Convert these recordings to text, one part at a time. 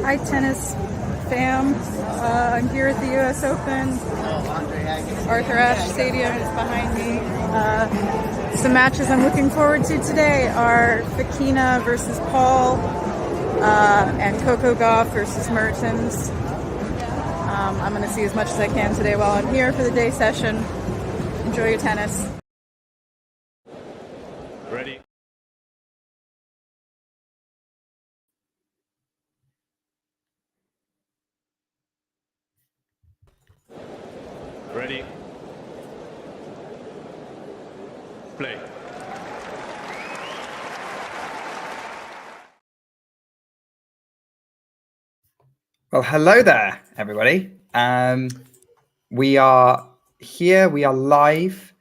Hi, tennis fam. I'm here at the U.S. Open. Arthur Ashe Stadium is behind me. Some matches I'm looking forward to today are Fekina versus Paul and Coco Gauff versus Mertens. I'm going to see as much as I can today while I'm here for the day session. Enjoy your tennis. Ready. Ready. Play. Well, hello there, everybody. We are here. We are live,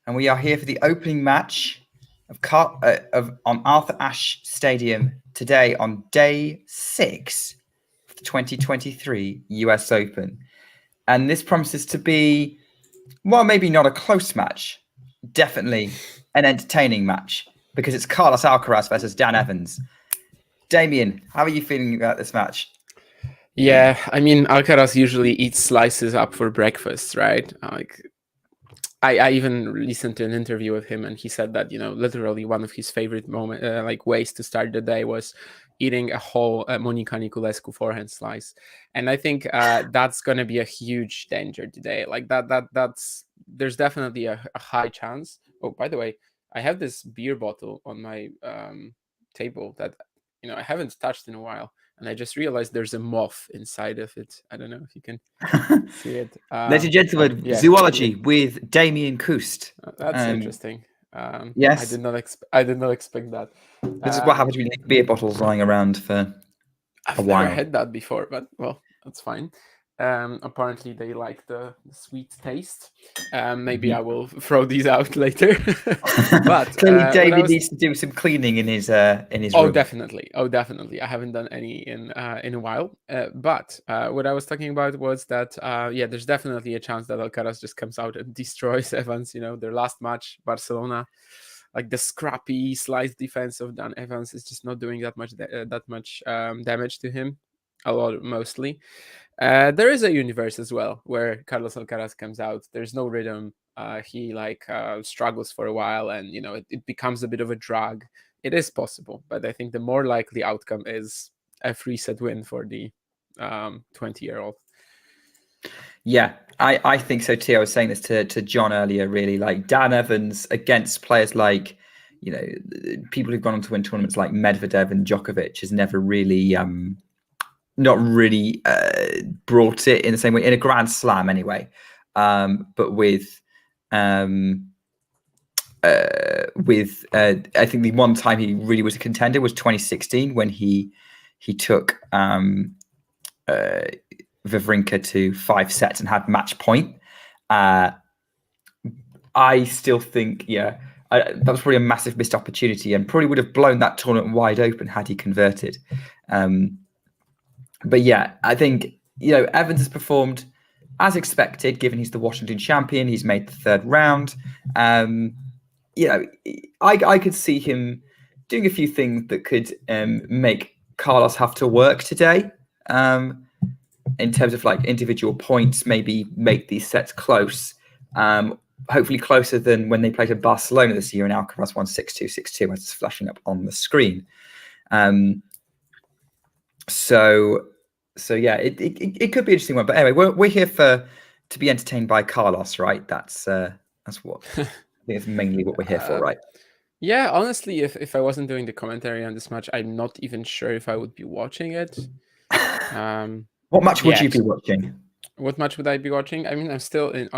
and we are here for the opening match on Arthur Ashe Stadium today on day 6 of the 2023 US Open. And this promises to be, well, maybe not a close match, definitely an entertaining match, because it's Carlos Alcaraz versus Dan Evans. Damien, how are you feeling about this match? Yeah, I mean, Alcaraz usually eats slices up for breakfast, right? I even listened to an interview with him, and he said that, literally one of his favorite ways to start the day was eating a whole Monica Niculescu forehand slice. And I think that's going to be a huge danger today. There's definitely a high chance. Oh, by the way, I have this beer bottle on my table that, I haven't touched in a while. And I just realized there's a moth inside of it. I don't know if you can see it. Ladies and gentlemen, zoology with Damien Kust. That's interesting. Yes, I did not expect that. This is what happens when you leave beer bottles lying around for I've never had that before, but well, that's fine. Apparently they like the sweet taste. Maybe I will throw these out later. But clearly David needs to do some cleaning in his room. Definitely. I haven't done any in a while. But what I was talking about was that there's definitely a chance that Alcaraz just comes out and destroys Evans. Their last match, Barcelona, like the scrappy slice defense of Dan Evans is just not doing that much damage to him. A lot, mostly. There is a universe as well where Carlos Alcaraz comes out. There's no rhythm. He struggles for a while, and it becomes a bit of a drag. It is possible, but I think the more likely outcome is a 3-set win for the 20-year-old. Yeah, I think so too. I was saying this to John earlier. Really, like Dan Evans against players like people who've gone on to win tournaments like Medvedev and Djokovic has never really. Not really brought it in the same way in a Grand Slam anyway, but with I think the one time he really was a contender was 2016 when he took Wawrinka to 5 sets and had match point. I still think that was probably a massive missed opportunity and probably would have blown that tournament wide open had he converted. But yeah, I think, Evans has performed as expected, given he's the Washington champion. He's made the 3rd round. I could see him doing a few things that could make Carlos have to work today in terms of like individual points, maybe make these sets close. Hopefully closer than when they played in Barcelona this year and Alcaraz won 6-2, 6-2, as it's flashing up on the screen. So yeah, it could be an interesting one. But anyway, we're here to be entertained by Carlos, right? That's what I think it's mainly what we're here for, right? Yeah, honestly, if I wasn't doing the commentary on this match, I'm not even sure if I would be watching it. What match would you be watching? What match would I be watching? I mean, I'm still in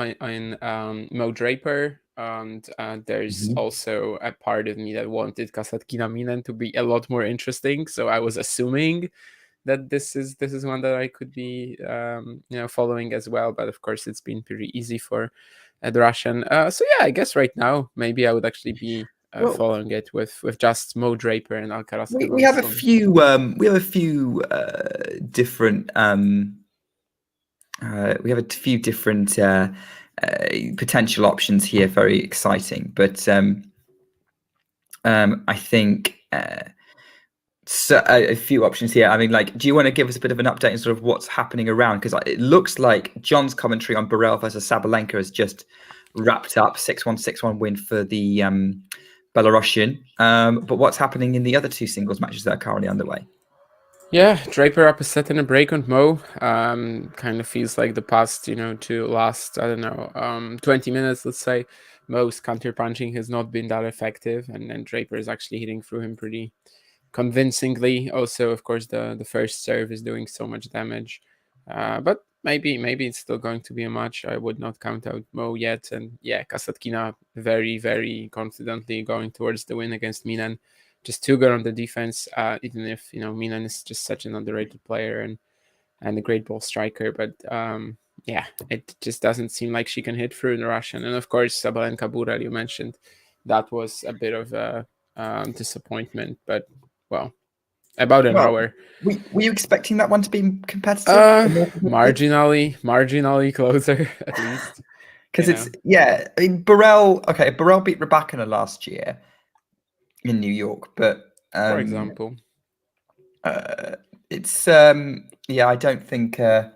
Mo Draper, and there's also a part of me that wanted Kasatkina Minen to be a lot more interesting. So I was assuming that this is one that I could be following as well. But of course, it's been pretty easy for the Russian. So yeah, I guess right now maybe I would actually be following it with just Mo Draper and Alcaraz. We have a few different. We have a few different potential options here. Very exciting, but I think So a few options here. I mean, like, do you want to give us a bit of an update on sort of what's happening around? Because it looks like John's commentary on Burrell versus Sabalenka has just wrapped up 6-1, 6-1 win for the Belarusian. But what's happening in the other two singles matches that are currently underway? Yeah, Draper up a set and a break on Mo. Kind of feels like the past, to last, I don't know, 20 minutes, let's say. Mo's counter punching has not been that effective, and then Draper is actually hitting through him pretty convincingly. Also, of course, the first serve is doing so much damage. But maybe it's still going to be a match. I would not count out Mo yet. And yeah, Kasatkina very, very confidently going towards the win against Milan. Just too good on the defense, even if Milan is just such an underrated player and a great ball striker. But yeah, it just doesn't seem like she can hit through the Russian. And of course, Sabalenka Burel, you mentioned, that was a bit of a disappointment. But well, about an hour. Were you expecting that one to be competitive? Marginally closer, at least. Because I mean, Burrell beat Rybakina last year in New York, but for example, it's I don't think I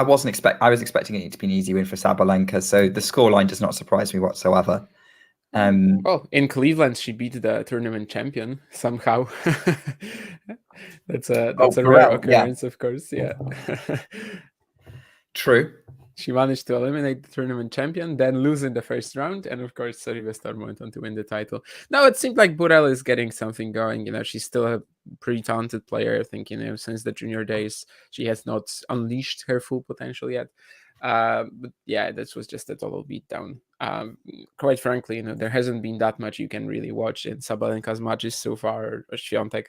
was expecting it to be an easy win for Sabalenka, so the scoreline does not surprise me whatsoever. Well, in Cleveland, she beat the tournament champion somehow. that's a rare occurrence, of course. Yeah. True. She managed to eliminate the tournament champion, then lose in the first round, and of course, Sorriba Storm went on to win the title. Now it seemed like Burel is getting something going. She's still a pretty talented player. I think since the junior days, she has not unleashed her full potential yet. But yeah, this was just a total beatdown. Quite frankly, there hasn't been that much you can really watch in Sabalenka's matches so far, or Świątek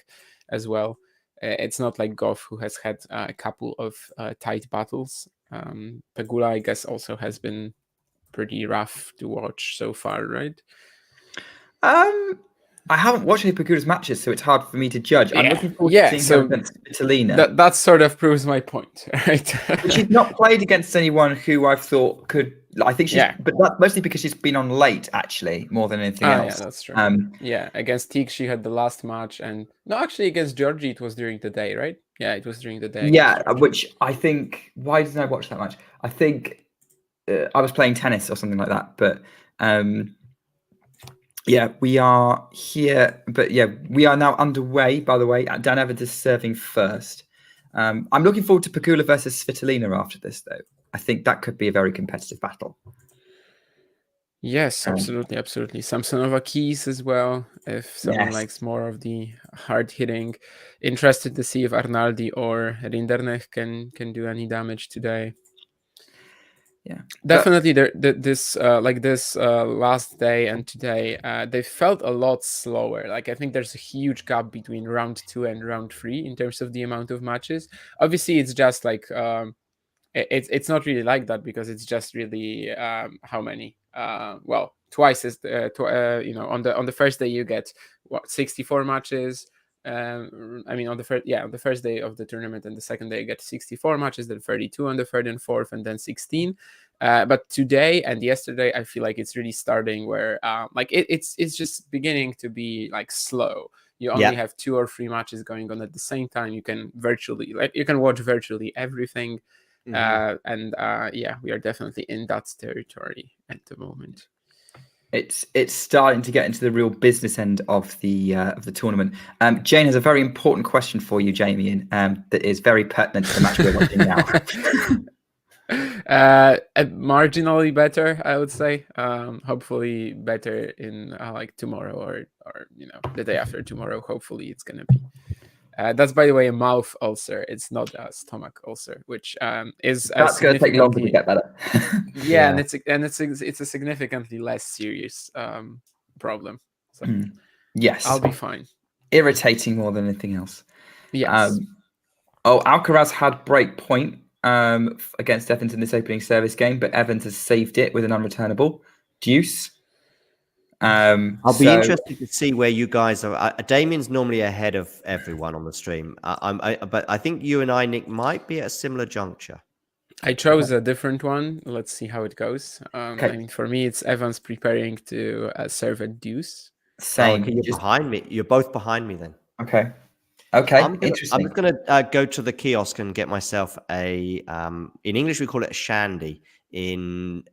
as well. It's not like Goff, who has had a couple of tight battles. Pegula, I guess, also has been pretty rough to watch so far, right? I haven't watched any Pegula's matches, so it's hard for me to judge. I'm looking forward to seeing her against Svitolina. That sort of proves my point, right? But she's not played against anyone who I've thought could. I think she's, but that's mostly because she's been on late, actually, more than anything else. Yeah, that's true. Against Teague, she had the last match, and no, actually against Georgie, it was during the day, right? Yeah, it was during the day. Yeah, which I think. Why didn't I watch that match? I think I was playing tennis or something like that. But yeah, we are here. But yeah, we are now underway. By the way, Dan Evans is serving first. I'm looking forward to Pegula versus Svitolina after this, though. I think that could be a very competitive battle. Yes, absolutely. Samsonova Keys as well, if someone likes more of the hard hitting. Interested to see if Arnaldi or Rinderknech can do any damage today. Yeah, definitely. This last day and today, they felt a lot slower. Like, I think there's a huge gap between round 2 and round 3 in terms of the amount of matches. Obviously, it's just like it's not really like that, because it's just really how many? Twice as on the first day you get 64 matches. I mean, on the first day of the tournament, and the second day you get 64 matches, then 32 on the third and fourth, and then 16. But today and yesterday, I feel like it's really starting where it's just beginning to be like slow. You only have 2 or 3 matches going on at the same time. You can watch virtually everything. Mm-hmm. We are definitely in that territory at the moment. It's starting to get into the real business end of the tournament. Jane has a very important question for you, Jamie, that is very pertinent to the match we're watching now. Marginally better, I would say. Hopefully better in tomorrow or the day after tomorrow. Hopefully it's gonna be. That's, by the way, a mouth ulcer. It's not a stomach ulcer, which is that's going to take longer to get better. And it's a significantly less serious problem. So yes, I'll be fine. Irritating more than anything else. Yes. Alcaraz had break point against Evans in this opening service game, but Evans has saved it with an unreturnable deuce. I'll be interested to see where you guys are. Damien's normally ahead of everyone on the stream, but I think you and I, Nick, might be at a similar juncture. I chose a different one. Let's see how it goes. I mean, for me, it's Evans preparing to serve a deuce. Same. You're behind me. You're both behind me then. Okay. Okay, I'm interesting. just gonna go to the kiosk and get myself a. In English, we call it a shandy. In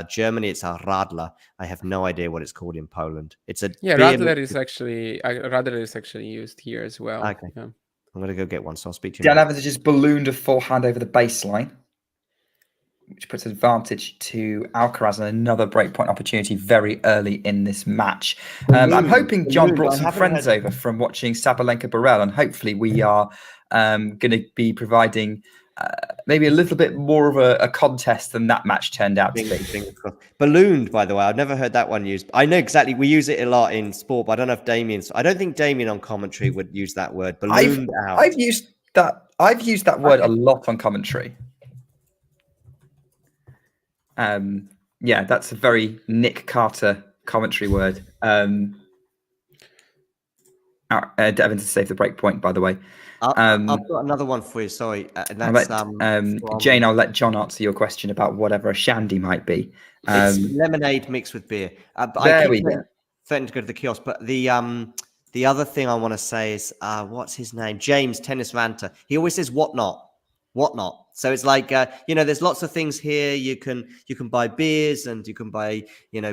Germany, it's a radler. I have no idea what it's called in Poland. It's a beer Radler is actually used here as well. Okay. Yeah. I'm gonna go get one. So I'll speak to you. Dan in a Evans has just ballooned a forehand over the baseline, which puts advantage to Alcaraz and another breakpoint opportunity very early in this match. I'm hoping John brought some friends over from watching Sabalenka Borrell, and hopefully we are going to be providing maybe a little bit more of a contest than that match turned out to be. Ballooned, by the way, I've never heard that one used. I know exactly. We use it a lot in sport, but I don't know if I don't think Damien on commentary would use that word. Ballooned out. I've used that word a lot on commentary. Yeah, that's a very Nick Carter commentary word. Evans to save the break point, by the way. I've got another one for you. Sorry, that's Jane. I'll let John answer your question about whatever a shandy might be. It's lemonade mixed with beer. There we go. Threatening to go to the kiosk, but the other thing I want to say is what's his name? James Tennis Vanter. He always says what not. So it's like there's lots of things here. You can buy beers and you can buy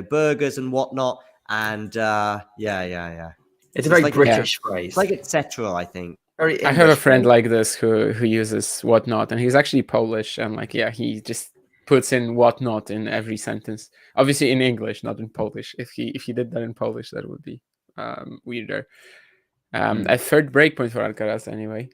burgers and whatnot. And yeah. It's a very British phrase. It's like etc. I think. I have a friend like this who uses whatnot, and he's actually Polish, and he just puts in whatnot in every sentence. Obviously in English, not in Polish. If he did that in Polish, that would be weirder. A third breakpoint for Alcaraz anyway.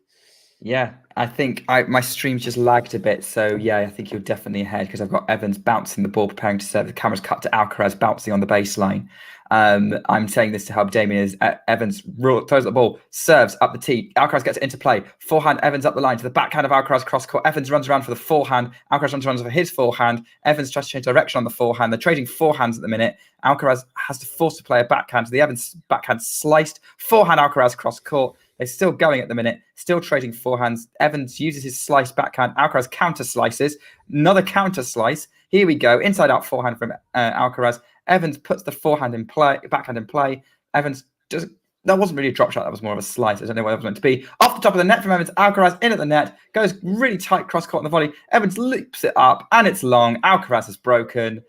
Yeah, I think my stream's just lagged a bit, so yeah, I think you're definitely ahead because I've got Evans bouncing the ball, preparing to serve. The camera's cut to Alcaraz bouncing on the baseline. I'm saying this to help Damien as Evans throws the ball, serves up the tee. Alcaraz gets it into play. Forehand, Evans up the line to the backhand of Alcaraz cross court. Evans runs around for the forehand. Alcaraz runs for his forehand. Evans tries to change direction on the forehand. They're trading forehands at the minute. Alcaraz has to force to play a backhand. The Evans backhand sliced. Forehand, Alcaraz cross court. They're still going at the minute, still trading forehands. Evans uses his slice backhand. Alcaraz counter slices. Another counter slice. Here we go. Inside out forehand from Alcaraz. Evans puts the forehand in play, backhand in play. Evans that wasn't really a drop shot. That was more of a slice. I don't know what that was meant to be. Off the top of the net from Evans. Alcaraz in at the net. Goes really tight cross court on the volley. Evans loops it up and it's long. Alcaraz is broken.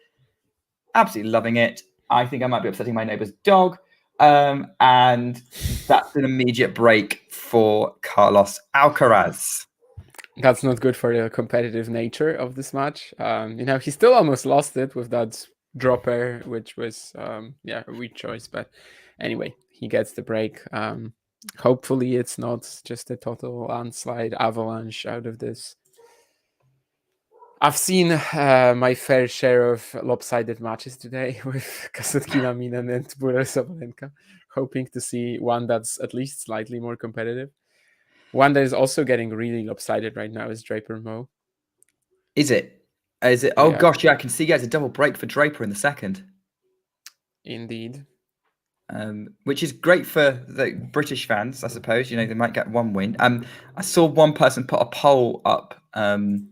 Absolutely loving it. I think I might be upsetting my neighbour's dog. And that's an immediate break for Carlos Alcaraz. That's not good for the competitive nature of this match. He still almost lost it with that dropper, which was a weak choice. But anyway, he gets the break. Hopefully it's not just a total landslide avalanche out of this. I've seen my fair share of lopsided matches today with Kasatkina Minan and Bura Sabalenka, hoping to see one that's at least slightly more competitive. One that is also getting really lopsided right now is Draper Mo. Is it? Oh, yeah. Gosh, yeah, I can see it's a double break for Draper in the second. Indeed. Which is great for the British fans, I suppose. They might get one win. I saw one person put a poll up on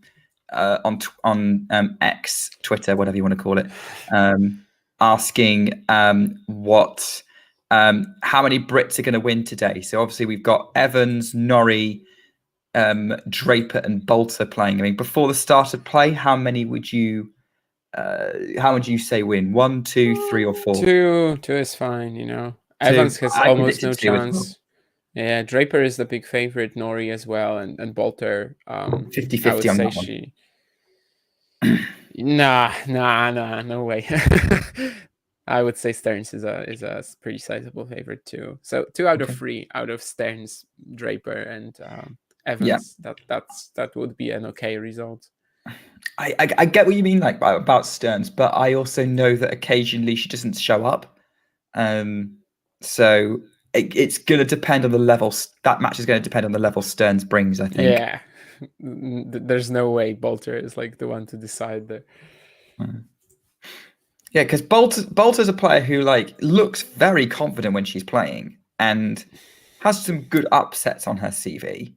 X, Twitter, whatever you want to call it, asking how many Brits are going to win today. So obviously we've got Evans, Nori, Draper, and Bolter playing. I mean, before the start of play, how many would you say win? 1, 2, 3, or 4? Two is fine. Evans has almost no chance. Well. Yeah, Draper is the big favorite. Nori as well, and Bolter. 50-50 on that one. Nah, no way. I would say Stearns is a pretty sizable favorite too. So 2 out of 3 out of Stearns, Draper, and Evans. Yeah. That would be an okay result. I get what you mean, like about Stearns, but I also know that occasionally she doesn't show up. So it's going to depend on the level. That match is going to depend on the level Stearns brings, I think. Yeah, there's no way Bolter is like the one to decide there. Yeah, because Bolter's a player who looks very confident when she's playing and has some good upsets on her CV,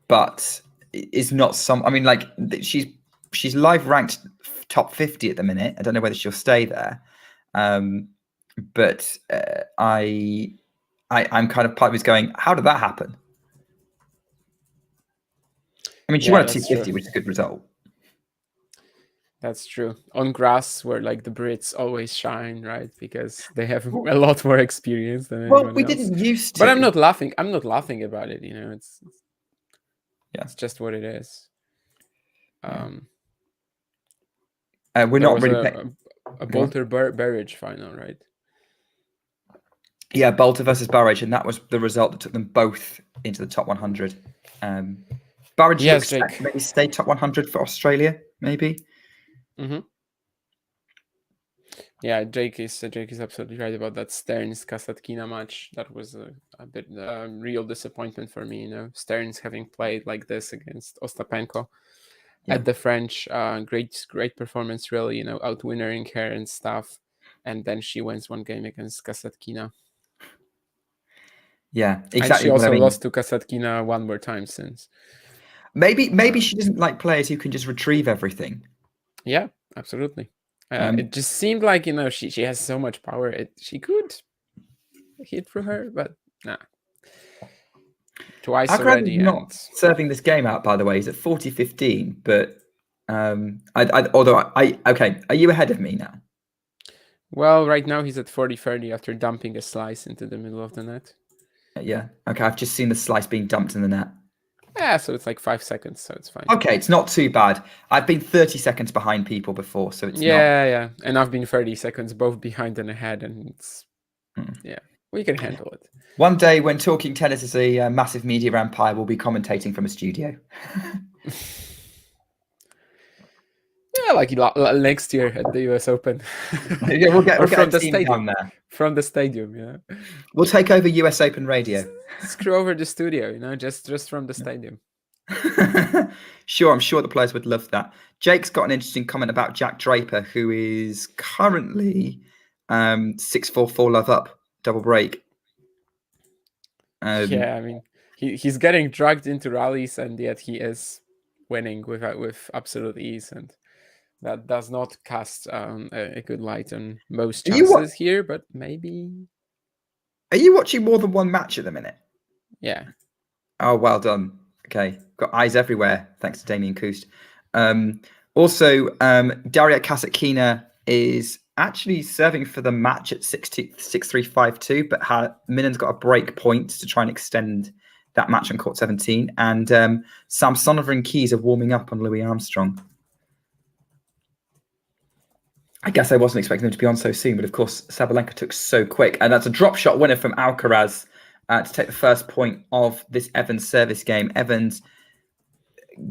but is not some. I mean, she's live ranked top 50 at the minute. I don't know whether she'll stay there, but I'm kind of part of going, how did that happen? I mean, she Yeah, won a that's 250, true. which is a good result. That's true. On grass, where like the Brits always shine, right? Because they have a lot more experience than Well, anyone we else. didn't used But to. I'm not laughing. I'm not laughing about it. You know, Yeah. it's just what it is. We're There not was really. a Go on. Bolter Burridge final, right? Yeah, Bolter versus Burridge, and that was the result that took them both into the top 100. Burridge Yes, looks set Jake. to maybe stay top 100 for Australia, maybe. Mm-hmm. Yeah, Jake is absolutely right about that Stearns Kasatkina match. That was a bit real disappointment for me. You know, Stearns having played like this against Ostapenko at the French, great performance, really. You know, outwinnering her and stuff, and then she wins one game against Kasatkina. Yeah, And exactly she what I also mean. lost to Kasatkina one more time since. Maybe she doesn't like players who can just retrieve everything. Yeah, absolutely. It just seemed like, you know, she has so much power. She could hit through her, but nah. Twice Alcaraz already, is not and serving this game out, by the way. He's at 40-15, but okay, are you ahead of me now? well, right now he's at 40-30 after dumping a slice into the middle of the net. Yeah. Okay, I've just seen the slice being dumped in the net. Yeah, so it's like 5 seconds, so it's fine. Okay, it's not too bad. I've been 30 seconds behind people before, so it's not. Yeah, and I've been 30 seconds both behind and ahead, and it's we can handle it. One day when Talking Tennis is a massive media empire, we'll be commentating from a studio. Yeah, like next year at the US Open. Yeah, we'll get from a the team stadium. down there. From the stadium, yeah. We'll take over US Open radio. Screw over the studio, you know, just from the stadium. Sure, I'm sure the players would love that. Jake's got an interesting comment about Jack Draper, who is currently 6-4 love up, double break. Yeah, I mean, he's getting dragged into rallies, and yet he is winning with absolute ease, and that does not cast a good light on most chances here, but maybe. Are you watching more than one match at the minute? Yeah. Oh, well done. Okay, got eyes everywhere, thanks to Damien Koost. Also, Daria Kasatkina is actually serving for the match at 6-3-5-2, but Minan's got a break point to try and extend that match on court 17. And Samsonova and Keys are warming up on Louis Armstrong. I guess I wasn't expecting them to be on so soon, but of course, Sabalenka took so quick. And that's a drop shot winner from Alcaraz to take the first point of this Evans service game. Evans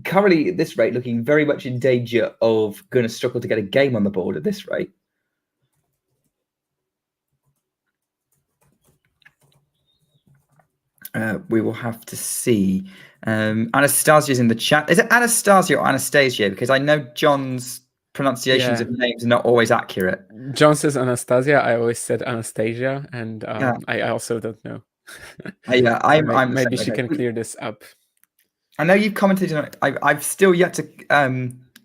currently at this rate looking very much in danger of going to struggle to get a game on the board at this rate. We will have to see. Anastasia's in the chat. Is it Anastasia or Anastasia? Because I know John's pronunciations of names are not always accurate. John says Anastasia. I always said Anastasia, and I also don't know. Maybe she can clear this up. I know you've commented on it. I've still yet to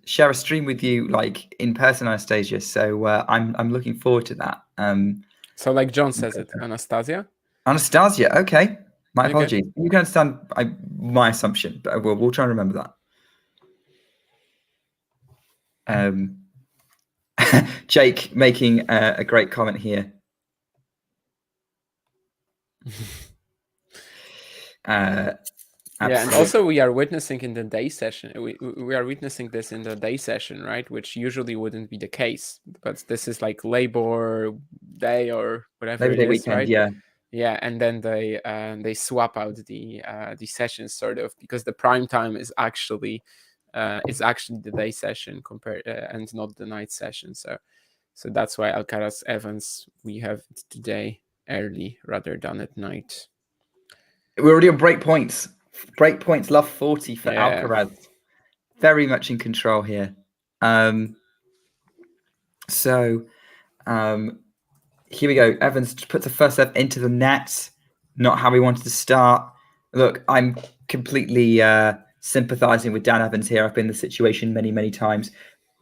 share a stream with you, like in person, Anastasia. So I'm looking forward to that. So like John says it, Anastasia. Anastasia. Okay. My apologies. You can understand my assumption, but we'll try and remember that. Jake making a great comment here. Yeah, and also we are witnessing in the day session. We are witnessing this in the day session, right? Which usually wouldn't be the case, but this is like Labor Day or whatever Labor Day it is, weekend, right? yeah. Yeah, and then they swap out the sessions sort of, because the prime time is actually the day session compared and not the night session. So that's why Alcaraz Evans we have today early rather than at night. We're already on break points. Break points, love 40 for Alcaraz. Very much in control here. Here we go. Evans puts the first serve into the net. Not how we wanted to start. Look, I'm completely sympathizing with Dan Evans here. I've been in the situation many, many times.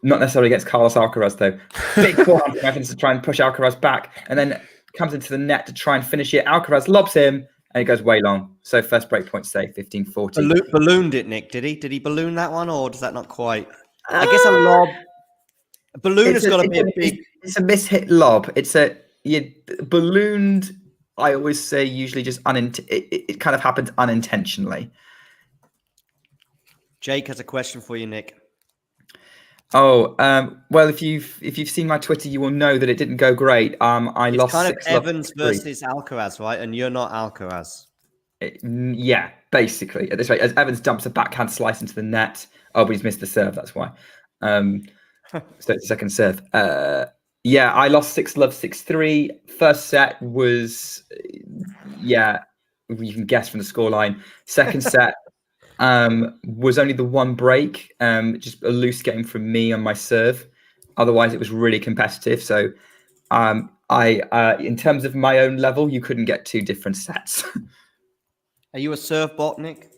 Not necessarily against Carlos Alcaraz, though. Big forehand from Evans to try and push Alcaraz back, and then comes into the net to try and finish it. Alcaraz lobs him, and it goes way long. So first break point, say 15-40. Ballooned it, Nick. Did he? Did he balloon that one, or does that not quite? I guess a lob. A balloon has got to be a big. It's a mishit lob. Ballooned. I always say usually just it kind of happens unintentionally. Jake has a question for you, Nick. Oh, well, if you've seen my Twitter, you will know that it didn't go great. I It's lost kind of 6 Evans versus Alcaraz, right? And you're not Alcaraz. Yeah, basically at this rate, as Evans dumps a backhand slice into the net. Oh, but he's missed the serve. That's why. So it's the second serve. Yeah, I lost 6-love, 6-3. First set was, yeah, you can guess from the scoreline. Second set was only the one break, just a loose game from me on my serve. Otherwise, it was really competitive. So, in terms of my own level, you couldn't get 2 different sets. Are you a serve bot, Nick?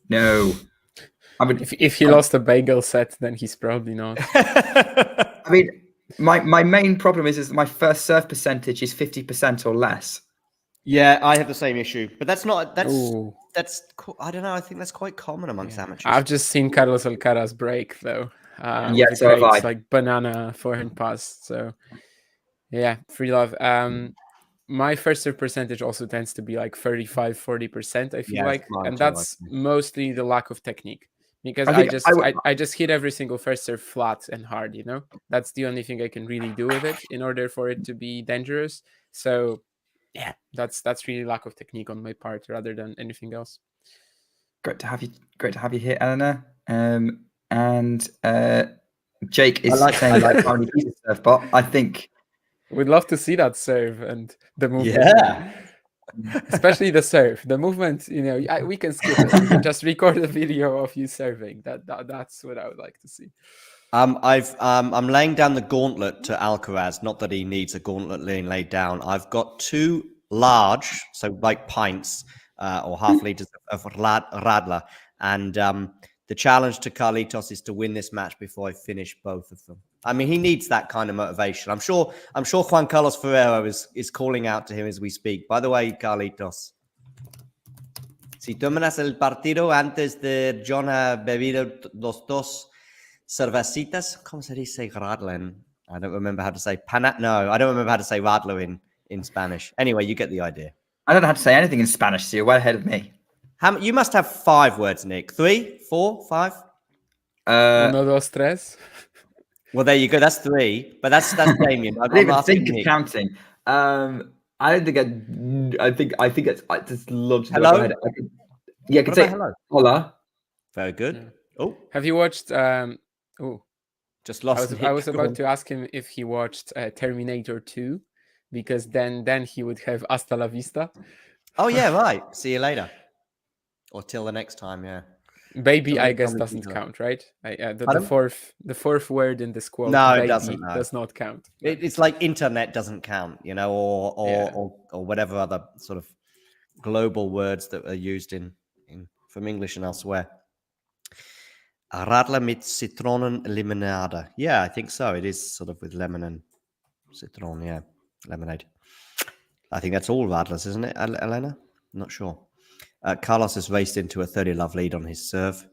No. I mean, If he lost a bagel set, then he's probably not. I mean, my main problem is that my first serve percentage is 50% or less. Yeah, I have the same issue, but that's not. Ooh. That's. I don't know. I think that's quite common amongst amateurs. I've just seen Carlos Alcaraz break though. Yeah, with so have I. like banana forehand pass. So yeah, free love. My first serve percentage also tends to be like 35-40%. I feel Yeah, like, mine and too, that's I think. mostly the lack of technique. Because I think I just hit every single first serve flat and hard, you know? That's the only thing I can really do with it in order for it to be dangerous. So yeah, that's really lack of technique on my part rather than anything else. Great to have you here, Eleanor. And Jake is saying like finally he's a serve bot. I think We'd love to see that serve and the movement. Yeah. Especially the serve. The movement, you know, we can skip it. We can just record a video of you serving. That's what I would like to see. I'm laying down the gauntlet to Alcaraz. Not that he needs a gauntlet laid down. I've got 2 large, so like pints or half liters of Radler, and the challenge to Carlitos is to win this match before I finish both of them. I mean, he needs that kind of motivation. I'm sure Juan Carlos Ferrero is calling out to him as we speak. By the way, Carlitos, si tomas el partido antes de John ha bebido los 2 cervecitas, ¿cómo se dice Radler? I don't remember how to say No, I don't remember how to say Radler in Spanish. Anyway, you get the idea. I don't know how to say anything in Spanish, so you're well ahead of me. You must have 5 words, Nick. 3, 4, 5? Uno, dos, tres. Well, there you go. That's 3, but that's Damien. I didn't even think of counting. I don't think I think it's just love to Hello? go ahead. I can say hello. Hola. Very good. Yeah. Oh, Have you watched? just lost. I was about to ask him if he watched Terminator 2, because then he would have hasta la vista. Oh yeah, right. See you later, or till the next time. Yeah. Baby, Don't I tell guess me doesn't either. count, right? The Pardon? fourth word in this quote. No, it baby, doesn't, no. does not count. It's like internet doesn't count, you know, or whatever other sort of global words that are used in from English and elsewhere. Radler mit Zitronen Limonade. Yeah, I think so. It is sort of with lemon and citron. Yeah, lemonade. I think that's all Radlers, isn't it, Elena? I'm not sure. Carlos has raced into a 30-love lead on his serve.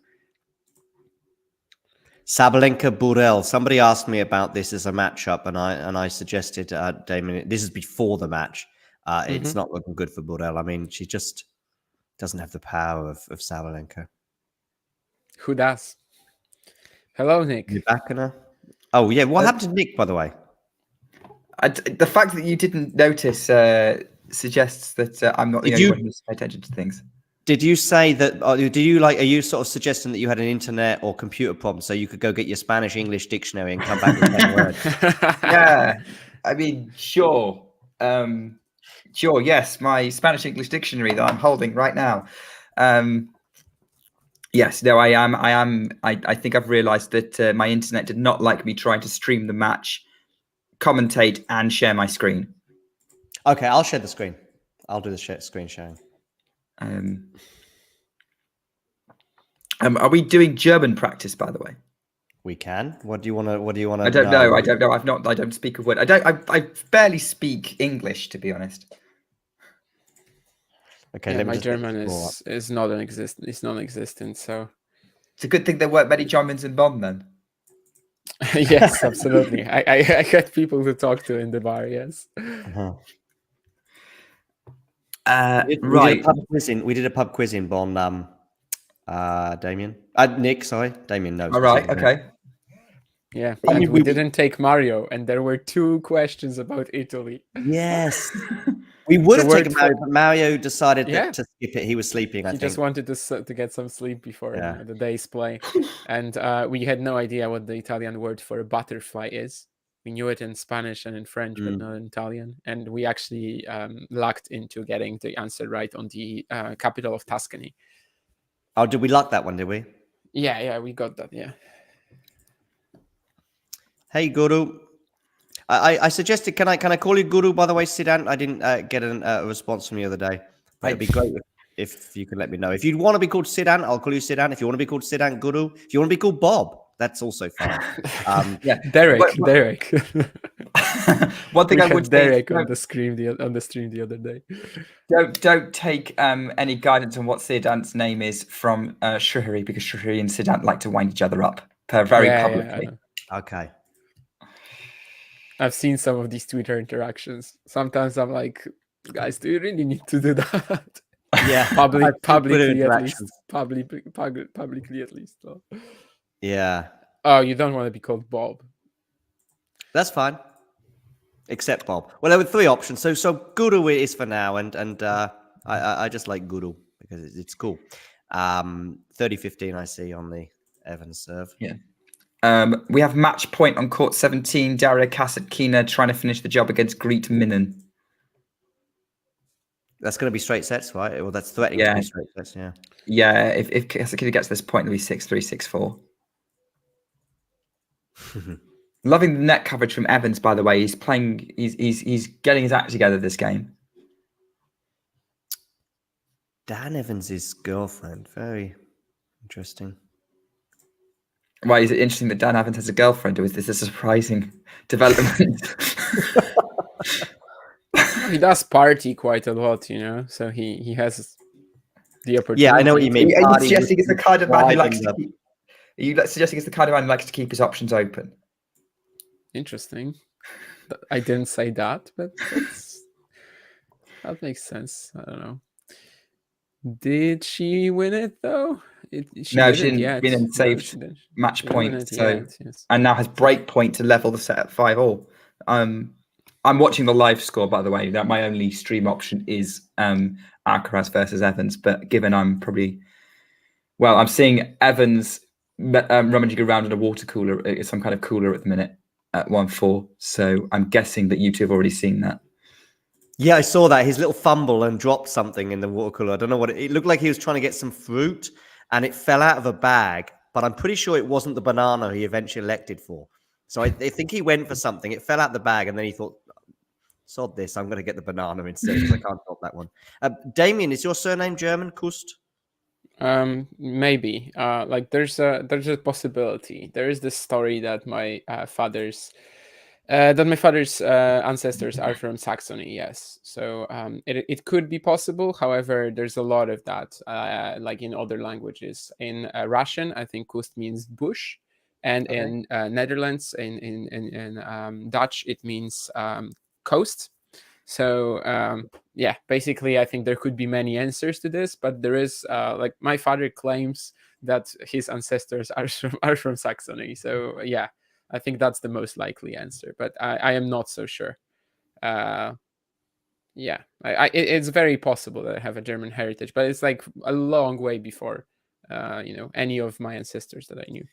Sabalenka Burel. Somebody asked me about this as a matchup, and I suggested, Damien, this is before the match. It's not looking good for Burel. I mean, she just doesn't have the power of Sabalenka. Who does? Hello, Nick. You back in her? Oh yeah. What happened to Nick, by the way? The fact that you didn't notice suggests that I'm not the only one who's paying attention to things. Did you say that? Are you sort of suggesting that you had an internet or computer problem so you could go get your Spanish-English dictionary and come back with 10 words? Yeah, I mean, sure. Sure, yes, my Spanish-English dictionary that I'm holding right now. Yes, no, I am. I think I've realized that my internet did not like me trying to stream the match, commentate, and share my screen. Okay, I'll share the screen. I'll do the screen sharing. Are we doing German practice, by the way? We can. What do you want to? I don't know. I don't know. I don't speak a word. I barely speak English, to be honest. Okay, Yeah, let me my just German scroll up. is non-existent. It's non-existent. So It's a good thing there weren't many Germans in Bonn then. yes, absolutely. I had people to talk to in the bar. Yes. Uh-huh. We did a Right. pub quiz in. We did a pub quiz in Bonn. Damien, Nick, sorry, Damien knows. All 'cause he right. was there. Okay. Yeah, I and mean, we didn't take Mario, and there were 2 questions about Italy. Yes, we would The have taken word Mario, for- but Mario decided Yeah. to skip it. He was sleeping, I He think. just wanted to get some sleep before Yeah. the day's play, and we had no idea what the Italian word for a butterfly is. We knew it in Spanish and in French, but not in Italian. And we actually lucked into getting the answer right on the capital of Tuscany. Oh, did we luck that one? Did we? Yeah, we got that. Yeah. Hey, Guru. I suggested. Can I call you Guru? By the way, Sidan. I didn't get a response from you the other day. But it'd be great if you could let me know. If you want to be called Sidan, I'll call you Sidan. If you want to be called Sidan, Guru. If you want to be called Bob, that's also fine. Yeah. Derek. One thing We I had would say Derek is on the stream the other day. don't take any guidance on what Siddhant's name is from Shrihari, because Shrihari and Siddhant like to wind each other up very publicly. Okay. I've seen some of these Twitter interactions. Sometimes I'm like, guys, do you really need to do that? Yeah. Publicly at least. Publicly at least. So. Yeah. Oh, you don't want to be called Bob. That's fine. Except Bob. Well, there were 3 options. So Guru it is for now, and I just like Guru because it's cool. 30-15 I see on the Evans serve. Yeah. We have match point on court 17. Daria Kasatkina trying to finish the job against Greet Minnen. That's going to be straight sets, right? Well, that's threatening to be straight sets, yeah. Yeah, if Kasatkina gets to this point, it'll be 6-3, 6-4. Loving the net coverage from Evans, by the way. He's playing. He's getting his act together this game. Dan Evans' girlfriend. Very interesting. Why is it interesting that Dan Evans has a girlfriend, or is this a surprising development? He does party quite a lot, so he has the opportunity. Yeah, I know what you mean. Are you suggesting it's the kind of man who likes to keep? Are you suggesting it's the kind of man who likes to keep his options open? Interesting. I didn't say that, but that makes sense. I don't know. Did she win it though? No, she didn't win and saved match point. And now has break point to level the set at 5-5. I'm watching the live score, by the way. That my only stream option is Alcaraz versus Evans. But given I'm seeing Evans rummaging around in a water cooler, some kind of cooler at the minute at 1-4. So I'm guessing that you two have already seen that. Yeah, I saw that. His little fumble and dropped something in the water cooler. I don't know what it looked like. He was trying to get some fruit and it fell out of a bag. But I'm pretty sure it wasn't the banana he eventually elected for. So I think he went for something. It fell out the bag and then he thought, sod this, I'm going to get the banana instead because I can't stop that one. Damien, is your surname German? Kust? Maybe. There's a possibility. There is this story that my father's ancestors are from Saxony. Yes, so it could be possible. However, there's a lot of that, like in other languages. In Russian, I think Kust means bush, and in Netherlands, in Dutch, it means coast. So basically, I think there could be many answers to this, but there is my father claims that his ancestors are from Saxony. So yeah, I think that's the most likely answer, but I am not so sure. It's very possible that I have a German heritage, but it's like a long way before any of my ancestors that I knew.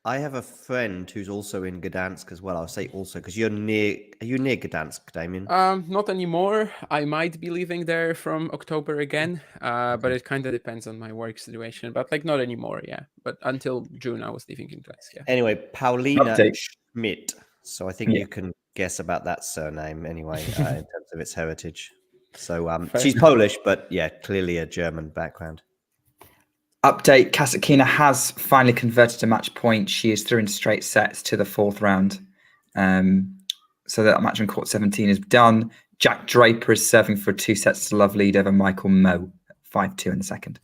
I have a friend who's also in Gdansk as well. I'll say also because are you near Gdansk, Damien? Not anymore. I might be living there from October again, but it kind of depends on my work situation. But not anymore, yeah. But until June, I was living in Gdansk, yeah. Anyway, Paulina Schmidt. So I think you can guess about that surname anyway in terms of its heritage. So she's Polish, but yeah, clearly a German background. Update, Kasatkina has finally converted to match point. She is through in straight sets to the 4th round. So that match on court 17 is done. Jack Draper is serving for 2 sets to love lead over Michael Moe 5-2 in the second.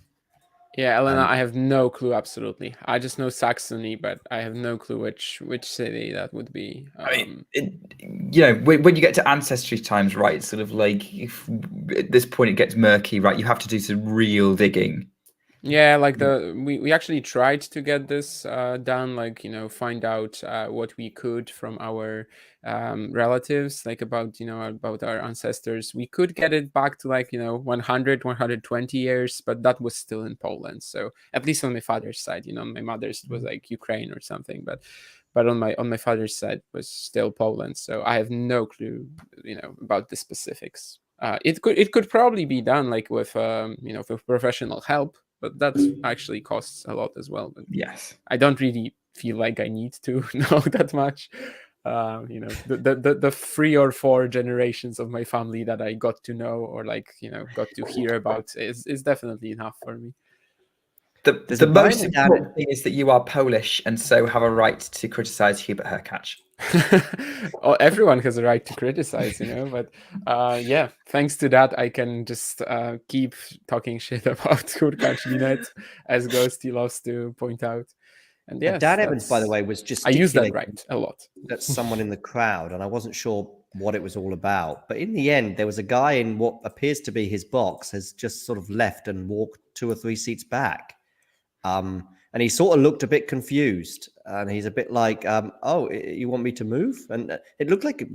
Yeah, Elena, I have no clue. Absolutely, I just know Saxony, but I have no clue which city that would be. I mean, when you get to ancestry times, right? It's sort of like at this point it gets murky, right? You have to do some real digging. Yeah, like we actually tried to get this done, like find out what we could from our relatives, like about about our ancestors. We could get it back to 100, 120 years, but that was still in Poland. So at least on my father's side, my mother's was like Ukraine or something, but on my father's side was still Poland. So I have no clue, about the specifics. It could probably be done like with with professional help, but that actually costs a lot as well. But yes, I don't really feel like I need to know that much. The 3 or 4 generations of my family that I got to know or got to hear about is definitely enough for me. The most important thing is that you are Polish and so have a right to criticize Hubert Hurkacz. Oh, everyone has a right to criticize, but yeah, thanks to that, I can just keep talking shit about Hurkacz Linet, as Ghosty loves to point out. And yes, Dan Evans, by the way, was just I use that right a lot. That's someone in the crowd, and I wasn't sure what it was all about. But in the end, there was a guy in what appears to be his box has just sort of left and walked 2 or 3 seats back. And he sort of looked a bit confused, and he's a bit like, "Oh, you want me to move?" And it looked like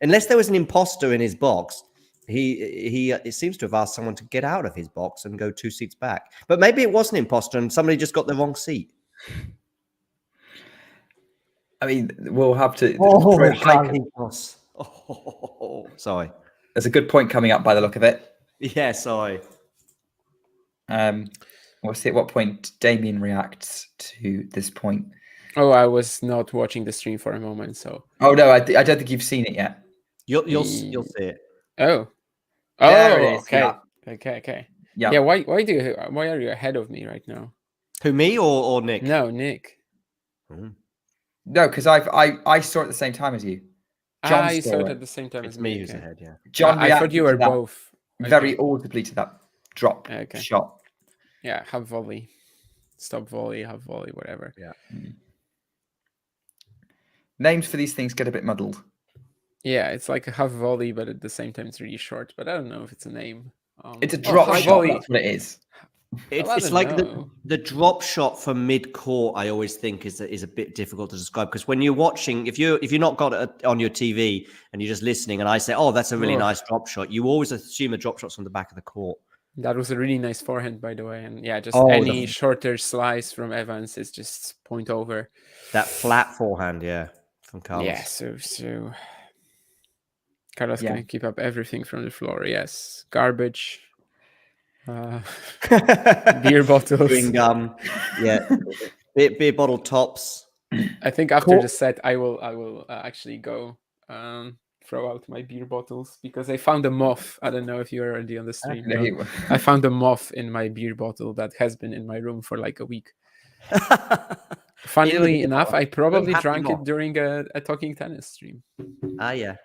unless there was an imposter in his box, he it seems to have asked someone to get out of his box and go 2 seats back. But maybe it was an imposter, and somebody just got the wrong seat. I mean, we'll have to. Sorry. There's a good point coming up by the look of it. Yeah, sorry. We'll see at what point Damien reacts to this point. Oh, I was not watching the stream for a moment, so. Oh no, I don't think you've seen it yet. You'll see it. Oh, there it is. Okay, yeah. okay. Yeah. Yeah. Why are you ahead of me right now? Who, me or Nick? No, Nick. No, because I saw it at the same time as you. John saw it at the same time as me me. who's ahead. Yeah. John, I thought you were both very audibly to that drop shot. Yeah, half volley, stop volley, half volley, whatever. Yeah. Names for these things get a bit muddled. Yeah, it's like a half volley, but at the same time it's really short. But I don't know if it's a name. It's a drop shot. Volley. That's what it is. It's like the drop shot from mid court. I always think is a bit difficult to describe, because when you're watching, if you're not got it on your TV and you're just listening, and I say, "Oh, that's a really nice drop shot," you always assume a drop shot's from the back of the court. That was a really nice forehand, by the way, and yeah, just any shorter slice from Evans is just point over. That flat forehand, yeah, from Carlos. Yeah, so Carlos can keep up everything from the floor. Yes, garbage. Beer bottles, chewing gum, yeah, beer bottle tops. I think after the set, I will actually go throw out my beer bottles, because I found a moth. I don't know if you're already on the stream. I found a moth in my beer bottle that has been in my room for like a week. Funnily enough, I probably drank it during a Talking Tennis stream. Yeah.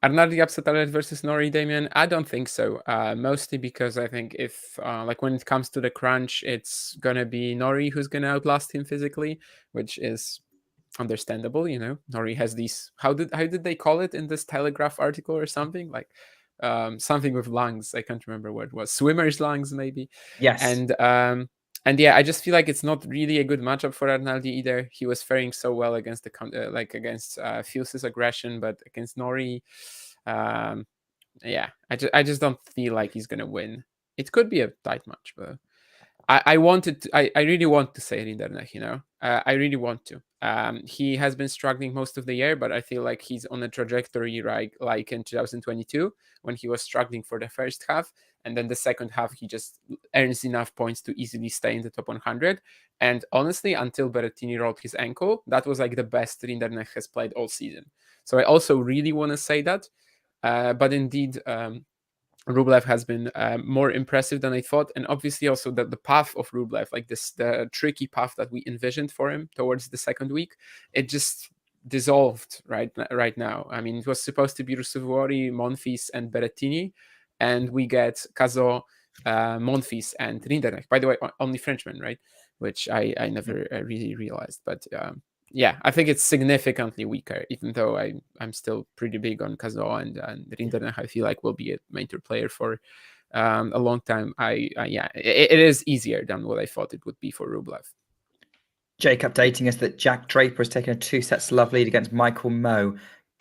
Arnaldi upset Alcaraz versus Nori, Damien? I don't think so. Mostly because I think if, when it comes to the crunch, it's gonna be Nori who's gonna outlast him physically, which is understandable. Nori has these. How did they call it in this Telegraph article or something like something with lungs? I can't remember what it was. Swimmer's lungs, maybe. Yes. And yeah, I just feel like it's not really a good matchup for Arnaldi either. He was faring so well against against Fus's aggression, but against Nori, yeah, I just don't feel like he's gonna win. It could be a tight match, but I really want to say Rinderknech, I really want to. He has been struggling most of the year, but I feel like he's on a trajectory like in 2022 when he was struggling for the first half, and then the second half he just earns enough points to easily stay in the top 100. And honestly, until Berrettini rolled his ankle, that was like the best Rinderknech has played all season. So I also really want to say that, but indeed, Rublev has been more impressive than I thought, and obviously also that the path of Rublev, like the tricky path that we envisioned for him towards the second week, it just dissolved right now. I mean, it was supposed to be Ruusuvuori, Monfils, and Berrettini, and we get Cazot, Monfils, and Rinderknecht. By the way, only Frenchman, right? Which I never really realized. But yeah, I think it's significantly weaker, even though I'm still pretty big on Cazot and Rinderknecht. I feel like will be a major player for a long time. Yeah, it is easier than what I thought it would be for Rublev. Jake updating us that Jack Draper has taken a 2-set love lead against Michael Moe.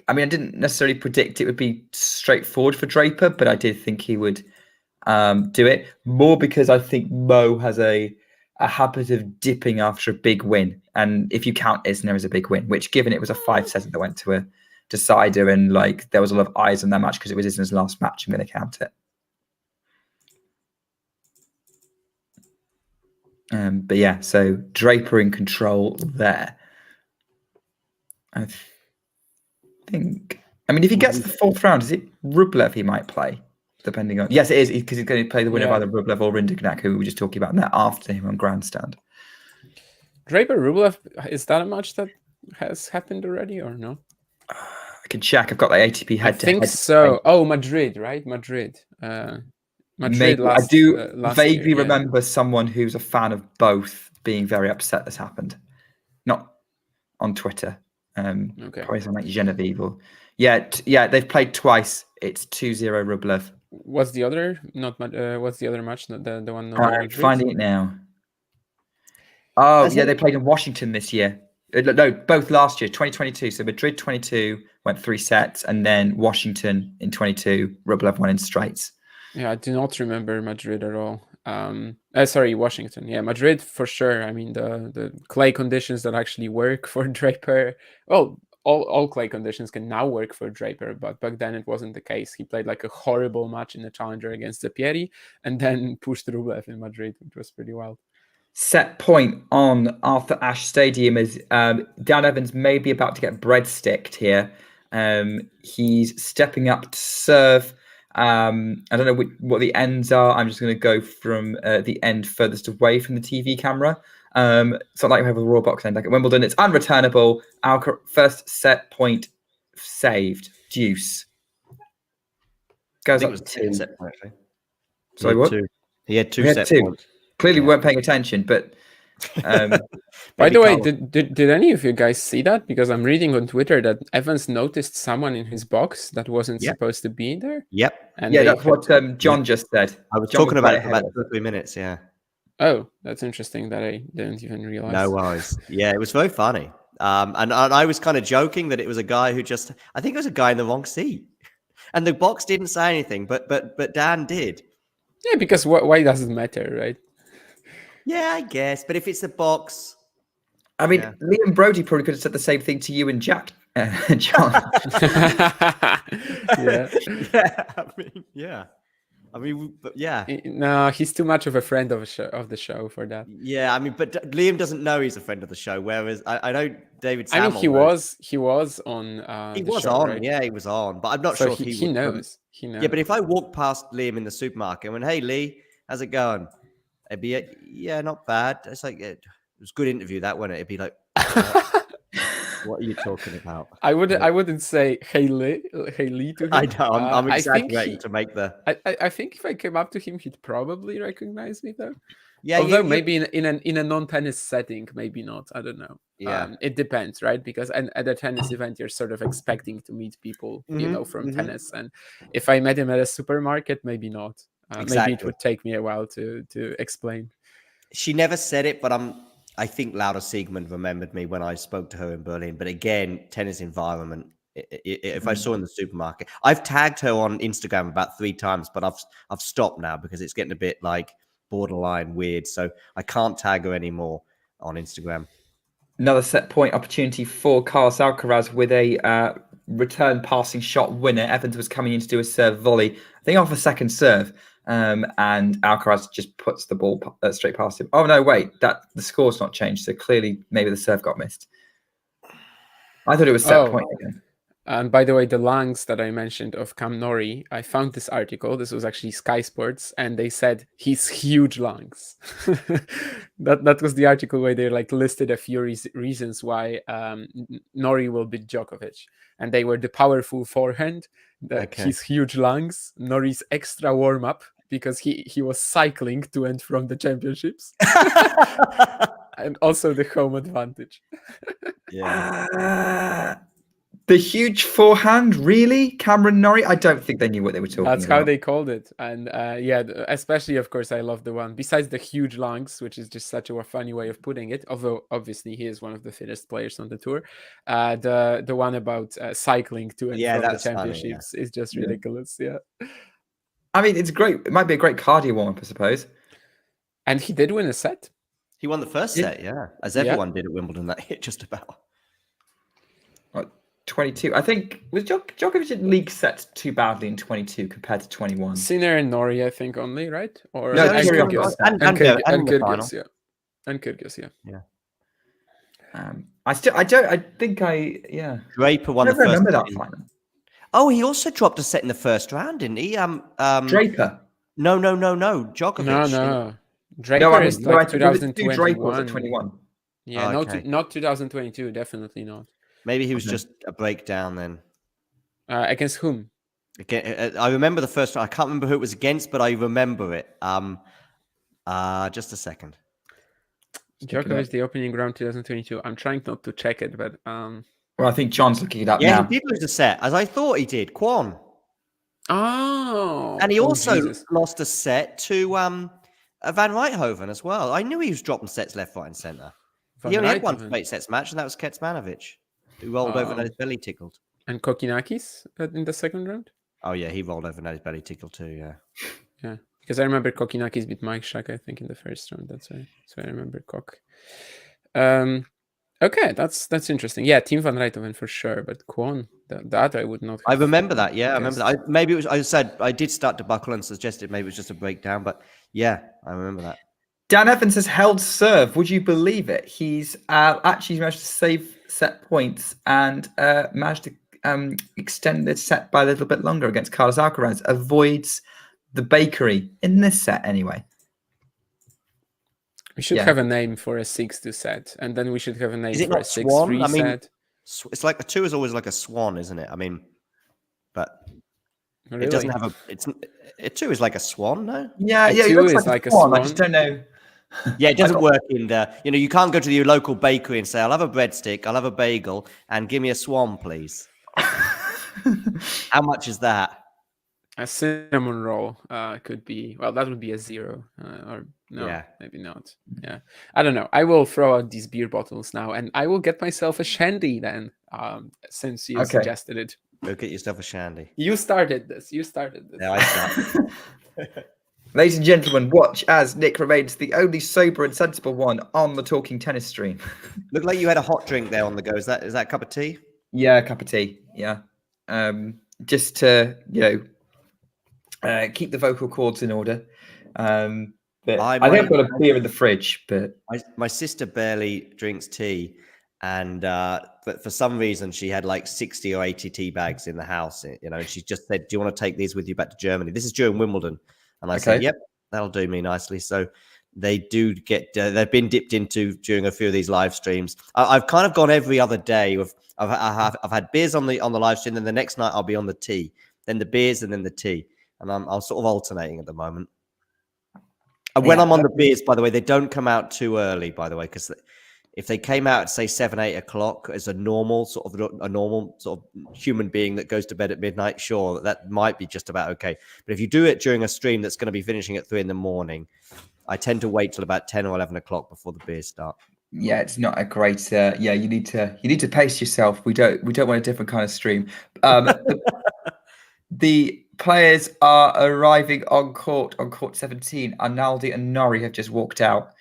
I mean, I didn't necessarily predict it would be straightforward for Draper, but I did think he would do it, more because I think Moe has a habit of dipping after a big win. And if you count Isner as a big win, which given it was a 5-set that went to a decider and like there was a lot of eyes on that match because it was Isner's last match, I'm going to count it. But yeah, so Draper in control there. I think. I mean, if he gets the 4th round, is it Rublev he might play? Depending on. Yes, it is, because he's going to play the winner of either Rublev or Rinderknecht, who we were just talking about, and that after him on grandstand. Draper Rublev, is that a match that has happened already or no? I can check. I've got the ATP head to head. I think so. Oh, Madrid, right? Madrid. Madrid Maybe. last, I do last vaguely year, remember someone who's a fan of both being very upset this happened. Not on Twitter. Probably something like Genevieve or they've played twice. It's 2-0 Rublev. What's the other? What's the other match? The one. Not finding it now. Oh they played in Washington this year. No, both last year, 2022. So Madrid 22 went 3 sets, and then Washington in 22. Rublev won in straights. Yeah, I do not remember Madrid at all. Sorry, Washington. Yeah, Madrid for sure. I mean, the clay conditions that actually work for Draper. Well, all clay conditions can now work for Draper, but back then it wasn't the case. He played like a horrible match in the Challenger against Zepieri, and then pushed Rublev in Madrid, which was pretty wild. Set point on Arthur Ashe Stadium is Dan Evans may be about to get breadsticked here. He's stepping up to serve. I don't know what the ends are. I'm just going to go from the end furthest away from the TV camera. It's not like we have a raw box end like at Wimbledon. It's unreturnable. Our first set point saved. Deuce. Goes up to 2. Set point, actually. Sorry, what? He had 2 set points. Clearly we weren't paying attention, but by the way, did any of you guys see that? Because I'm reading on Twitter that Evans noticed someone in his box that wasn't supposed to be there. Yep. And that's what John just said. I was talking about it for about 2 or 3 minutes, yeah. Oh, that's interesting that I didn't even realize. No worries. Yeah, it was very funny. And I was kind of joking that it was a guy who I think it was a guy in the wrong seat. And the box didn't say anything, but Dan did. Yeah, because why does it matter, right? Yeah, I guess. But if it's a box... I mean, Liam Brody probably could have said the same thing to you and Jack, John. No, he's too much of a friend of the show for that. Yeah, I mean, but Liam doesn't know he's a friend of the show, whereas I know David Samuel. I mean, he was on. He was on, right? Yeah, he was on, but I'm not sure if he knows. He knows. Yeah, but if I walk past Liam in the supermarket and went, "Hey, Lee, how's it going?" It'd be, not bad. It's like it was a good interview that, wasn't it? It'd be like, what are you talking about? I wouldn't say hey Lee to him. I know. I'm exaggerating to make the. I think if I came up to him, he'd probably recognize me though. Yeah, although maybe in a non-tennis setting, maybe not. I don't know. Yeah, it depends, right? Because at a tennis event, you're sort of expecting to meet people, from tennis. And if I met him at a supermarket, maybe not. Exactly. Maybe it would take me a while to explain. She never said it, but I think Laura Siegmund remembered me when I spoke to her in Berlin. But again, tennis environment. If I saw her in the supermarket, I've tagged her on Instagram about 3 times, but I've stopped now because it's getting a bit like borderline weird. So I can't tag her anymore on Instagram. Another set point opportunity for Carlos Alcaraz with a return passing shot winner. Evans was coming in to do a serve volley, I think off a second serve. And Alcaraz just puts the ball straight past him. Oh no, wait, the score's not changed. So clearly, maybe the serve got missed. I thought it was set point again. And by the way, the lungs that I mentioned of Cam Nori, I found this article. This was actually Sky Sports, and they said he's huge lungs. that was the article where they listed a few reasons why Nori will beat Djokovic, and they were the powerful forehand, His huge lungs, Nori's extra warm up because he was cycling to and from the championships, and also the home advantage. Yeah. The huge forehand, really? Cameron Norrie? I don't think they knew what they were talking That's about. how they called it. And especially, of course, I love the one, besides the huge lungs, which is just such a funny way of putting it, although obviously he is one of the fittest players on the tour. The one about cycling to and from the that's funny, championships is just ridiculous. Yeah. I mean, it's great. It might be a great cardio warm-up, I suppose. And he did win a set. He won the first set, as everyone did at Wimbledon that hit just about. 22. I think was Djokovic didn't league set too badly in 22 compared to 21. Sinner and Nori, I think, only, right? Or No, and Kyrgios. And Kyrgios, yeah. And Kyrgios, yeah. Draper won the never first. remember that final. Oh, he also dropped a set in the first round, didn't he? Draper. No. Djokovic. No. Draper is like 2021. Draper was at 21. Yeah, not 2022. Definitely not. Maybe he was just a breakdown then. Against whom? Again, I remember the first one. I can't remember who it was against, but I remember it. Just a second. Djokovic, the opening round 2022. I'm trying not to check it, but Well, I think John's looking it up now. Yeah, he did lose a set, as I thought he did. Kwon. Oh. And he also lost a set to Van Rijthoven as well. I knew he was dropping sets left, right, and centre. He only had one 8 sets match, and that was Kecmanovic, who rolled over and had his belly tickled. And Kokinakis in the second round? Oh, yeah, he rolled over and had his belly tickled too, yeah. Yeah, because I remember Kokinakis beat Mike Shack, I think, in the first round. That's why. So I remember Kok. Okay, that's interesting. Yeah, Team Van Rijthoven for sure, but Kwon, that I would not. I remember that. Yeah, I remember that. Maybe it was. I said I did start to buckle and suggested maybe it was just a breakdown, but yeah, I remember that. Dan Evans has held serve. Would you believe it? He's actually managed to save set points and managed to extend the set by a little bit longer against Carlos Alcaraz. Avoids the bakery in this set anyway. We should have a name for a 6-2 set, and then we should have a name for a 6-3 set. It's like a 2 is always like a swan, isn't it? I mean, but really? It doesn't have a. A 2 is like a swan, no? Yeah, it looks like a swan. I just don't know. Yeah, it doesn't work in the. You can't go to your local bakery and say, "I'll have a breadstick, I'll have a bagel, and give me a swan, please." How much is that? A cinnamon roll could be, well, that would be a 0. Or no, maybe not. Yeah, I don't know. I will throw out these beer bottles now, and I will get myself a shandy then, since you suggested it. Go get yourself a shandy. You started this. Yeah, I started. Ladies and gentlemen, watch as Nick remains the only sober and sensible one on the Talking Tennis stream. Looked like you had a hot drink there on the go. Is that a cup of tea? Yeah, a cup of tea. Yeah, just to keep the vocal cords in order. But I think I've got a beer in the fridge. But my sister barely drinks tea, and but for some reason she had like 60 or 80 tea bags in the house. And she just said, "Do you want to take these with you back to Germany?" This is during Wimbledon. And I said, "Yep, that'll do me nicely." So they do get. They've been dipped into during a few of these live streams. I've kind of gone every other day. I've had beers on the live stream. Then the next night I'll be on the tea. Then the beers and then the tea. And I'm sort of alternating at the moment. And when I'm on the beers, by the way, they don't come out too early. By the way, because if they came out at say 7, 8 o'clock as a normal sort of human being that goes to bed at midnight, sure, that might be just about okay. But if you do it during a stream that's going to be finishing at 3 in the morning, I tend to wait till about 10 or 11 o'clock before the beers start. Yeah, it's not a great. You need to pace yourself. We don't want a different kind of stream. The players are arriving on court 17. Arnaldi and Nori have just walked out.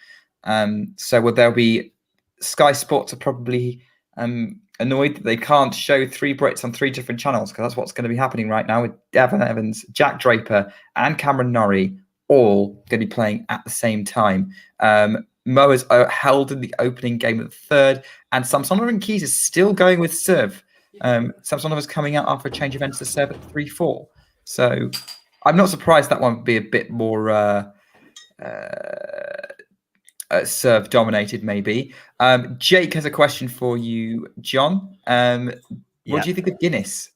So there'll be. Sky Sports are probably annoyed that they can't show 3 Brits on 3 different channels, because that's what's going to be happening right now with Devon Evans, Jack Draper, and Cameron Norrie all going to be playing at the same time. Mo is held in the opening game of the third, and Samsonov and Keys is still going with serve. Samsonov is coming out after a change of ends to serve at 3-4. So I'm not surprised that one would be a bit more serve dominated, maybe. Jake has a question for you, John. What do you think of Guinness?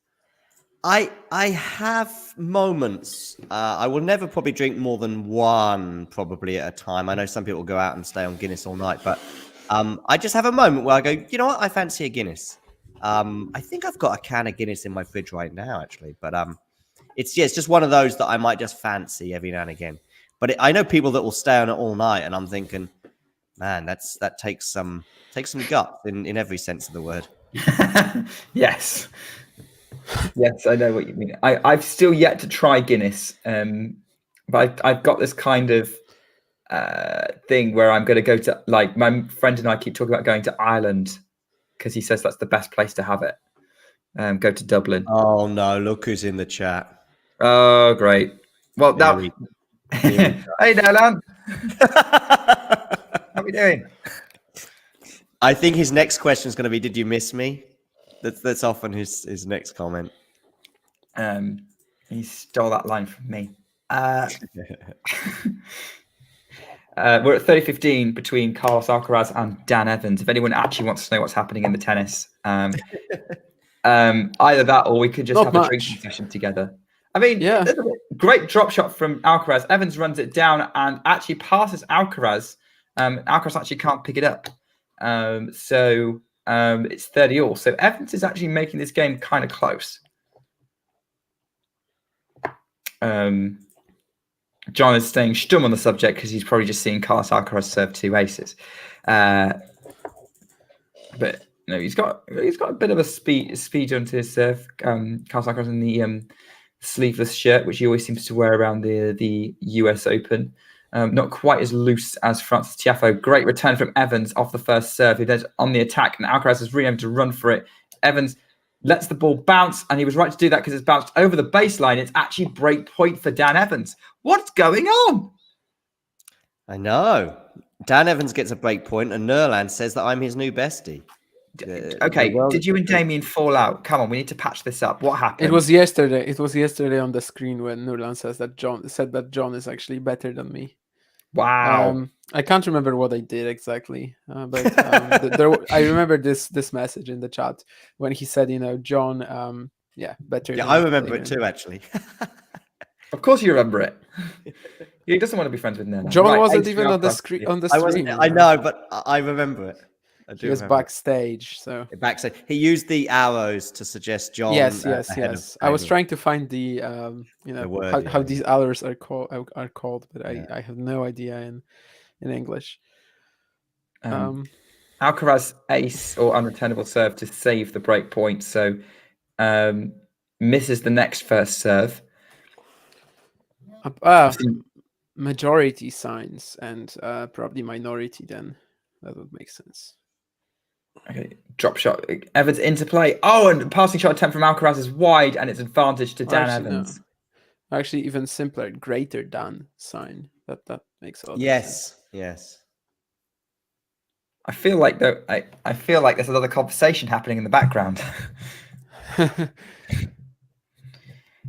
I have moments. I will never probably drink more than one probably at a time. I know some people go out and stay on Guinness all night, but I just have a moment where I go, you know what? I fancy a Guinness. I think I've got a can of Guinness in my fridge right now, actually. But it's just one of those that I might just fancy every now and again. But I know people that will stay on it all night, and I'm thinking, man, that takes some guts in every sense of the word. Yes. Yes, I know what you mean. I've still yet to try Guinness, but I've got this kind of thing where I'm going to go to, like, my friend and I keep talking about going to Ireland because he says that's the best place to have it. Go to Dublin. Oh no! Look who's in the chat. Oh, great. Well, now, hey, Dylan, how are we doing? I think his next question is going to be, "Did you miss me?" That's often his next comment. He stole that line from me. We're at 30-15 between Carlos Alcaraz and Dan Evans. If anyone actually wants to know what's happening in the tennis, either that or we could just have a drinking session together. I mean, there's a great drop shot from Alcaraz. Evans runs it down and actually passes Alcaraz. Alcaraz actually can't pick it up. So it's 30-all. So Evans is actually making this game kind of close. John is staying stum on the subject because he's probably just seeing Carlos Alcaraz serve 2 aces. But no, he's got a bit of a speed onto his serve. Carlos Alcaraz in the sleeveless shirt, which he always seems to wear around the US Open. Not quite as loose as Francis Tiafoe. Great return from Evans off the first serve. He then on the attack, and Alcaraz is really able to run for it. Evans lets the ball bounce, and he was right to do that because it's bounced over the baseline. It's actually break point for Dan Evans. What's going on? I know. Dan Evans gets a break point, and Nerland says that I'm his new bestie. Okay, did you and Damien fall out? Come on, we need to patch this up. What happened? It was yesterday. It was yesterday on the screen when Nurlan said that John is actually better than me. Wow. I can't remember what I did exactly, but I remember this message in the chat when he said, John, better. Yeah, I remember it too, actually. Of course you remember it. He doesn't want to be friends with Nurlan. John wasn't even on the screen. I know, but I remember it. He was backstage, so backstage. He used the arrows to suggest John. Yes. I was trying to find the how these arrows are called, but I have no idea in English. Alcaraz ace or unreturnable serve to save the break point, so misses the next first serve. Majority signs and probably minority. Then that would make sense. Okay, drop shot. Evans into play. Oh, and passing shot attempt from Alcaraz is wide, and it's advantage to Dan Evans. No. Actually, even simpler, greater than sign. That makes a lot of sense. Yes. I feel like I feel like there's another conversation happening in the background.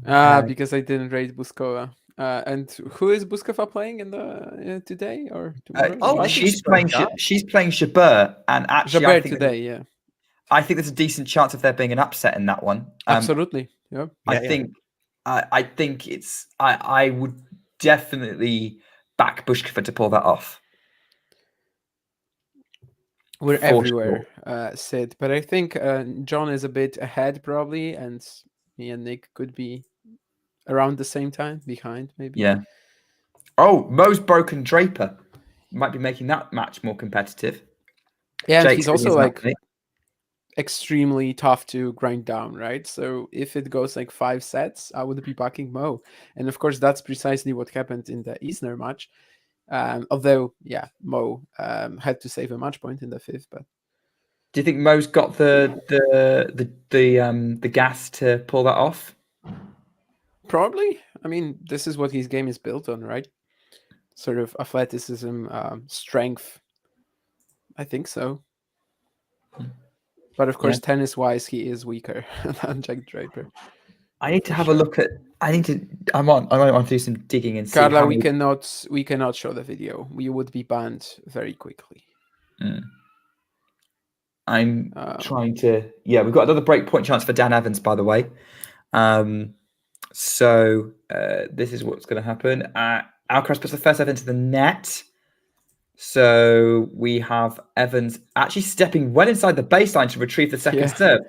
Because I didn't rate Buskova. And who is Buskova playing in the today or tomorrow? She's playing Jabeur, and actually Jabeur today. I think there's a decent chance of there being an upset in that one. Absolutely. Yeah. I think it's. I would definitely back Buskova to pull that off. We're everywhere, Sid. But I think John is a bit ahead probably, and me and Nick could be around the same time, behind maybe. Yeah. Oh, Mo's broken Draper. Might be making that match more competitive. Yeah, and he's also extremely tough to grind down, right? So if it goes 5 sets, I would be backing Mo. And of course, that's precisely what happened in the Isner match. Although, Mo had to save a match point in the 5th. But do you think Mo's got the gas to pull that off? Probably. I mean, this is what his game is built on, right? Sort of athleticism, strength. I think so. But of course, tennis-wise, he is weaker than Jack Draper. I need to have a look at. I want to do some digging and see. Carla, we cannot show the video. We would be banned very quickly. I'm trying to. Yeah, we've got another break point chance for Dan Evans, by the way. So this is what's going to happen. Alcaraz puts the first serve into the net. So we have Evans actually stepping well inside the baseline to retrieve the second serve.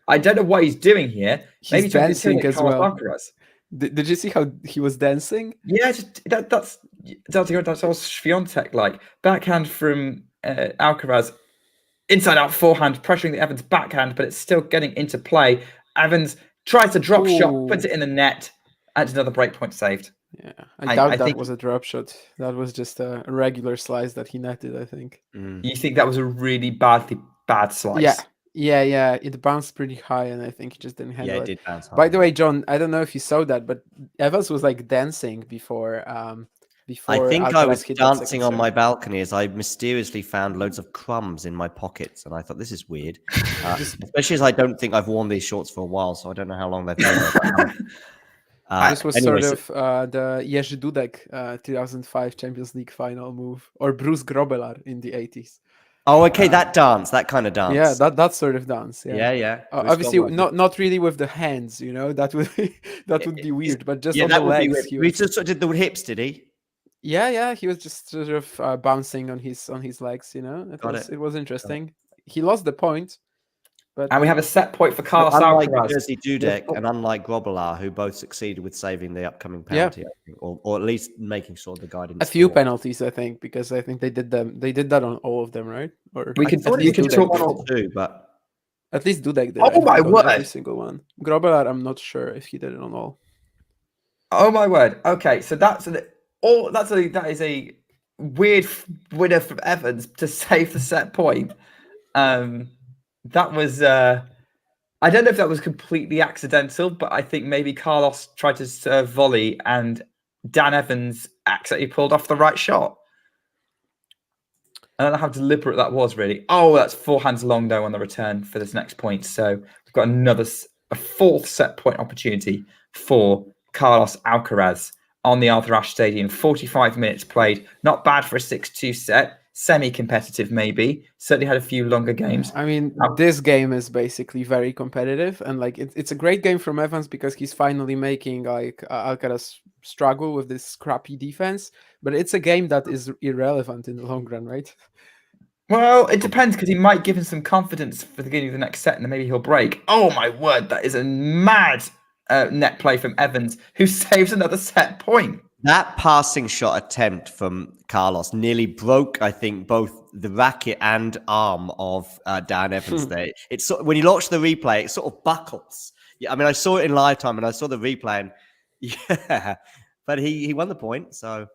I don't know what he's doing here. Maybe He's dancing as well. Alcaraz. Did you see how he was dancing? Yeah, that's all Swiatek like. Backhand from Alcaraz, inside out forehand, pressuring the Evans backhand, but it's still getting into play. Evans tries to drop shot, puts it in the net, and another breakpoint saved. Yeah, I doubt that was a drop shot. That was just a regular slice that he netted, I think. You think that was a really bad slice? Yeah. It bounced pretty high, and I think he just didn't handle it. Yeah, it did bounce high. By the way, John, I don't know if you saw that, but Evans was like dancing before. I think Alcaraz I was hit that dancing second on my serve. balcony as I mysteriously found loads of crumbs in my pockets, and I thought this is weird, especially as I don't think I've worn these shorts for a while, so I don't know how long they've been. This was sort of the Jerzy Dudek 2005 Champions League final move, or Bruce Grobelar in the 80s. Oh, okay, that kind of dance. Yeah, that sort of dance. Yeah. Obviously, not really with the hands. That would be weird. But just on the legs. He just did the hips, did he? Yeah. He was just sort of bouncing on his legs. It was interesting. He lost the point. And we have a set point for Carlos Unlike Alcaraz. Jerzy Dudek and unlike Grobelar, who both succeeded with saving the upcoming penalty, I think, or at least making sure the guy didn't. A few penalties, I think, because I think they did that on all of them, right? Or you can talk one or two, but at least Dudek did. Oh my word! Every single one. Grobelar, I'm not sure if he did it on all. Oh my word! Okay, so that is a weird winner from Evans to save the set point. That was I don't know if that was completely accidental, but I think maybe Carlos tried to serve volley and Dan Evans accidentally pulled off the right shot. I don't know how deliberate that was, really. Oh, that's forehands long though on the return for this next point. So we've got a fourth set point opportunity for Carlos Alcaraz on the Arthur Ashe Stadium. 45 minutes played. Not bad for a 6-2 set. Semi-competitive, maybe. Certainly had a few longer games. I mean, this game is basically very competitive, and like it's a great game from Evans because he's finally making like Alcaraz struggle with this crappy defense. But it's a game that is irrelevant in the long run, right? Well, it depends because he might give him some confidence for the beginning of the next set, and then maybe he'll break. Oh my word, that is a mad net play from Evans, who saves another set point. That passing shot attempt from Carlos nearly broke, I think, both the racket and arm of Dan Evans there. It's when you watch the replay, it sort of buckles. Yeah, I mean, I saw it in live time and I saw the replay, and yeah, but he won the point. So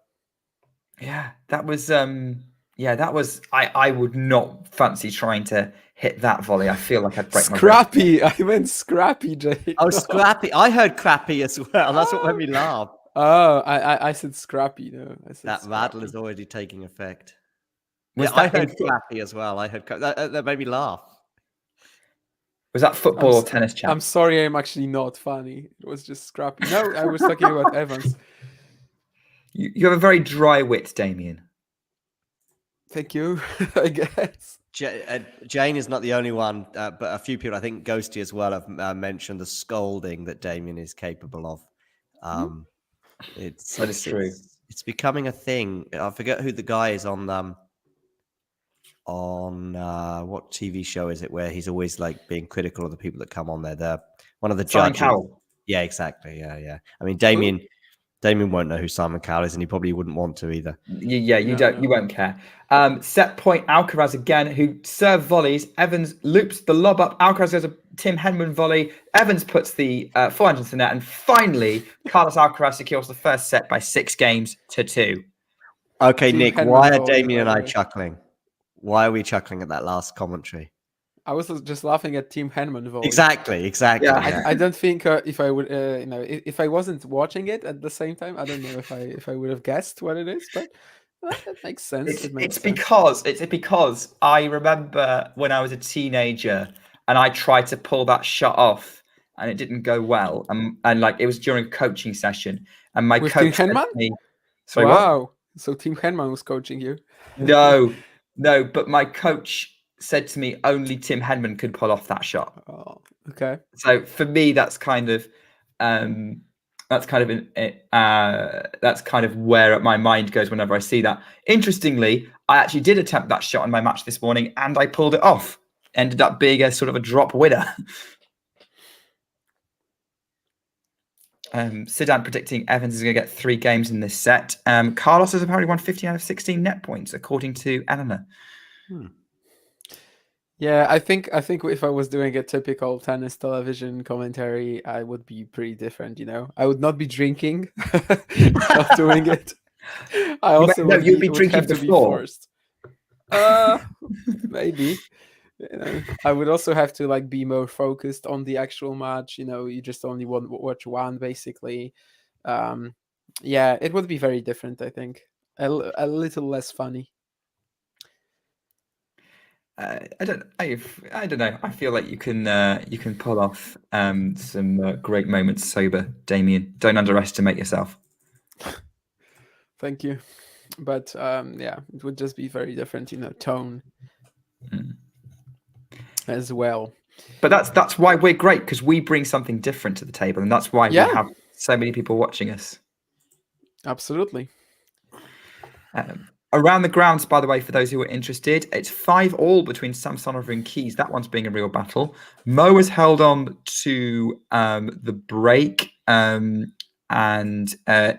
yeah, that was I would not fancy trying to hit that volley. I feel like I'd break my Scrappy. I meant Scrappy, Jake. Oh, Scrappy. I heard crappy as well. That's what made me laugh. Oh, I said Scrappy. No, I said that Scrappy. rattle is already taking effect. Yeah, I heard Scrappy as well. I heard that made me laugh. Was that football or tennis chat? I'm sorry, I'm actually not funny. It was just Scrappy. No, I was talking about Evans. You have a very dry wit, Damien. Thank you, I guess. Jane is not the only one, but a few people, I think Ghosty as well, have mentioned the scolding that Damien is capable of. That is true. It's becoming a thing. I forget who the guy is on what TV show is it where he's always like being critical of the people that come on there. One of the Simon judges. Cowell. Yeah, exactly. Yeah. I mean, Damien won't know who Simon Cowell is, and he probably wouldn't want to either. Yeah, you won't care. Set point Alcaraz again, who served volleys. Evans loops the lob up. Alcaraz goes a Tim Henman volley. Evans puts the forehand into the net, and finally, Carlos Alcaraz secures the first set by 6-2. Okay, Tim Nick, Henman why are volley, Damien and by I the way. chuckling? Why are we chuckling at that last commentary? I was just laughing at Tim Henman volley. Exactly. Yeah. I don't think if I would, if I wasn't watching it at the same time, I don't know if I would have guessed what it is, but that makes sense. It's because I remember when I was a teenager and I tried to pull that shot off and it didn't go well, and like it was during a coaching session, and my With coach Tim said Henman? to me, "Sorry, what?" Wow. So Tim Henman was coaching you. No, but my coach said to me only Tim Henman could pull off that shot. Oh, okay. So for me, that's kind of that's kind of where my mind goes whenever I see that. Interestingly, I actually did attempt that shot in my match this morning, and I pulled it off. Ended up being a sort of a drop winner. Sidan predicting Evans is going to get 3 games in this set. Carlos has apparently won 15 out of 16 net points, according to Eleanor. Yeah, I think if I was doing a typical tennis television commentary, I would be pretty different. I would not be drinking while doing it. I also you'd be would drinking have to be before. forced. Maybe. I would also have to like be more focused on the actual match. You just only watch one basically. Yeah, it would be very different. I think a little less funny. I don't know. I feel like you can pull off some great moments sober, Damien. Don't underestimate yourself. Thank you. But yeah, it would just be very different, tone as well. But that's why we're great, because we bring something different to the table, and that's why we have so many people watching us. Absolutely. Around the grounds, by the way, for those who are interested, it's 5-all between Samsonov and Keys. That one's being a real battle. Mo has held on to the break and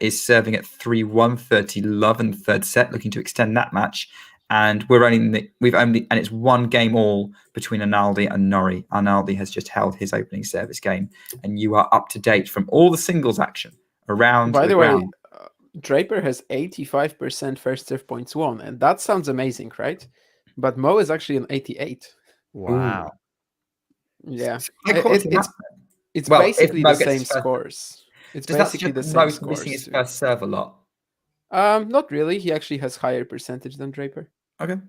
is serving at 3-1, 30 love in the third set, looking to extend that match. And it's 1 game all between Analdi and Nori. Analdi has just held his opening service game, and you are up to date from all the singles action around. By the way, ground. Draper has 85% first serve points won, and that sounds amazing, right? But Mo is actually an 88. Wow. Yeah, it's Well, basically if Mo the gets same his first- scores. It's Does that basically the suggest same Mo's missing scores. his first serve a lot? Not really. He actually has higher percentage than Draper. Okay.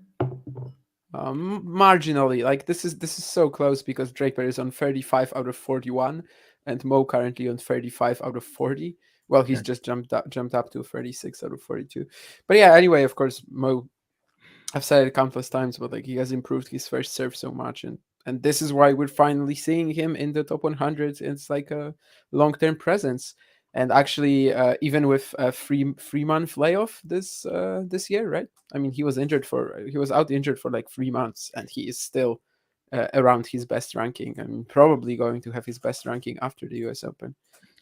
Marginally. Like this is so close because Draper is on 35 out of 41, and Mo currently on 35 out of 40. Well, he's just jumped up to 36 out of 42. But yeah, anyway, of course, Mo, I've said it countless times, but like he has improved his first serve so much, and this is why we're finally seeing him in the top 100. It's like a long-term presence. And actually, even with a 3-month layoff this year, right? I mean, he was out injured for like 3 months, and he is still around his best ranking, and probably going to have his best ranking after the US Open.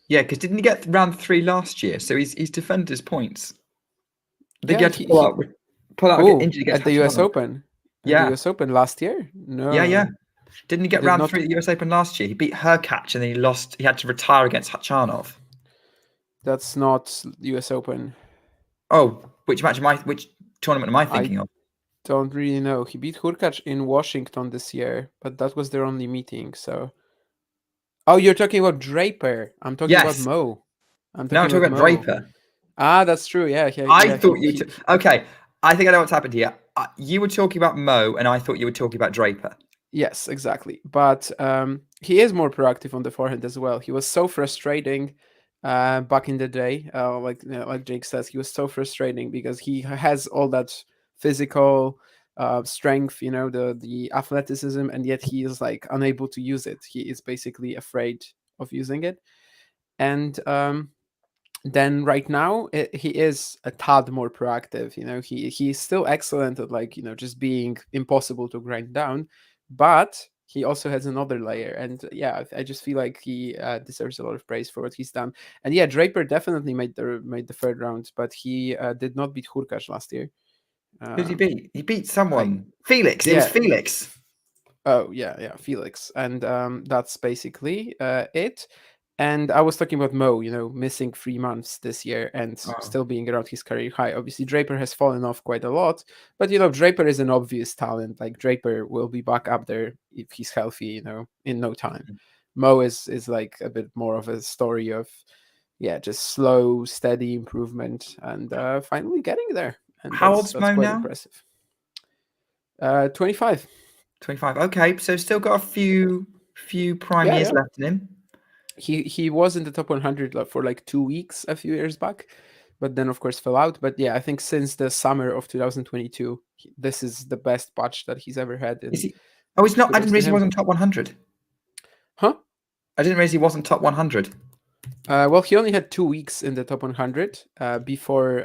Yeah, because didn't he get round 3 last year? So he's defended his points. I think Yeah, he had to pull out get injured at the US Open. Yeah. The US Open last year? No. Yeah. Didn't he get round 3 at the US Open last year? He beat Hurkacz and then he lost. He had to retire against Hachanov. That's not US Open. Oh, which tournament am I thinking of? Don't really know. He beat Hurkacz in Washington this year, but that was their only meeting. So, you're talking about Draper. I'm talking about Mo. I'm talking about Draper. Ah, that's true. Yeah. I thought you. Okay, I think I know what's happened here. You were talking about Mo, and I thought you were talking about Draper. Yes, exactly. But he is more proactive on the forehand as well. He was so frustrating back in the day. Like Jake says, he was so frustrating because he has all that physical strength, the athleticism, and yet he is like unable to use it. He is basically afraid of using it. And then right now he is a tad more proactive. He's still excellent at just being impossible to grind down, but he also has another layer. And yeah, I just feel like he deserves a lot of praise for what he's done. And yeah, Draper definitely made the third round, but he did not beat Hurkacz last year. Who did he beat? He beat someone. Felix. It was Felix. Oh yeah, Felix. And that's basically it. And I was talking about Mo, missing 3 months this year and still being around his career high. Obviously, Draper has fallen off quite a lot, but Draper is an obvious talent. Like Draper will be back up there if he's healthy, in no time. Mo is like a bit more of a story of, just slow, steady improvement and finally getting there. And how old's Mo quite now? Impressive. 25. 25. Okay, so still got a few prime years left in him. He was in the top 100 for like 2 weeks a few years back, but then of course fell out. But yeah, I think since the summer of 2022, this is the best patch that he's ever had. Is he? Oh, he's not. I didn't realize he wasn't top 100. Huh? I didn't realize he wasn't top 100. Well, he only had 2 weeks in the top 100 before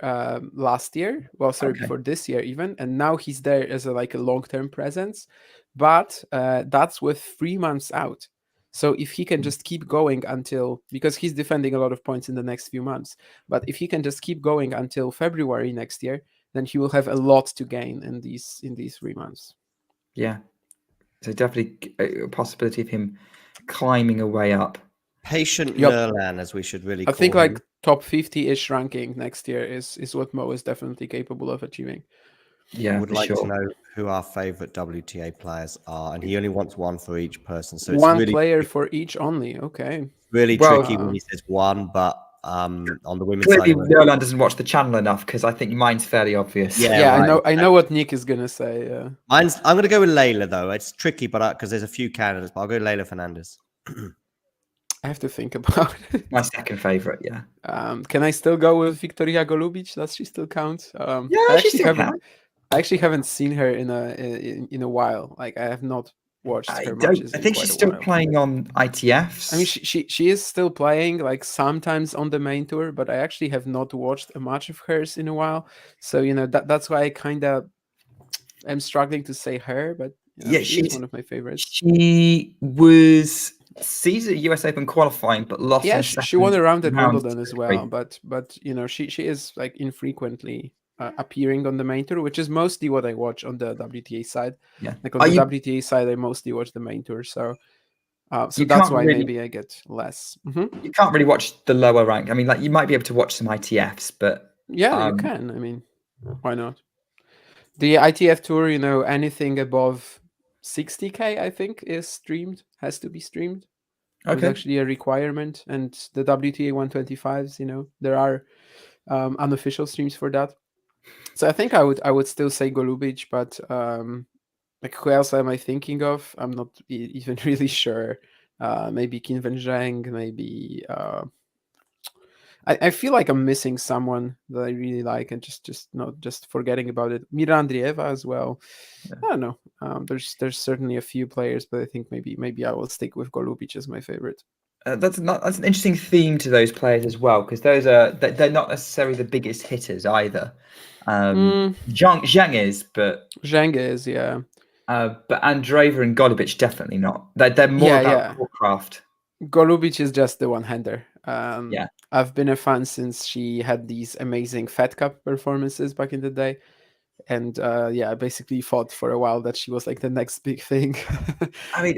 last year. Well, sorry, Okay. before this year even, and now he's there as a long-term presence. But that's with 3 months out. So if he can just keep going until, because he's defending a lot of points in the next few months, but if he can just keep going until February next year, then he will have a lot to gain in these 3 months. Yeah. So definitely a possibility of him climbing a way up. Patient Yep. Nerlan, as we should really I call think him. like top 50-ish ranking next year is what Mo is definitely capable of achieving. Yeah, would for like sure. to know who our favorite WTA players are, and he only wants one for each person. So One it's really player for each only. Okay. really Well, tricky when he says one, but on the women's Clearly, side, Nolan doesn't watch the channel enough because I think mine's fairly obvious. Yeah, Yeah, right, I know what Nick is gonna say. I'm going to go with Layla though. It's tricky, but because there's a few candidates, but I'll go Layla Fernandez. I have to think about it. My second favorite, yeah. Can I still go with Victoria Golubic? Does she still count? Yeah, she still can. I actually haven't seen her in a while. Like I have not watched her matches. I think she's still playing on ITFs. I mean, she is still playing like sometimes on the main tour, but I actually have not watched a match of hers in a while. So that's why I kind of am struggling to say her. But she's one of my favorites. She was season US Open qualifying, but lost. Yeah, in she won a round at round Wimbledon as well. But she is like infrequently appearing on the main tour, which is mostly what I watch on the WTA side. Yeah, like on the WTA side, I mostly watch the main tour. So that's why maybe I get less. You can't really watch the lower rank. I mean, like you might be able to watch some ITFs, but yeah, you can. I mean, why not? The ITF tour, anything above 60K, I think, has to be streamed. Okay. It's actually a requirement. And the WTA 125s, there are unofficial streams for that. So I think I would still say Golubic, but like who else am I thinking of? I'm not even really sure. Maybe Qinwen Zheng, maybe I feel like I'm missing someone that I really like and just forgetting about it. Mira Andreeva as well. Yeah. I don't know. There's certainly a few players, but I think maybe I will stick with Golubic as my favorite. That's an interesting theme to those players as well, because they're not necessarily the biggest hitters either. Zheng is, but Zheng is, yeah. But Andreeva and Golubic definitely not. They're more about craft. Golubic is just the one-hander. Yeah, I've been a fan since she had these amazing Fed Cup performances back in the day. And I basically thought for a while that she was like the next big thing. I mean,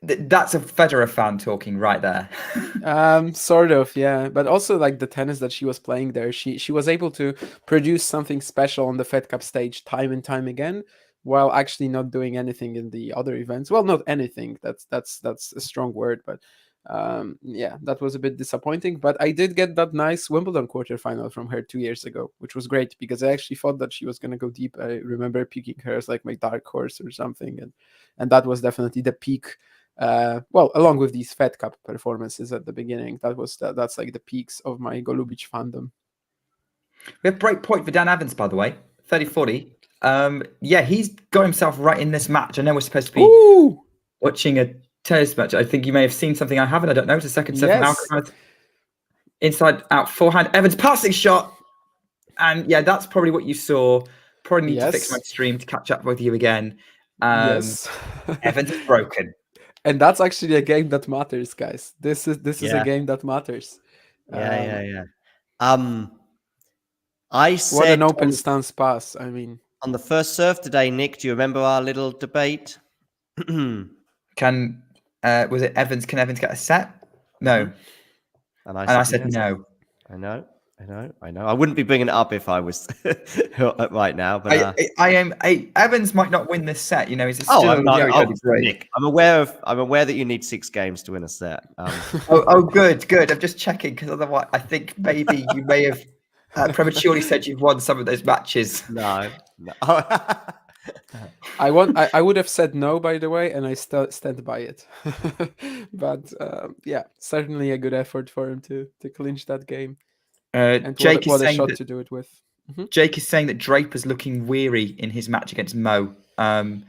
that's a Federer fan talking right there. Sort of, yeah. But also like the tennis that she was playing there, she was able to produce something special on the Fed Cup stage time and time again, while actually not doing anything in the other events. Well, not anything. That's a strong word, but that was a bit disappointing. But I did get that nice Wimbledon quarterfinal from her 2 years ago, which was great because I actually thought that she was going to go deep. I remember picking her as like my dark horse or something, and that was definitely the peak. Along with these Fed Cup performances at the beginning, that's like the peaks of my Golubic fandom. We have break point for Dan Evans, by the way, 30-40. He's got himself right in this match. I know we're supposed to be watching a tennis match. I think you may have seen something I haven't. I don't know. It's a second set from Alcaraz. Inside out forehand. Evans passing shot. And that's probably what you saw. Probably need to fix my stream to catch up with you again. Evans is broken. And that's actually a game that matters, guys. This is a game that matters. I said what an open stance pass. I mean, on the first serve today, Nick, do you remember our little debate? Was it Evans? Can Evans get a set? No. And I said yes. No. I know. I wouldn't be bringing it up if I was right now, but Evans might not win this set. He's Nick, I'm aware that you need 6 games to win a set. Good. I'm just checking because otherwise, I think maybe you may have prematurely said you've won some of those matches. No. I would have said no, by the way, and I still stand by it. But certainly a good effort for him to clinch that game. And Jake what is a shot to do it with. Mm-hmm. Jake is saying that Draper's looking weary in his match against Mo. That's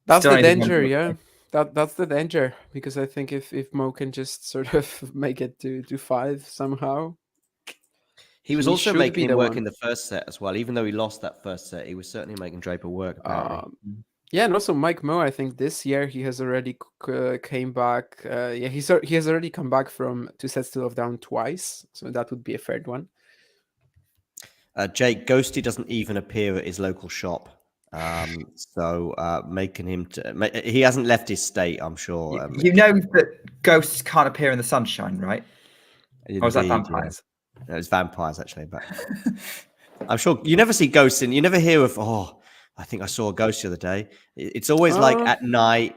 the danger, yeah. That's the danger, because I think if Mo can just sort of make it to 5 somehow, He was he also should making be him the work one. in the first set as well. Even though he lost that first set, he was certainly making Draper work, apparently. Yeah, and also Mike Mo, I think this year he has already came back. Yeah, he has already come back from 2 sets to love down twice, so that would be a third one. Jake, Ghosty doesn't even appear at his local shop. So making him he hasn't left his state, I'm sure. You know that ghosts can't appear in the sunshine, right? Or is that Indeed, vampires? yeah. No, it's vampires actually, but I'm sure you never see ghosts you never hear of, I think I saw a ghost the other day. It's always like at night.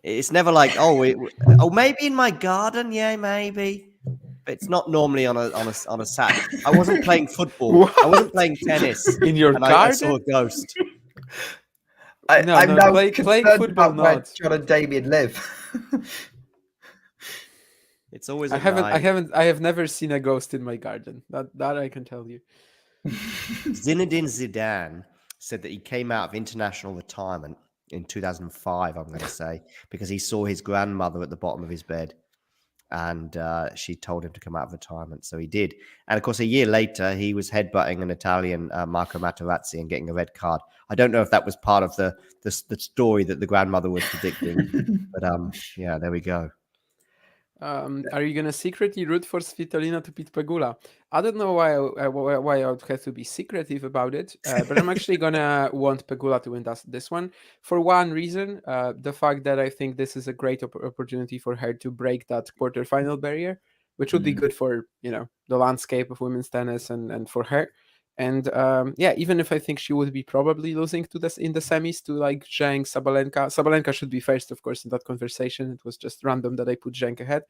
It's never like, maybe in my garden, yeah, maybe. But it's not normally on a Saturday. I wasn't playing football. What? I wasn't playing tennis. In your and I saw a garden? ghost. I'm now playing concerned football about where not. John and Damien live. It's always I at haven't night. I have never seen a ghost in my garden. That I can tell you. Zinedine Zidane said that he came out of international retirement in 2005, I'm going to say, because he saw his grandmother at the bottom of his bed. And she told him to come out of retirement. So he did. And of course, a year later, he was headbutting an Italian, Marco Materazzi, and getting a red card. I don't know if that was part of the story that the grandmother was predicting. But yeah, there we go. Are you gonna secretly root for Svitolina to beat Pegula? I don't know why I would have to be secretive about it, but I'm actually gonna want Pegula to win this one for one reason: the fact that I think this is a great opportunity for her to break that quarterfinal barrier, which would be good for the landscape of women's tennis and for her. And yeah, even if I think she would be probably losing to this in the semis to like Zheng, Sabalenka should be first, of course, in that conversation. It was just random that I put Zheng ahead.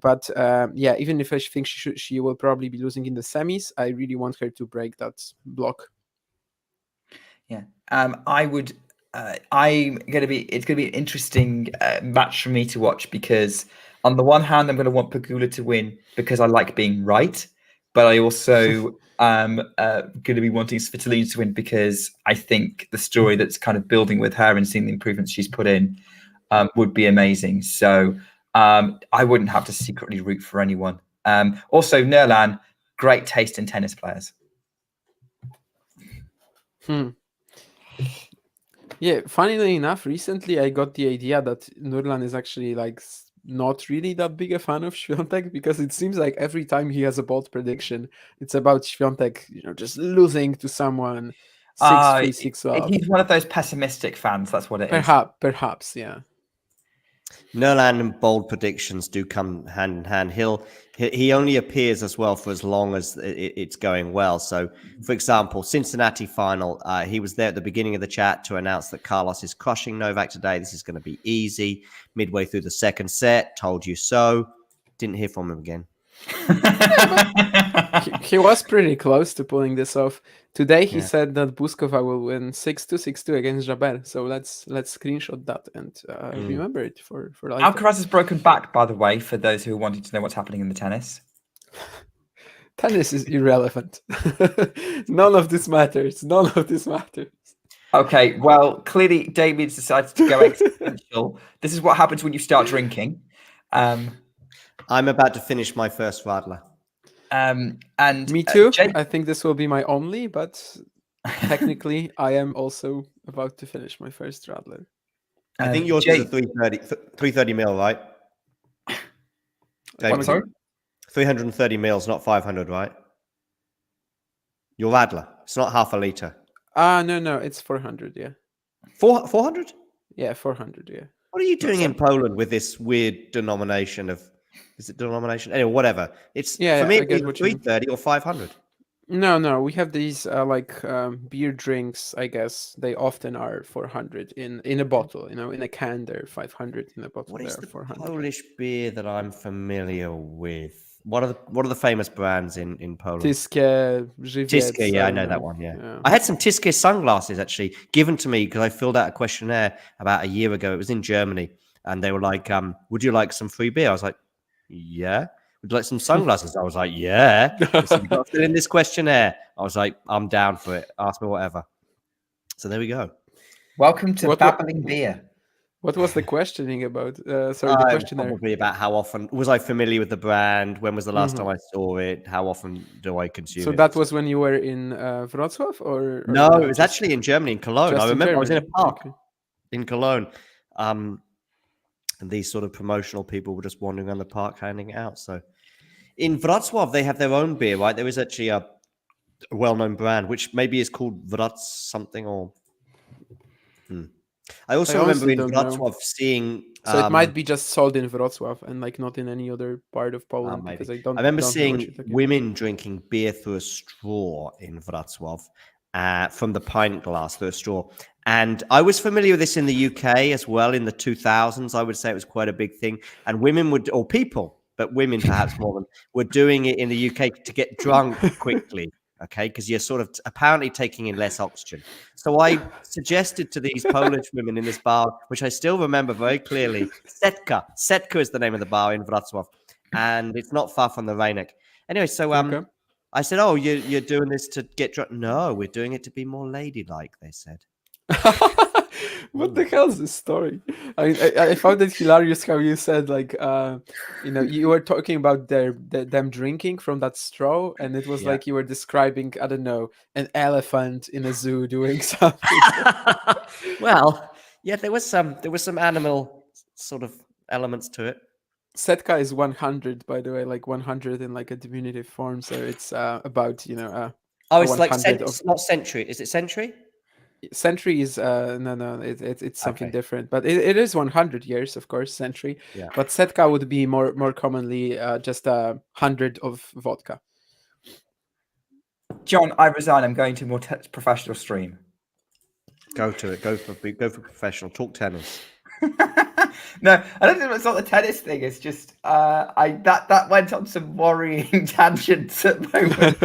But yeah, even if I think she will probably be losing in the semis, I really want her to break that block. Yeah, I would. It's gonna be an interesting match for me to watch because on the one hand, I'm going to want Pegula to win because I like being right, but I also am going to be wanting Svitolina to win because I think the story that's kind of building with her and seeing the improvements she's put in would be amazing. So I wouldn't have to secretly root for anyone. Also, Nurlan, great taste in tennis players. Yeah, funnily enough, recently I got the idea that Nurlan is actually like not really that big a fan of Świątek because it seems like every time he has a bold prediction, it's about Świątek, just losing to someone 6-3, 6-12. He's one of those pessimistic fans. That's what it is. Perhaps, yeah. Nurlan and bold predictions do come hand in hand. He only appears as well for as long as it's going well. So, for example, Cincinnati final, he was there at the beginning of the chat to announce that Carlos is crushing Novak today. This is going to be easy. Midway through the second set, told you so. Didn't hear from him again. He was pretty close to pulling this off. Today he said that Buskova will win 6-2, 6-2 against Jabber. So let's screenshot that and remember it for later. Alcaraz has broken back, by the way, for those who are wanting to know what's happening in the tennis. Tennis is irrelevant. None of this matters. Okay, well, clearly David's decided to go existential. This is what happens when you start drinking. I'm about to finish my first Radler. And me too. I think this will be my only, but technically I am also about to finish my first Radler. I think yours is a 330 mil, right? What, sorry? 330 mils, not 500, right? Your Radler. It's not half a liter. No, it's 400, yeah. 400? Yeah, 400, yeah. What are you doing in Poland with this weird denomination of... Is it denomination? Anyway, whatever. It's for me, it's either 330 or 500. No. We have these beer drinks. I guess they often are 400 in a bottle. In a can they're 500. In a bottle, what is they're the 400. Polish beer that I'm familiar with? What are the famous brands in Poland? Tyskie, Żywiec. Tyskie, yeah, I know that one. Yeah, I had some Tyskie sunglasses actually given to me because I filled out a questionnaire about a year ago. It was in Germany, and they were like, "Would you like some free beer?" I was like, yeah. Would you like some sunglasses? I was like, yeah. So you got to fill in this questionnaire. I was like, I'm down for it. Ask me whatever. So there we go. Welcome to Babbling Beer. What was the questioning about? Sorry, the questionnaire. Probably about how often was I familiar with the brand? When was the last time I saw it? How often do I consume So it? that was when you were in Wrocław, or No, it was just- actually in Germany, in Cologne. just I in remember I was in a Germany? park Okay. in Cologne. And these sort of promotional people were just wandering around the park handing it out. So in Wrocław, they have their own beer, right? There is actually a well-known brand, which maybe is called Wrocław something or... I also remember honestly in don't know. Wrocław seeing... So it might be just sold in Wrocław and like not in any other part of Poland, maybe. because I don't. I remember don't know what you're seeing talking women drinking beer through a straw in Wrocław, from the pint glass through a straw. And I was familiar with this in the UK as well in the 2000s. I would say it was quite a big thing. And women would, or people, but women perhaps more than, were doing it in the UK to get drunk quickly. Okay, because you're sort of apparently taking in less oxygen. So I suggested to these Polish women in this bar, which I still remember very clearly, Setka. Setka is the name of the bar in Wrocław, and it's not far from the Rainek. Anyway, so Okay. I said, "Oh, you're doing this to get drunk?" No, we're doing it to be more ladylike. They said. What the hell is this story? I found it hilarious how you said like you were talking about them drinking from that straw, and it was Yeah. like you were describing, I don't know, an elephant in a zoo doing something. Well, yeah, there was some animal sort of elements to it. Setka is 100, by the way, like 100 in like a diminutive form, so it's about Oh, it's like 100 it's not century. Is it century? century is no, it's something Okay. different, but it is 100 years, of course, century. Yeah. But setka would be more commonly just 100 of vodka. John, I resign. I'm going to a more professional stream. Go to it. Go for professional. Talk tennis. No, I don't think it's not the tennis thing. It's just that went on some worrying tangents at the moment.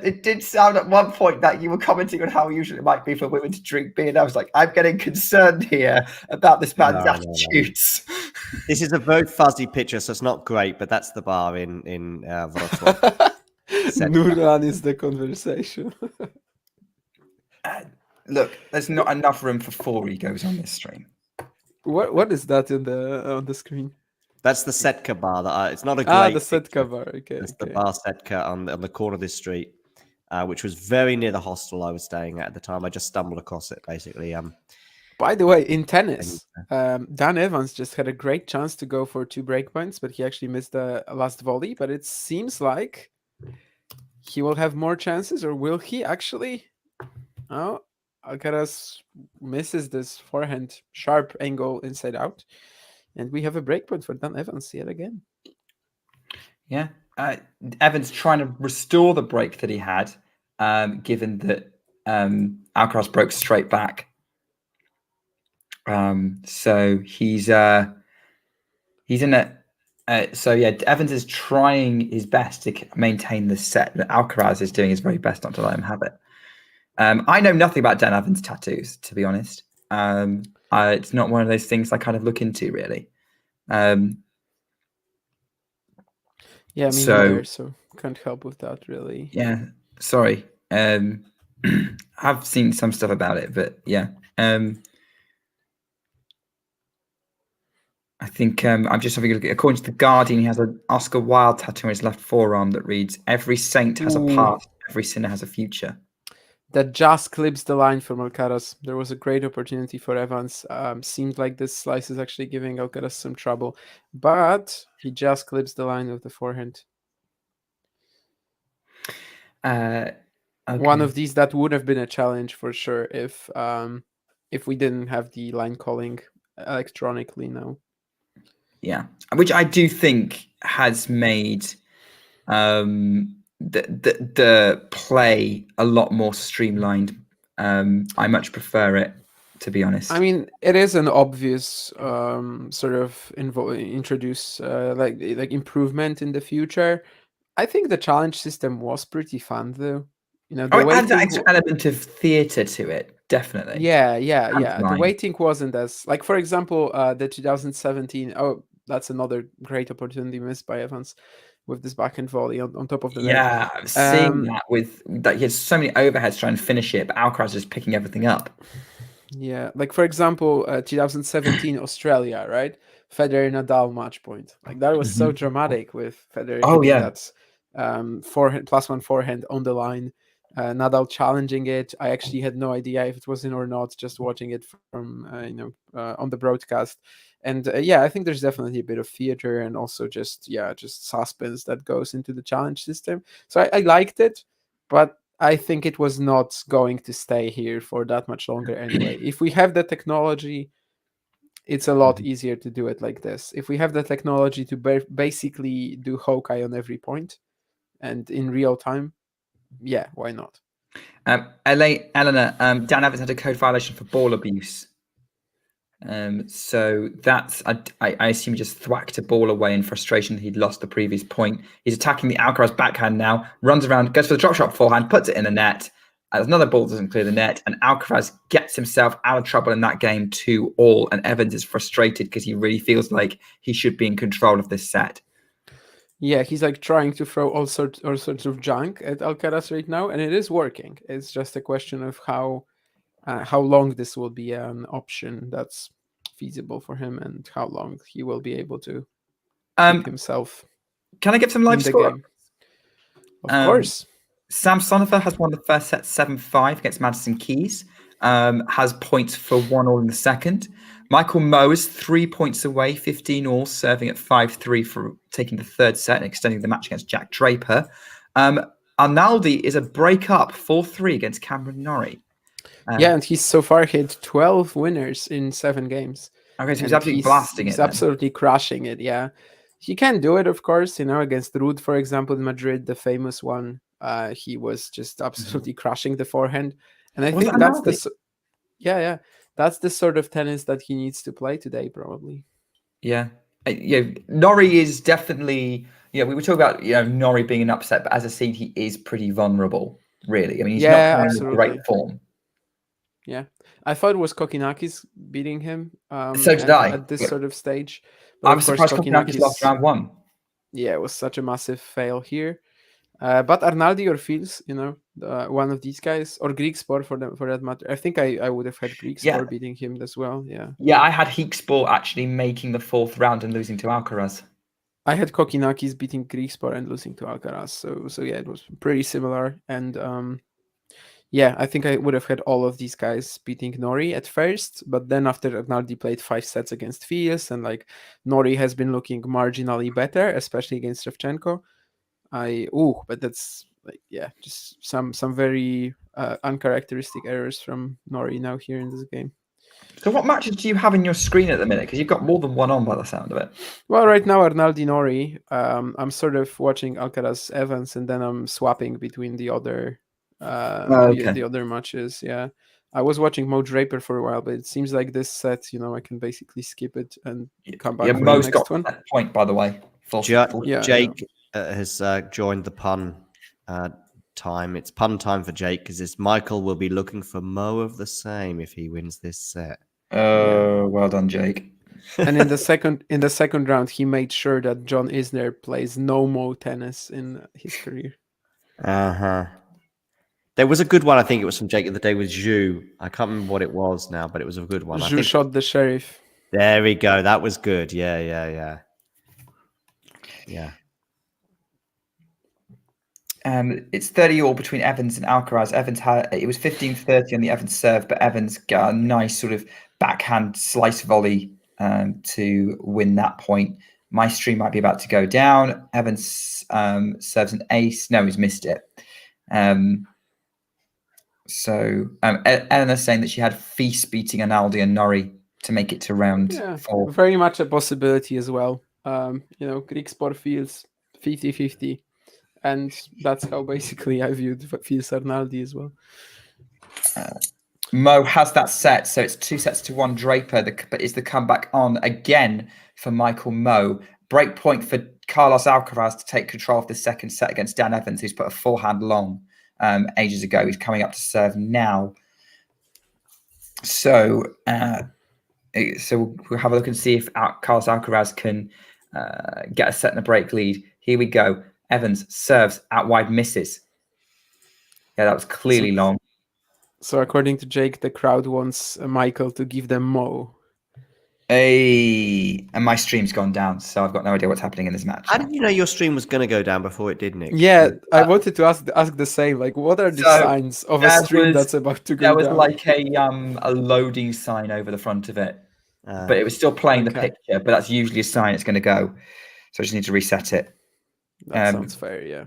It did sound at one point that you were commenting on how usually it might be for women to drink beer, and I was like, I'm getting concerned here about this man's No. attitudes. This is a very fuzzy picture, so it's not great. But that's the bar in Wrocław. Nurlan is the conversation. Look, there's not enough room for 4 egos on this stream. What is that on the screen? That's the Setka bar. It's not a great. The Setka bar. Okay, It's the bar Setka on the corner of this street, which was very near the hostel I was staying at the time. I just stumbled across it, basically. By the way, in tennis, Dan Evans just had a great chance to go for 2 breakpoints, but he actually missed the last volley. But it seems like he will have more chances, or will he actually? Oh, Alcaraz misses this forehand sharp angle inside out, and we have a breakpoint for Dan Evans yet again. Yeah, Evans trying to restore the break that he had, given that Alcaraz broke straight back. So he's in a. So yeah, Evans is trying his best to maintain the set, but Alcaraz is doing his very best not to let him have it. I know nothing about Dan Evans' tattoos, to be honest. It's not one of those things I kind of look into, really. Yeah, me neither, so can't help with that, really. Yeah, sorry. I've seen some stuff about it, but yeah. I think I'm just having a look at. According to the Guardian, he has an Oscar Wilde tattoo on his left forearm that reads, "Every saint has a past, every sinner has a future." That just clips the line from Alcaraz. There was a great opportunity for Evans. Seemed like this slice is actually giving Alcaraz some trouble, but he just clips the line of the forehand. Okay. One of these that would have been a challenge for sure if we didn't have the line calling electronically now. Yeah, which I do think has made the play a lot more streamlined. I much prefer it, to be honest. I mean, it is an obvious sort of introduce like improvement in the future. I think the challenge system was pretty fun, though. You know, it adds an extra element of theatre to it, definitely. Yeah. The waiting wasn't as like, for example, the 2017. Oh, that's another great opportunity missed by Evans with this backhand volley on top of the net. Yeah, I've seen that with that. He has so many overheads trying to finish it, but Alcaraz is picking everything up. Yeah, like for example, 2017 Australia, right? Federer Nadal match point. Like that was so Mhm. dramatic with Federer Oh hitting yeah. that forehand +1 forehand on the line. Nadal challenging it. I actually had no idea if it was in or not, just watching it from on the broadcast. And yeah, I think there's definitely a bit of theater and also just suspense that goes into the challenge system. So I liked it, but I think it was not going to stay here for that much longer anyway. If we have the technology, it's a lot easier to do it like this. If we have the technology to basically do Hawkeye on every point and in real time, yeah, why not? Eleanor, Dan Evans had a code violation for ball abuse. So that's I assume he just thwacked a ball away in frustration. He'd lost the previous point. He's attacking the Alcaraz backhand now. Runs around, goes for the drop shot forehand, puts it in the net. As another ball doesn't clear the net, and Alcaraz gets himself out of trouble in that game 2-all. And Evans is frustrated because he really feels like he should be in control of this set. Yeah, he's like trying to throw all sorts of junk at Alcaraz right now, and it is working. It's just a question of how long this will be an option that's feasible for him, and how long he will be able to keep himself Can I give some in live the score? game. Of course. Sam Sonifer has won the first set 7-5 against Madison Keys. Has points for 1-all in the second. Michael Moe is 3 points away, 15-all, serving at 5-3 for taking the third set and extending the match against Jack Draper. Arnaldi is a break-up 4-3 against Cameron Norrie. Yeah, and he's so far hit 12 winners in 7 games. Okay, so he's And absolutely blasting he's it then. absolutely crushing it, yeah. He can do it, of course, against Ruud, for example, in Madrid, the famous one. He was just absolutely crushing the forehand. And I Was think it that's Arnaldi? that's the sort of tennis that he needs to play today, probably. Yeah. Norrie is definitely, we were talking about, Norrie being an upset, but as a seed, he is pretty vulnerable, really. I mean, he's not Yeah, playing with absolutely. great form. Yeah, I thought it was Kokinakis beating him So did I. at this sort of stage. I But was of course, surprised Kokinakis lost round 1. Yeah, it was such a massive fail here. But Arnaldi or Fields, one of these guys, or Greek Sport for that matter. I think I would have had Greek Yeah. Sport beating him as well. Yeah. Yeah, I had Heeksport actually making the 4th round and losing to Alcaraz. I had Kokinakis beating Greek Sport and losing to Alcaraz. So yeah, it was pretty similar. And yeah, I think I would have had all of these guys beating Nori at first, but then after Arnaldi played 5 sets against Fields, and like Nori has been looking marginally better, especially against Shevchenko. But that's just some very uncharacteristic errors from Nori now here in this game. So what matches do you have in your screen at the minute? Because you've got more than one on by the sound of it. Well, right now Arnaldi Nori, I'm sort of watching Alcaraz Evans, and then I'm swapping between the other the other matches. Yeah, I was watching Mo Draper for a while, but it seems like this set, I can basically skip it and come back for Mo's the next got one. that point, by the way. Jake has joined the pun time. It's pun time for Jake because Michael will be looking for Mo of the same if he wins this set. Well done, Jake. And in the second round, he made sure that John Isner plays no more tennis in his career. There was a good one. I think it was from Jake the other day with Zhu. I can't remember what it was now, but it was a good one. Zhu shot the sheriff. There we go. That was good. Yeah. It's 30-all between Evans and Alcaraz. It was 15-30 on the Evans serve, but Evans got a nice sort of backhand slice volley to win that point. My stream might be about to go down. Evans serves an ace. No, he's missed it. So Eleanor's saying that she had Feast beating Arnaldi and Norrie to make it to round 4. Very much a possibility as well. Greek Sport feels 50-50. And that's how basically I viewed Fields Arnaldi as well. Mo has that set, so it's 2-1 Draper. But is the comeback on again for Michael Mo? Break point for Carlos Alcaraz to take control of the second set against Dan Evans, who's put a forehand long ages ago. He's coming up to serve now. So we'll have a look and see if Carlos Alcaraz can get a set and a break lead. Here we go. Evans serves out wide, misses. Yeah, that was clearly long. So according to Jake, the crowd wants Michael to give them Mo. Hey, and my stream's gone down, so I've got no idea what's happening in this match. How now. did you know your stream was going to go down before it did, Nick? Yeah, I wanted to ask the same. Like, what are the So, signs of a there stream was- that's about to There go was down? like a loading sign over the front of it, but it was still playing the Okay. picture. But that's usually a sign it's going to go. So I just need to reset it. That sounds fair, yeah.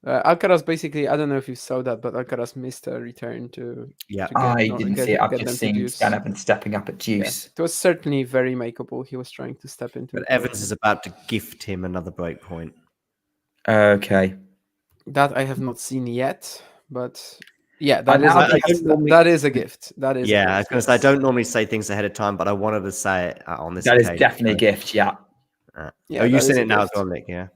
Alcaraz basically, I don't know if you saw that, but Alcaraz missed a return to. Yeah. to get I no- didn't get- see it. I've get just them to seen deuce. Stan Evans stepping up at Yeah, deuce. it was certainly very makeable. He was trying to step into But it. Evans is about to gift him another break point. Okay. That I have not seen yet, but yeah, I that is a gift. That is. Yeah, a I was gift, going to say, I yes. don't normally say things ahead of time, but I wanted to say it on this That is occasion. definitely a gift. Yeah. Yeah, Oh, that you've is seen a it now as gift. well, Nick, yeah?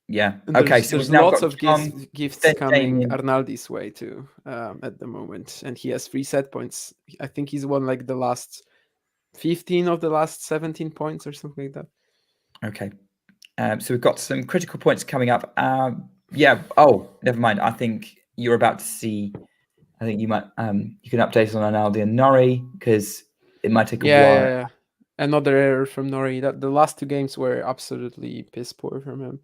Yeah. And Okay. So there's we've now lots got of John, gifts then coming Damien. Arnaldi's way too at the moment, and he has 3 set points. I think he's won like the last 15 of the last 17 points or something like that. Okay. So we've got some critical points coming up. Yeah. Oh, never mind. I think you're about to see. I think you might. You can update us on Arnaldi and Nori because it might take a while. Yeah. Another error from Nori. That the last 2 games were absolutely piss poor from him.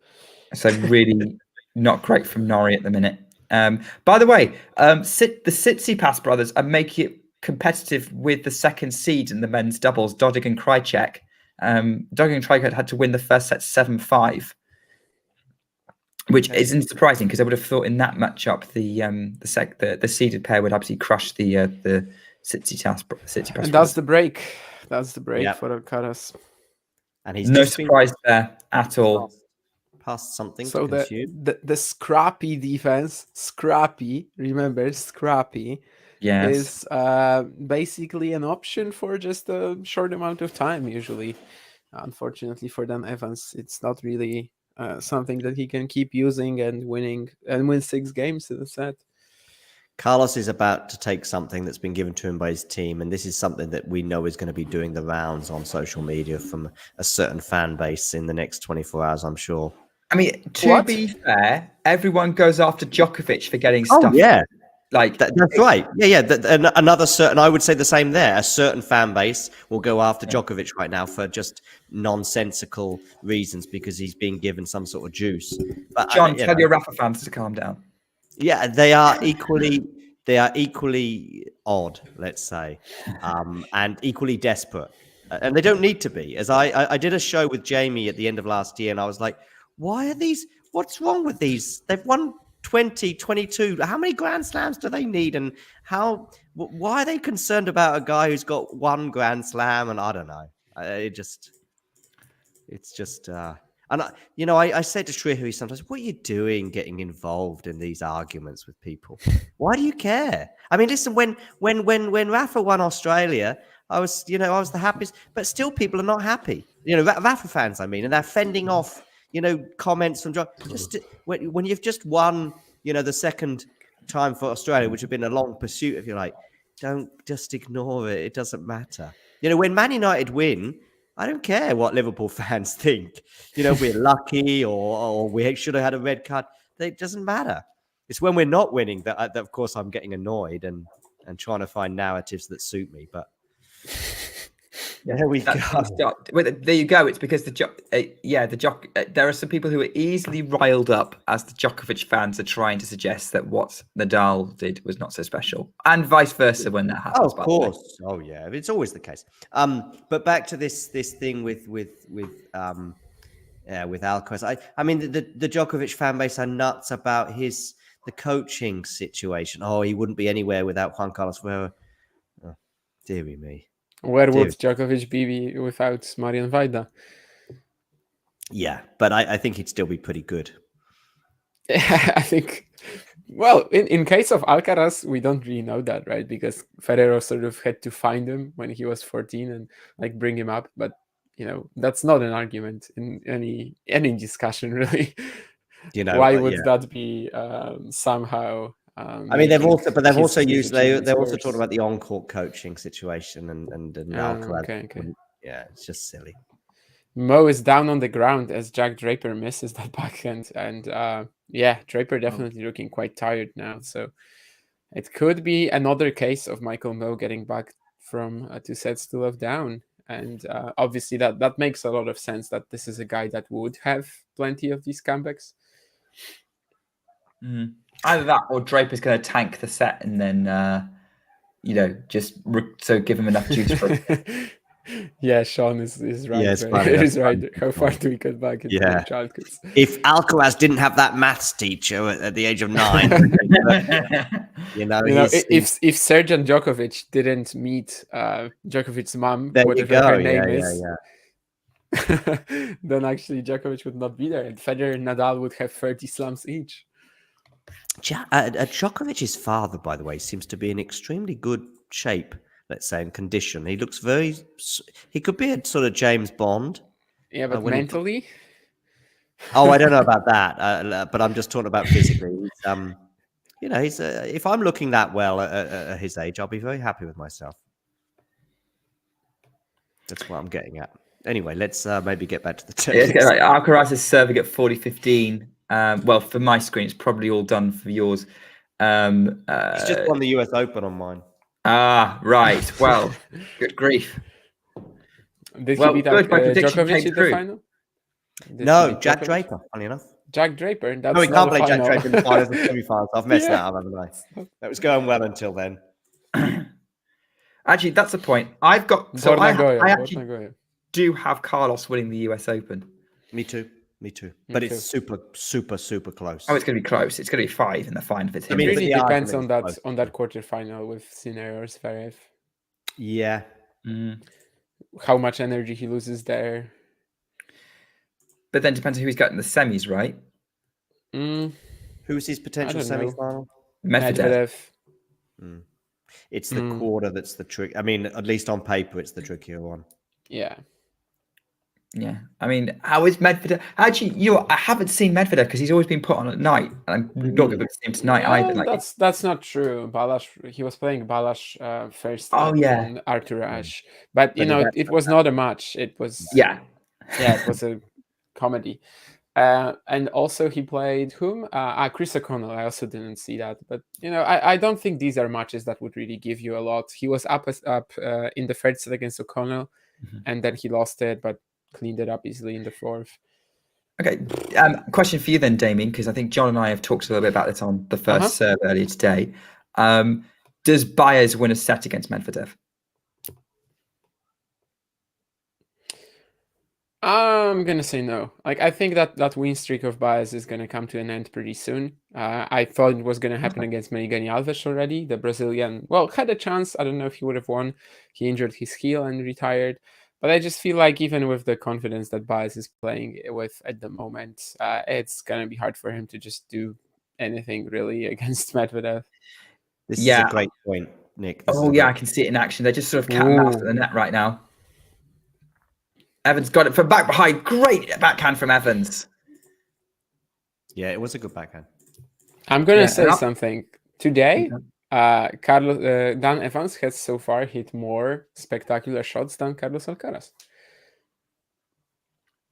So really not great from Nori at the minute. By the way, the Tsitsipas brothers are making it competitive with the second seed in the men's doubles, Dodig and Krajicek. Dodig and Krajicek had to win the first set 7-5, which isn't surprising because I would have thought in that matchup the seeded pair would absolutely crush the Tsitsipas. And that's the break. That's the break Yep. for Alcaraz. And he's No just been surprise there at all. past something So to consume. the scrappy defense, scrappy, remember scrappy, Yes. is basically an option for just a short amount of time usually. Unfortunately for Dan Evans, it's not really something that he can keep using and winning and win 6 games in a set. Carlos is about to take something that's been given to him by his team, and this is something that we know is going to be doing the rounds on social media from a certain fan base in the next 24 hours, I'm sure. I mean, to be fair, everyone goes after Djokovic for getting stuff. Yeah. Like That's right. Yeah. Another certain, I would say the same there. A certain fan base will go after Djokovic right now for just nonsensical reasons because he's being given some sort of juice. But John, tell your Rafa fans to calm down. Yeah, they are equally odd, let's say, and equally desperate, and they don't need to be. As I did a show with Jamie at the end of last year, and I was like, why are these? What's wrong with these? They've won 20, 22. How many Grand Slams do they need? And why are they concerned about a guy who's got 1 Grand Slam? And I don't know. And I said to Shrihui sometimes, what are you doing getting involved in these arguments with people? Why do you care? I mean, listen, when Rafa won Australia, I was the happiest, but still people are not happy. Rafa fans, I mean, and they're fending off, comments from John. Just when you've just won, the second time for Australia, which had been a long pursuit, if you like, don't just ignore it. It doesn't matter. When Man United win, I don't care what Liverpool fans think. We're lucky or we should have had a red card. It doesn't matter. It's when we're not winning that of course, I'm getting annoyed and trying to find narratives that suit me. But there we go. There you go. It's because there are some people who are easily riled up as the Djokovic fans are trying to suggest that what Nadal did was not so special, and vice versa when that happens. Oh, of course. Oh, yeah. It's always the case. But back to this thing with Alcaraz. I mean, the Djokovic fan base are nuts about the coaching situation. Oh, he wouldn't be anywhere without Juan Carlos Ferrero. Oh, dearie me. Where would Djokovic be without Marian Vaida? Yeah, but I think he'd still be pretty good. I think, well, in case of Alcaraz, we don't really know that, right? Because Ferrero sort of had to find him when he was 14 and bring him up. But, that's not an argument in any discussion, really. Why would that be somehow... I mean, they've also talked about the on-court coaching situation and Alcaraz. Okay. Yeah, it's just silly. Mo is down on the ground as Jack Draper misses that backhand, and Draper definitely looking quite tired now. So It could be another case of Michael Mmoh getting back from 2 sets to love down. And obviously that makes a lot of sense that this is a guy that would have plenty of these comebacks. Either that or Draper's going to tank the set and then, so give him enough juice for Yeah, Sean is right. Yeah, it's there. funny, He's that's right. funny. How far do we get back into Yeah. childhood? If Alcaraz didn't have that maths teacher at the age of 9, if Sergeant Djokovic didn't meet Djokovic's mom, there you whatever go. her name Yeah, is, then actually Djokovic would not be there, and Federer and Nadal would have 30 slams each. Djokovic's father, by the way, seems to be in extremely good shape, let's say, in condition. He looks he could be a sort of James Bond. Yeah, but mentally? Oh, I don't know about that, but I'm just talking about physically. He's if I'm looking that well at his age, I'll be very happy with myself. That's what I'm getting at. Anyway, let's maybe get back to the tennis. Alcaraz is serving at 40-15. Well, for my screen, it's probably all done for yours. He's just won the US Open on mine. Ah, right. Well, good grief. Did he beat Djokovic in the final? No, Jack Draper, funny enough. Jack Draper? No, we can't play Jack Draper in the finals and semi-finals. I've messed that up, haven't I? That was going well until then. Actually, that's the point. I actually do have Carlos winning the US Open. Me too. But it's super, super, super close. Oh, it's going to be close. It's going to be 5 in the final. If it's it really depends on that quarterfinal with Sinner or Zverev. Yeah. How much energy he loses there. But then it depends on who he's got in the semis, right? Who's his potential semi-final? Medvedev. It's the quarter that's the trick. I mean, at least on paper, it's the trickier one. Yeah. Yeah. I mean, how is Medvedev? Actually, I haven't seen Medvedev because he's always been put on at night. And I'm not going to see him tonight either. That's not true. He was playing Balázs first on Arthur Ashe. But, it was not a match. It was... Yeah. Yeah, it was a comedy. And also he played whom? Chris O'Connell. I also didn't see that. But, I don't think these are matches that would really give you a lot. He was up in the third set against O'Connell, and then he lost it, but cleaned it up easily in the fourth. Okay. Question for you then, Damien, because I think John and I have talked a little bit about this on the first serve earlier today. Does Baez win a set against Medvedev? I'm going to say no. I think that win streak of Baez is going to come to an end pretty soon. I thought it was going to happen against Meneghini Alves already. The Brazilian, had a chance. I don't know if he would have won. He injured his heel and retired. But I just feel like even with the confidence that Baez is playing with at the moment, it's going to be hard for him to just do anything really against Medvedev. This is a great point, Nick. I can see it in action. They're just sort of cat and mouse at the net right now. Evans got it from back behind. Great backhand from Evans. Yeah, it was a good backhand. I'm going to say something. Today, Dan Evans has so far hit more spectacular shots than Carlos Alcaraz.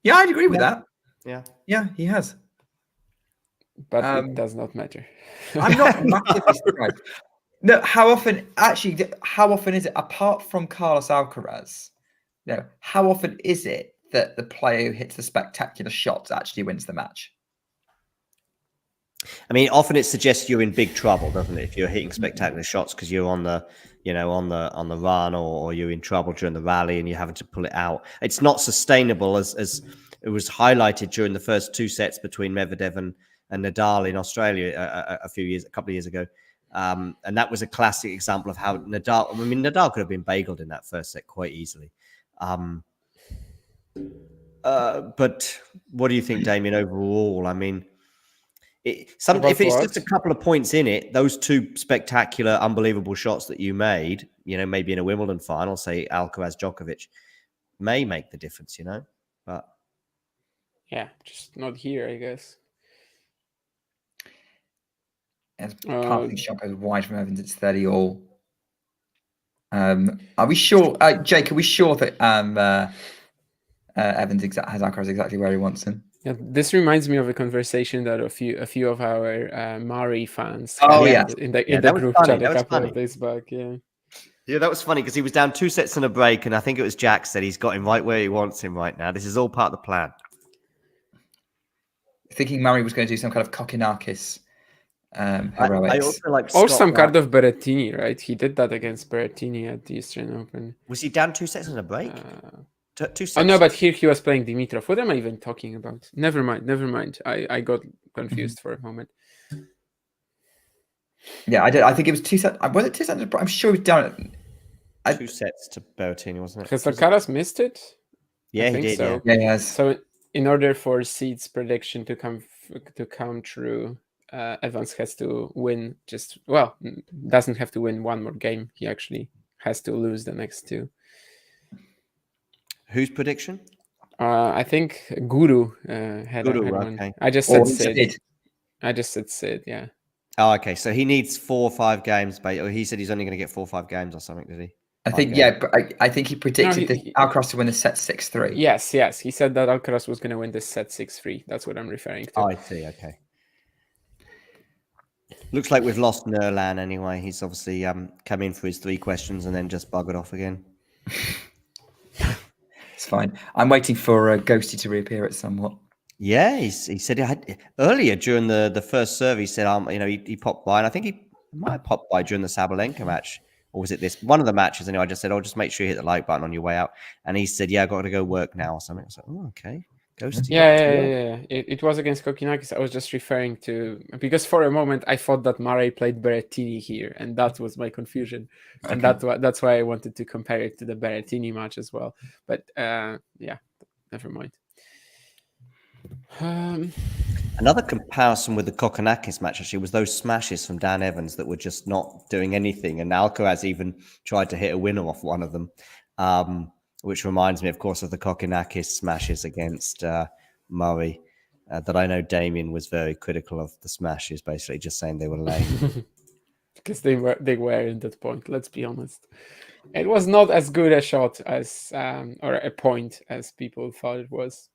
Yeah, I'd agree with that. Yeah, he has. But it does not matter. I'm not massively surprised. No, how often is it, apart from Carlos Alcaraz, how often is it that the player who hits the spectacular shots actually wins the match? I mean, often it suggests you're in big trouble, doesn't it? If you're hitting spectacular shots because you're on the, on the run, or you're in trouble during the rally and you're having to pull it out. It's not sustainable, as it was highlighted during the first 2 sets between Medvedev and Nadal in Australia a couple of years ago. And that was a classic example of how Nadal could have been bageled in that first set quite easily. But what do you think, Damien, overall? I mean, if it's just a couple of points in it, those 2 spectacular, unbelievable shots that you made, maybe in a Wimbledon final, say Alcaraz, Djokovic, may make the difference, but yeah, just not here, I guess. As part of the shot goes wide from Evans, it's 30 all. Are we sure, Jake? Are we sure that Evans has Alcaraz exactly where he wants him? Yeah, this reminds me of a conversation that a few of our Mari fans Oh, had yeah. in the Yeah, that was group funny. chat That a was couple funny. of days back. Yeah. Yeah, that was funny because he was down 2 sets in a break, and I think it was Jack said he's got him right where he wants him right now. This is all part of the plan. Thinking Murray was going to do some kind of Kokinakis I heroics. also like Or Scott some Wright. kind of Berrettini, right? He did that against Berrettini at the Australian Open. Was he down 2 sets in a break? 2 sets. Oh no, but here he was playing Dimitrov. What am I even talking about? Never mind. I got confused for a moment. Yeah, I think it was 2 sets. Was it 2 sets? I'm sure he was down. 2 sets to Berrettini, wasn't it? Has Alcaraz missed it? Yeah, I he think did. so. Yeah, he has. So in order for Seed's prediction to come true, Evans has to win. Doesn't have to win one more game. He actually has to lose the next two. Whose prediction? I think Guru had Guru, one. okay. I just Or said he Sid. I just said Sid. Yeah. Oh, okay. So he needs 4 or 5 games, but he said he's only going to get 4 or 5 games or something, did he? I think, but I think he predicted Alcaraz to win the set 6-3. Yes. He said that Alcaraz was going to win this set 6-3. That's what I'm referring to. Oh, I see. Okay. Looks like we've lost Nerlan anyway. He's obviously come in for his 3 questions and then just buggered off again. It's fine. I'm waiting for Ghosty to reappear at somewhat. Yeah, he said earlier during the first serve. He said, he popped by, and I think he might have popped by during the Sabalenka match, or was it this one of the matches? Anyway, I just said, just make sure you hit the like button on your way out. And he said, yeah, I got to go work now or something. I was like, oh, okay. Ghosty. Yeah. It was against Kokinakis. I was just referring to, because for a moment I thought that Murray played Berrettini here, and that was my confusion. Okay. And that's why I wanted to compare it to the Berrettini match as well. But yeah, never mind. Another comparison with the Kokonakis match actually was those smashes from Dan Evans that were just not doing anything, and Alcaraz even tried to hit a winner off one of them, which reminds me, of course, of the Kokonakis smashes against Murray. That I know Damien was very critical of the smashes, basically just saying they were lame. Because they were at that point. Let's be honest, it was not as good a shot as or a point as people thought it was.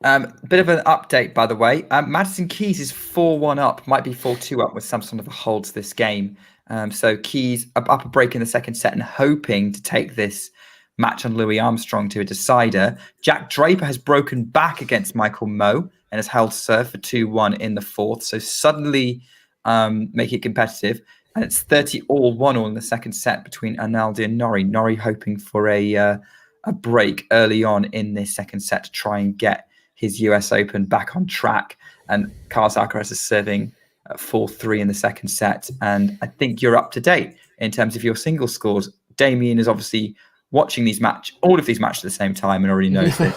Bit of an update, by the way. Madison Keys is 4-1 up, might be 4-2 up with some sort of a hold to this game. So Keys up a break in the second set and hoping to take this match on Louis Armstrong to a decider. Jack Draper has broken back against Michael Moe and has held serve for 2-1 in the fourth. So suddenly making it competitive. And it's 30-1 in the second set between Arnaldi and Nori. Nori hoping for a break early on in this second set to try and get his US Open back on track. And Carlos Alcaraz is serving 4-3 in the second set. And I think you're up to date in terms of your single scores. Damien is obviously watching all of these matches at the same time and already knows it.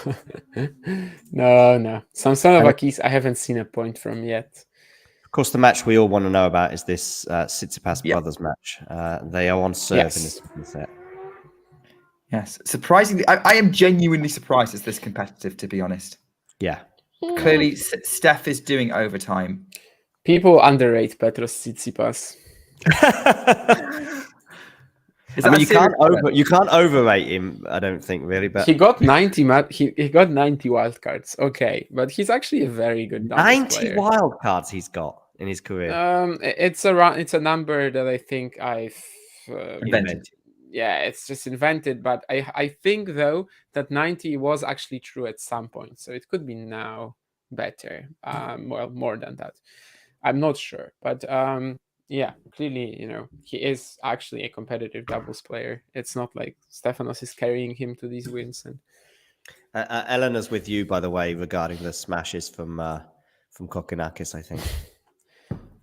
No. Samsonov-Akis I haven't seen a point from yet. Of course, the match we all want to know about is this Tsitsipas brothers match. They are on serve in the second set. Yes. Surprisingly, I am genuinely surprised it's this competitive, to be honest. Yeah. Clearly, Steph is doing overtime. People underrate Petros Tsitsipas. You can't overrate him, I don't think, really. But he got 90 he got 90 wildcards. Okay, but he's actually a very good 90 wildcards he's got in his career. It's a number that I think I've invented. Yeah, it's just invented, but I think though that 90 was actually true at some point, so it could be now better. Well, more than that, I'm not sure, but yeah, clearly, he is actually a competitive doubles player. It's not like Stefanos is carrying him to these wins. And Eleanor's with you, by the way, regarding the smashes from Kokonakis, I think.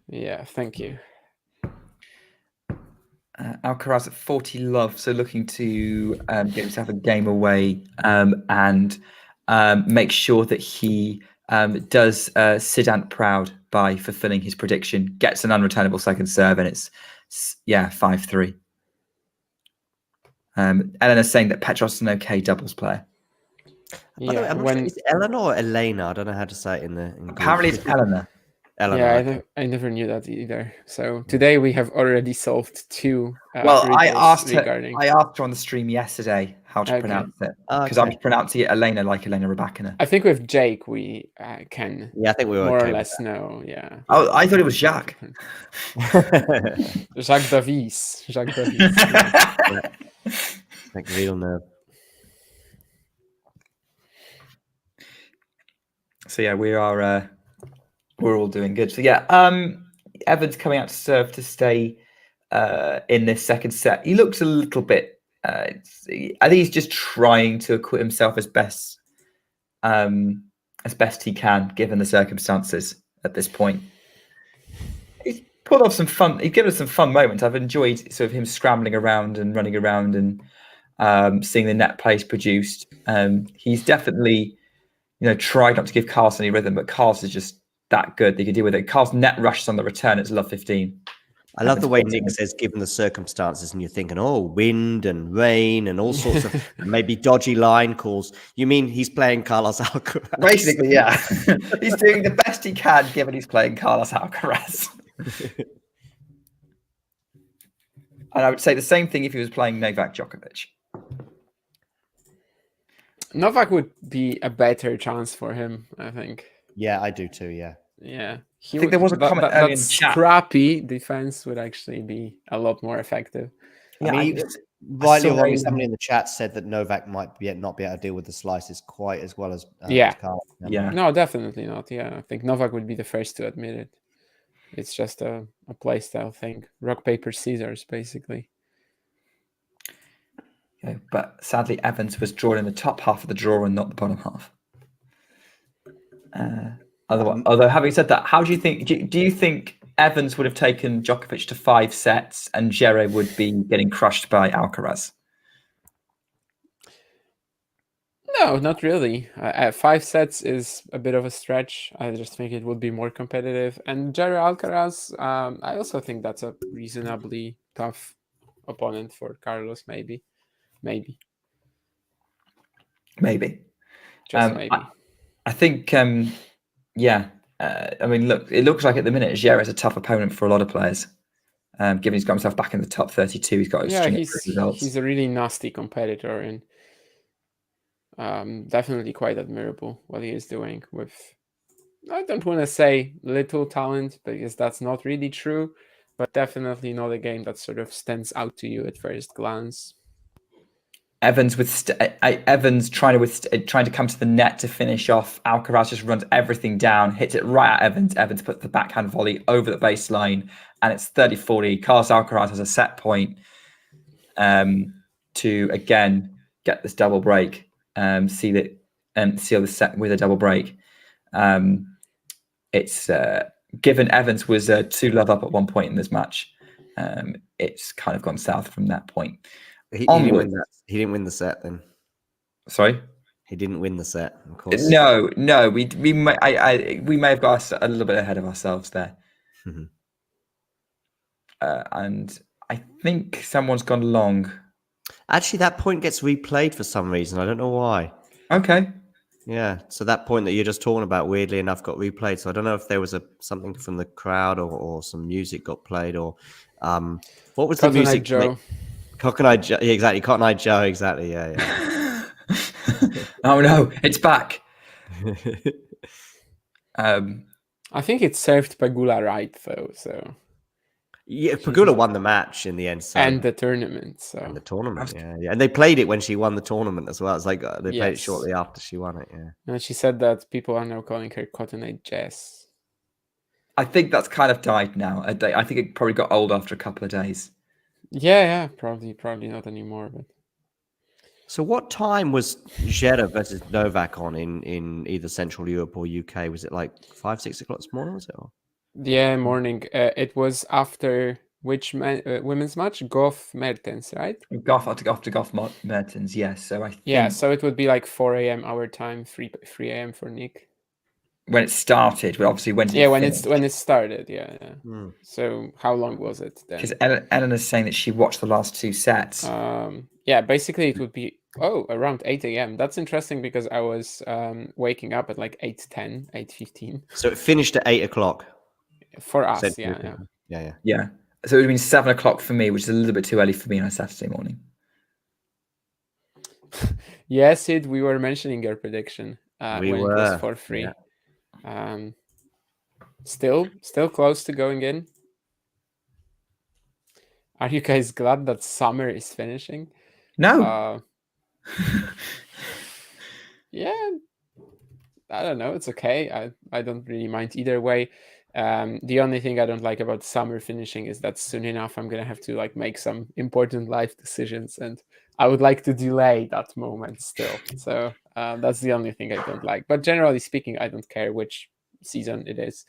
Yeah, thank you. Alcaraz at 40 love, so looking to get himself a game away and make sure that he does Sidant proud by fulfilling his prediction, gets an unreturnable second serve, and it's 5-3. Eleanor's saying that Petros is an okay doubles player. Yeah, I'm not sure, is it Eleanor or Elena? I don't know how to say it in the apparently it's Eleanor. Eleanor. Yeah, Okay. I never knew that either. So today we have already solved 2 Well, I riddles asked her. regarding. I asked her on the stream yesterday how to Okay. pronounce it because I was Okay. pronouncing it Elena like Elena Rybakina. I think with Jake we can Yeah, I think we were more okay or with less know. Yeah. Oh, I thought it was Jacques. that. Jacques Davis. Jacques Davis. Yeah. Like Villeneuve. So yeah, we're all doing good. So yeah, Evans coming out to serve to stay in this second set. He looks a little bit. I think he's just trying to acquit himself as best he can, given the circumstances at this point. He's pulled off some fun. He's given us some fun moments. I've enjoyed sort of him scrambling around and running around and seeing the net plays produced. He's definitely, tried not to give Carl's any rhythm, but Carl's is just that good. They can deal with it. Carl's net rushes on the return. It's love 15. I love the way Nick says, given the circumstances, and you're thinking, oh, wind and rain and all sorts of maybe dodgy line calls. You mean he's playing Carlos Alcaraz? Basically, yeah. He's doing the best he can, given he's playing Carlos Alcaraz. And I would say the same thing if he was playing Novak Djokovic. Novak would be a better chance for him, I think. Yeah, I do too. Yeah. Yeah. I think there was a comment earlier in the chat. Scrappy defense would actually be a lot more effective. Yeah, I mean, rightly or wrongly, somebody in the chat said that Novak might not be able to deal with the slices quite as well as Carl. Yeah. No, definitely not. Yeah, I think Novak would be the first to admit it. It's just a play style thing. Rock, paper, scissors, basically. Yeah, but sadly, Evans was drawn in the top half of the draw and not the bottom half. Although having said that, how do you think? Do you think Evans would have taken Djokovic to 5 sets and Jere would be getting crushed by Alcaraz? No, not really. 5 sets is a bit of a stretch. I just think it would be more competitive. And Jere Alcaraz, I also think that's a reasonably tough opponent for Carlos. Maybe. Just maybe. I think. I mean, look, it looks like at the minute Jere is a tough opponent for a lot of players. Given he's got himself back in the top 32, he's got a string of results. He's a really nasty competitor and definitely quite admirable what he is doing with, I don't want to say little talent because that's not really true, but definitely not a game that sort of stands out to you at first glance. Evans trying to come to the net to finish off. Alcaraz just runs everything down, hits it right at Evans. Evans puts the backhand volley over the baseline, and it's 30-40. Carlos Alcaraz has a set point to again get this double break, seal the set with a double break. It's given Evans was 2-love up at one point in this match. It's kind of gone south from that point. He didn't win the set then. Sorry? He didn't win the set, of course. No. We may have got a little bit ahead of ourselves there. And I think someone's gone long. Actually, that point gets replayed for some reason. I don't know why. Okay. Yeah. So that point that you're just talking about, weirdly enough, got replayed. So I don't know if there was something from the crowd or some music got played or what was the music? Joe. Cotton Eye Joe, exactly. Cotton Eye Joe, exactly. Yeah. Oh no, it's back. I think it's served Pagula right though. So yeah, Pagula won the match in the end, and the tournament. So and the tournament, yeah, and they played it when she won the tournament as well. It's like they played it Yes. shortly after she won it. Yeah, and she said that people are now calling her Cotton Eye Jess. I think that's kind of died now. I think it probably got old after a couple of days. Yeah, probably not anymore. But so what time was Jere versus Novak on in either Central Europe or UK? Was it like 5-6 o'clock this morning? Was it? yeah, morning. It was after which women's match? Goff Mertens, right? Goff Mertens, yes. So I think Yeah, so it would be like 4 a.m. our time, 3 a.m. for Nick. when it started, but obviously when it started, yeah. Hmm. So how long was it then? Because Eleanor's saying that she watched the last 2 sets. Yeah, basically it would be around 8 a.m. That's interesting because I was waking up at like 8:10, 8:15. So it finished at 8 o'clock. For us, Central yeah. European. Yeah. Yeah. So it would have been 7 o'clock for me, which is a little bit too early for me on a Saturday morning. Yes, Sid, we were mentioning your prediction We when it was were, for free. yeah. Still close to going in. Are you guys glad that summer is finishing? No. Yeah, I don't know. It's okay. I don't really mind either way. The only thing I don't like about summer finishing is that soon enough I'm gonna have to like make some important life decisions, and I would like to delay that moment still. So that's the only thing I don't like. But generally speaking, I don't care which season it is.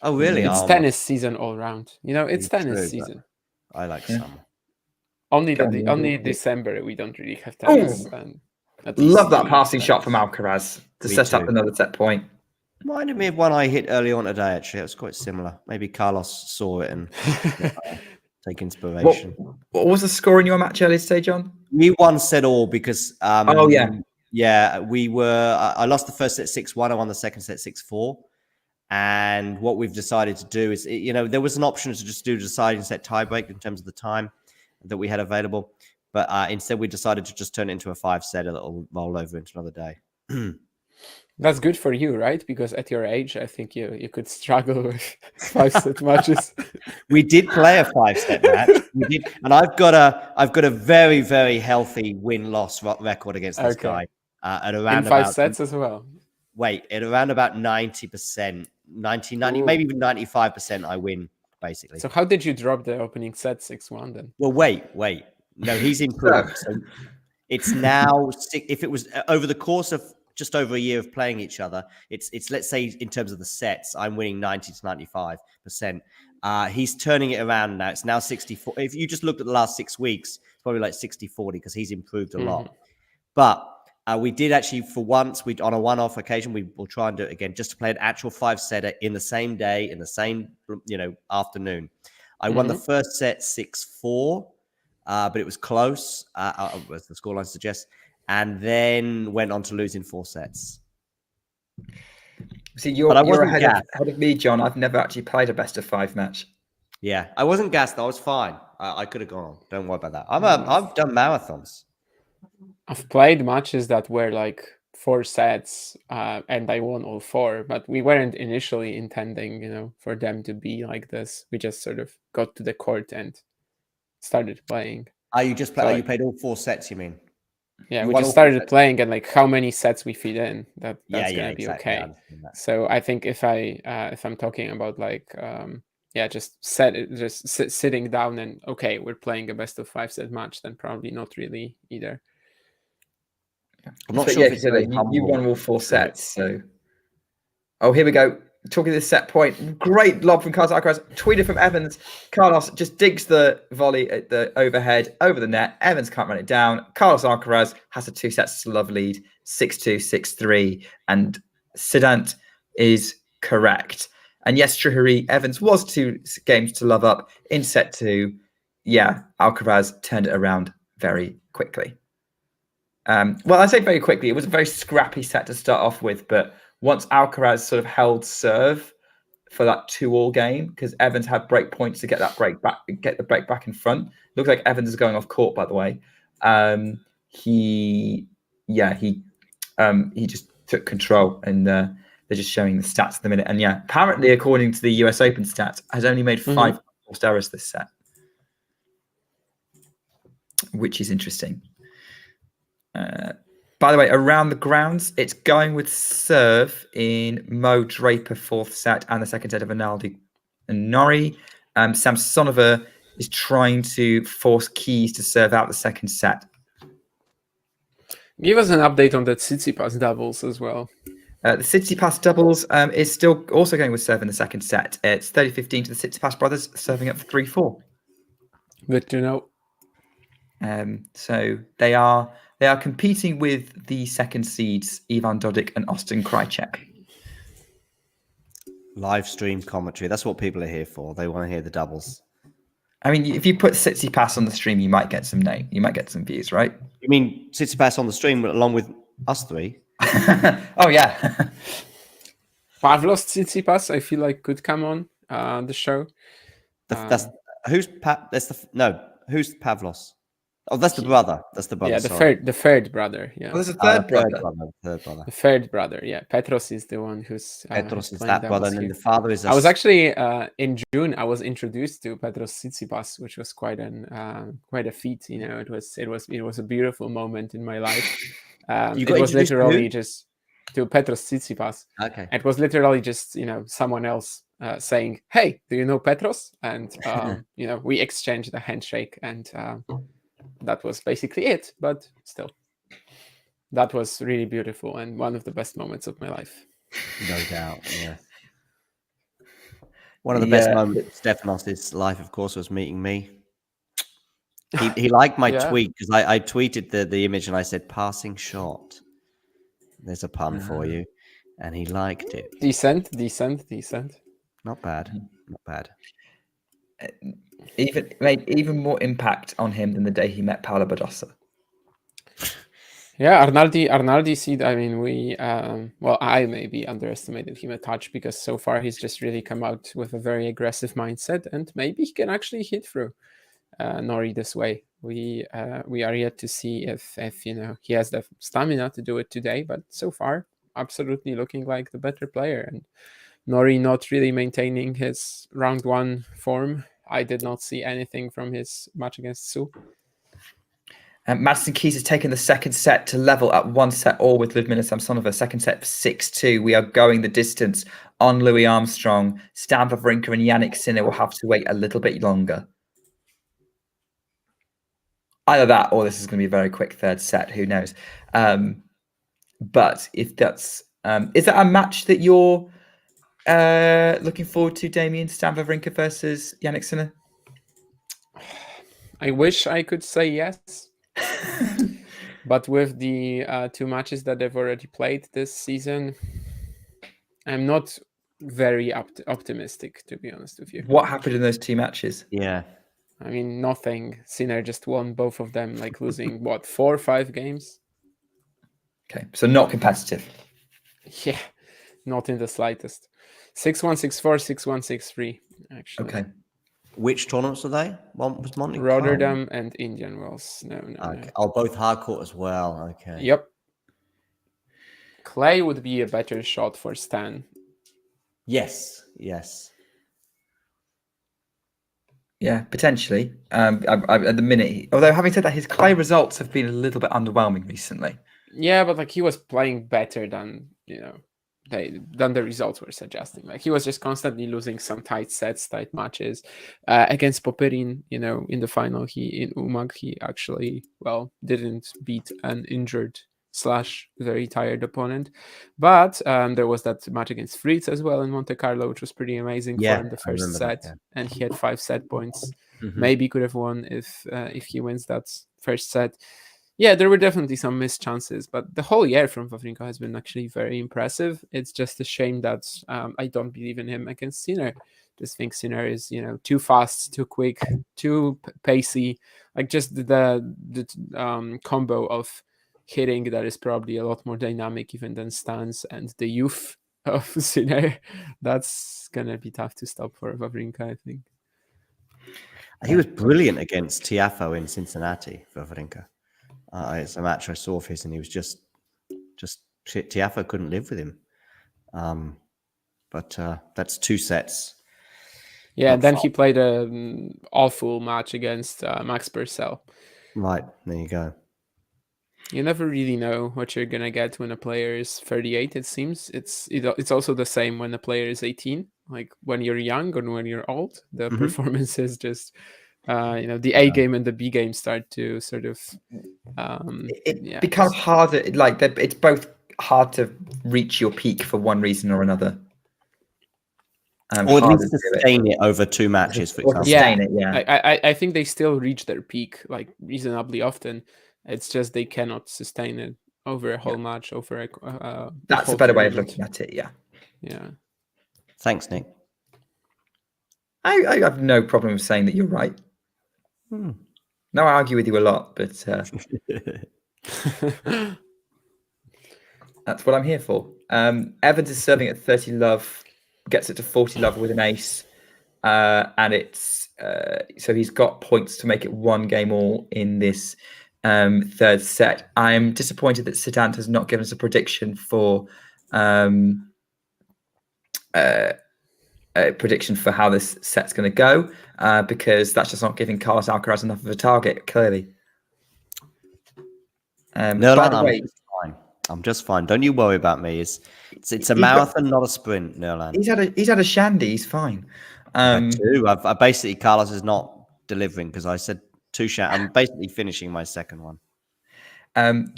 Oh, really? It's tennis season all round. You know, it's tennis True, but season. I like Yeah. summer. Only December we don't really have tennis. And at least Love that the passing shot tennis. from Alcaraz to Me set up too. another set point. Reminded me of one I hit early on today, actually. It was quite similar. Maybe Carlos saw it and take inspiration. What was the score in your match earlier today, John? We won set all because Oh, yeah. yeah, we were I lost the first set 6-1, I won the second set 6-4. And what we've decided to do is, there was an option to just do a deciding set tiebreak in terms of the time that we had available. But instead we decided to just turn it into a 5-set that will roll over into another day. That's good for you, right? Because at your age, I think you could struggle with 5-set matches. We did play a 5-set match. We did, and I've got a very, very healthy win-loss record against this guy at around in 5 about, sets as well. Wait, at around about 90%, 90, maybe even 95%, I win basically. So how did you drop the opening set 6-1 then? Well, wait. No, he's improved. So it's now, if it was over the course of just over a year of playing each other, it's let's say in terms of the sets, I'm winning 90 to 95%. He's turning it around now. It's now 64. If you just looked at the last 6 weeks, it's probably like 60-40 because he's improved a lot. But we did actually, for once, on a one-off occasion, we will try and do it again, just to play an actual 5-setter in the same day, in the same afternoon. I won the first set 6-4, but it was close, as the scoreline suggests, and then went on to lose in 4 sets. See, you're ahead of me, John. I've never actually played a best of 5 match. Yeah, I wasn't gassed. I was fine. I could have gone on. Don't worry about that. I've done marathons. I've played matches that were like 4 sets, and I won all 4. But we weren't initially intending, for them to be like this. We just sort of got to the court and started playing. You just played. You played all 4 sets. You mean? Yeah, we just started playing, and like how many sets we feed in, that's gonna be exactly. okay. So I think if I'm talking about like just sitting down and okay, we're playing a best of 5-set match, then probably not really either. I'm not sure if it's you won all 4 sets. So, here we go. Talking this set point, great lob from Carlos Alcaraz. Tweeter from Evans. Carlos just digs the volley at the overhead over the net. Evans can't run it down. Carlos Alcaraz has a 2 sets to love lead, 6-2, 6-3, and Sedant is correct. And yes, Trihari, Evans was 2 games to love up in set 2. Yeah, Alcaraz turned it around very quickly. Well, I say very quickly. It was a very scrappy set to start off with, but once Alcaraz sort of held serve for that 2-all game, because Evans had break points to get that break back, get the break back in front. Looks like Evans is going off court, by the way. He just took control, and they're just showing the stats at the minute. And yeah, apparently, according to the US Open stats, has only made 5 forced errors this set, which is interesting. By the way, around the grounds, it's going with serve in Mo Draper 4th set and the second set of Rublev and Nori. Samsonova is trying to force Keys to serve out the second set. Give us an update on the Tsitsipas doubles as well. The Tsitsipas doubles is still also going with serve in the second set. It's 30-15 to the Tsitsipas brothers, serving up for 3-4. Good to know. So they are competing with the second seeds, Ivan Dodig and Austin Krajicek. Live stream commentary. That's what people are here for. They want to hear the doubles. I mean, if you put Tsitsipas on the stream, you might get some views, right? You mean Tsitsipas on the stream along with us 3? Oh, yeah. Pavlos Tsitsipas, I feel like could come on. the show. That's who's who's Pavlos? Oh, that's the brother. That's the brother. Yeah, sorry. the third brother. Yeah, Well, there's a Oh, third brother. Third brother. the third brother. Yeah, Petros is the one who's Petros is playing that brother, doubles and then here. the father is. I was actually in June. I was introduced to Petros Tsitsipas, which was quite a feat. You know, it was a beautiful moment in my life. You It got was introduced to literally who? just to Petros Tsitsipas. Okay. It was literally just someone else saying, "Hey, do you know Petros?" And we exchanged a handshake, and that was basically it. But still, that was really beautiful and one of the best moments of my life. No doubt. Yeah. One of the best moments of Stefanos' life, of course, was meeting me. He liked my tweet because I tweeted the image and I said passing shot. There's a pun for you, and he liked it. Decent. Not bad. Not bad. Even made even more impact on him than the day he met Paolo Badosa. Yeah, Arnaldi seed. I mean, I maybe underestimated him a touch because so far he's just really come out with a very aggressive mindset, and maybe he can actually hit through Nori this way. We are yet to see if he has the stamina to do it today, but so far absolutely looking like the better player, and Nori not really maintaining his round one form. I did not see anything from his match against Su. Madison Keys has taken the second set to level at 1-all with Ludmila Samsonova. Second set 6-2. We are going the distance on Louis Armstrong. Stan Wawrinka and Yannick Sinner will have to wait a little bit longer. Either that or this is going to be a very quick third set. Who knows? But if that's... is that a match that you're looking forward to, Damien? Stan Wawrinka versus Yannick Sinner? I wish I could say yes. But with the two matches that they've already played this season, I'm not very optimistic, to be honest with you. What happened in those two matches? Yeah. I mean, nothing. Sinner just won both of them, like losing, 4 or 5 games? Okay, so not competitive. Yeah, not in the slightest. 6-1, 6-4, 6-1, 6-3, actually. Okay. Which tournaments are they? One was Monte Rotterdam and Indian Wells. No. Okay. Oh, both hardcourt as well. Okay. Yep. Clay would be a better shot for Stan. Yes. Yeah, potentially. At the minute, although having said that, his clay results have been a little bit underwhelming recently. Yeah, but like he was playing better than than the results were suggesting. Like he was just constantly losing some tight sets, tight matches. Against Popyrin, in the final, in Umag, he actually didn't beat an injured / very tired opponent. But there was that match against Fritz as well in Monte Carlo, which was pretty amazing for him, the first set. And he had 5 set points. Mm-hmm. Maybe could have won if he wins that first set. Yeah, there were definitely some missed chances, but the whole year from Wawrinka has been actually very impressive. It's just a shame that I don't believe in him against Sinner. Just think Sinner is, too fast, too quick, too pacey. Like just the combo of hitting that is probably a lot more dynamic even than Stan's, and the youth of Sinner. That's gonna be tough to stop for Wawrinka, I think. He was brilliant against Tiafoe in Cincinnati for Wawrinka. It's a match I saw of his, and he was just Tiafoe couldn't live with him. But that's 2 sets. Yeah, and then he played an awful match against Max Purcell. Right, there you go. You never really know what you're gonna get when a player is 38. It seems it's also the same when a player is 18. Like when you're young and when you're old, the performances just the A game and the B game start to sort of it becomes harder. Like it's both hard to reach your peak for one reason or another. Or at least sustain it over 2 matches, for example. Yeah. I think they still reach their peak like reasonably often. It's just they cannot sustain it over a whole match, over a that's a better way of looking at it. Yeah. Thanks, Nick. I have no problem with saying that you're right. No, I argue with you a lot, but that's what I'm here for. Evans is serving at 30 love, gets it to 40 love with an ace. and it's so he's got points to make it 1 game all in this third set. I'm disappointed that Siddhant has not given us a prediction for how this set's going to go, because that's just not giving Carlos Alcaraz enough of a target. Clearly. No, by the way, I'm just fine. I'm just fine. Don't you worry about me. It's a marathon, not a sprint, Nerland. He's had a shandy. He's fine. I basically Carlos is not delivering because I said 2 shandy. I'm basically finishing my second one.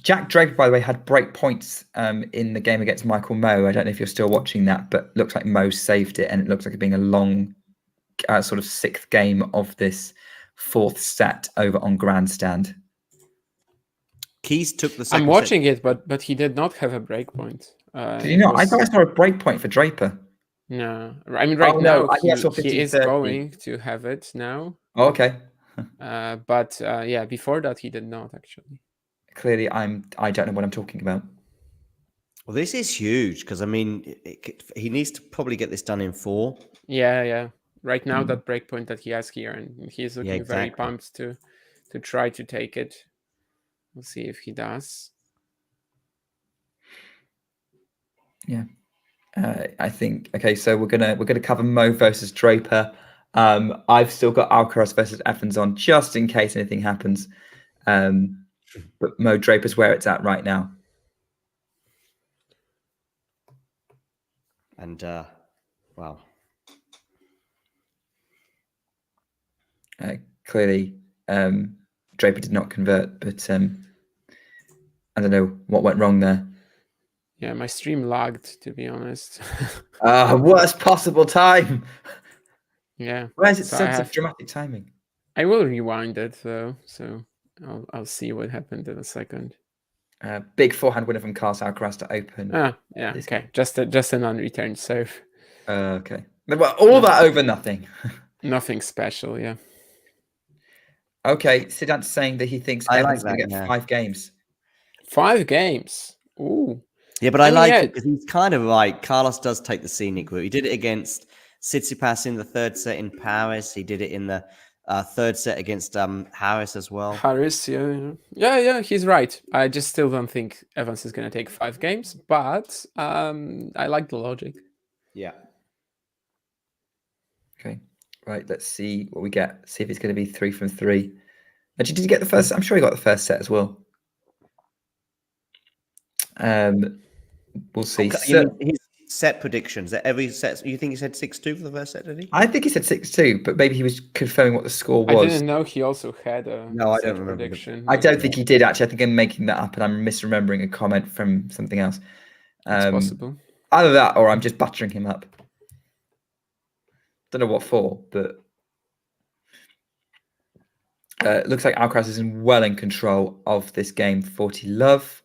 Jack Draper, by the way, had break points in the game against Michael Moe. I don't know if you're still watching that, but looks like Moe saved it, and it looks like it being a long sort of 6th game of this 4th set over on Grandstand. Keys took the second I'm watching it, but he did not have a break point. Did you not? I thought I saw a break point for Draper. No, I mean now I saw he is 15-30. going to have it now. Oh, okay. But before that he did not actually. Clearly, I don't know what I'm talking about. Well, this is huge because I mean he needs to probably get this done in 4. Yeah. Right now that break point that he has here, and he's looking very pumped to try to take it. We'll see if he does. Yeah, I think okay. So we're gonna cover Moe versus Draper. I've still got Alcaraz versus Evans on just in case anything happens. But Moe Draper's where it's at right now. And wow. Clearly, Draper did not convert, but I don't know what went wrong there. Yeah, my stream lagged, to be honest. Worst possible time. Yeah. Why is it So such dramatic timing? I will rewind it though, so I'll see what happened in a second. Big forehand winner from Carlos Alcaraz to open. Yeah. Okay, just an unreturned serve. Okay. Well, all that over nothing. Nothing special, yeah. Okay, Siddhant's saying that he thinks Evans is going to get 5 games. 5 games. Ooh. Yeah, but I like it because he's kind of right. Carlos does take the scenic route. He did it against Tsitsipas in the 3rd set in Paris. He did it in the 3rd set against Harris as well. Harris, yeah, he's right. I just still don't think Evans is going to take 5 games, but I like the logic. Yeah. Okay, right. Let's see what we get. See if it's going to be 3 from 3. Actually, did you get the first? I'm sure he got the first set as well. We'll see. Okay, his set predictions at every set. You think he said 6-2 for the first set? Did he? I think he said 6-2, but maybe he was confirming what the score was. I didn't know he also had a I don't remember prediction. I don't think he did actually. I think I'm making that up, and I'm misremembering a comment from something else. It's possible. Either that, or I'm just buttering him up. Don't know what for, but it looks like Alcaraz is well in control of this game. 40 love.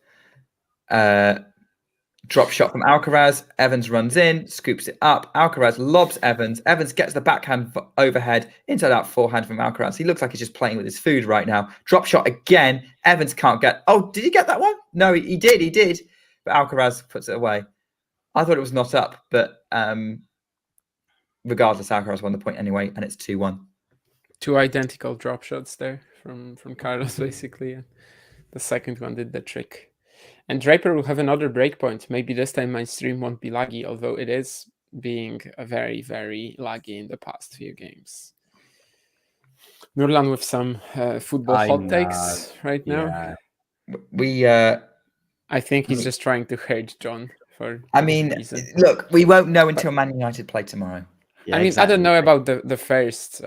Drop shot from Alcaraz. Evans runs in, scoops it up. Alcaraz lobs Evans. Evans gets the backhand overhead, inside out forehand from Alcaraz. He looks like he's just playing with his food right now. Drop shot again. Evans can't get. Oh, did he get that one? No, he did. But Alcaraz puts it away. I thought it was not up, but regardless, Alcaraz won the point anyway, and it's 2-1. 2 identical drop shots there from Carlos, basically. And the second one did the trick. And Draper will have another breakpoint. Maybe this time my stream won't be laggy, although it is being very, very laggy in the past few games. Nurlan with some football hot takes right now. I think he's just trying to hurt John for reason. Look, we won't know until Man United play tomorrow. Yeah, I don't know about the first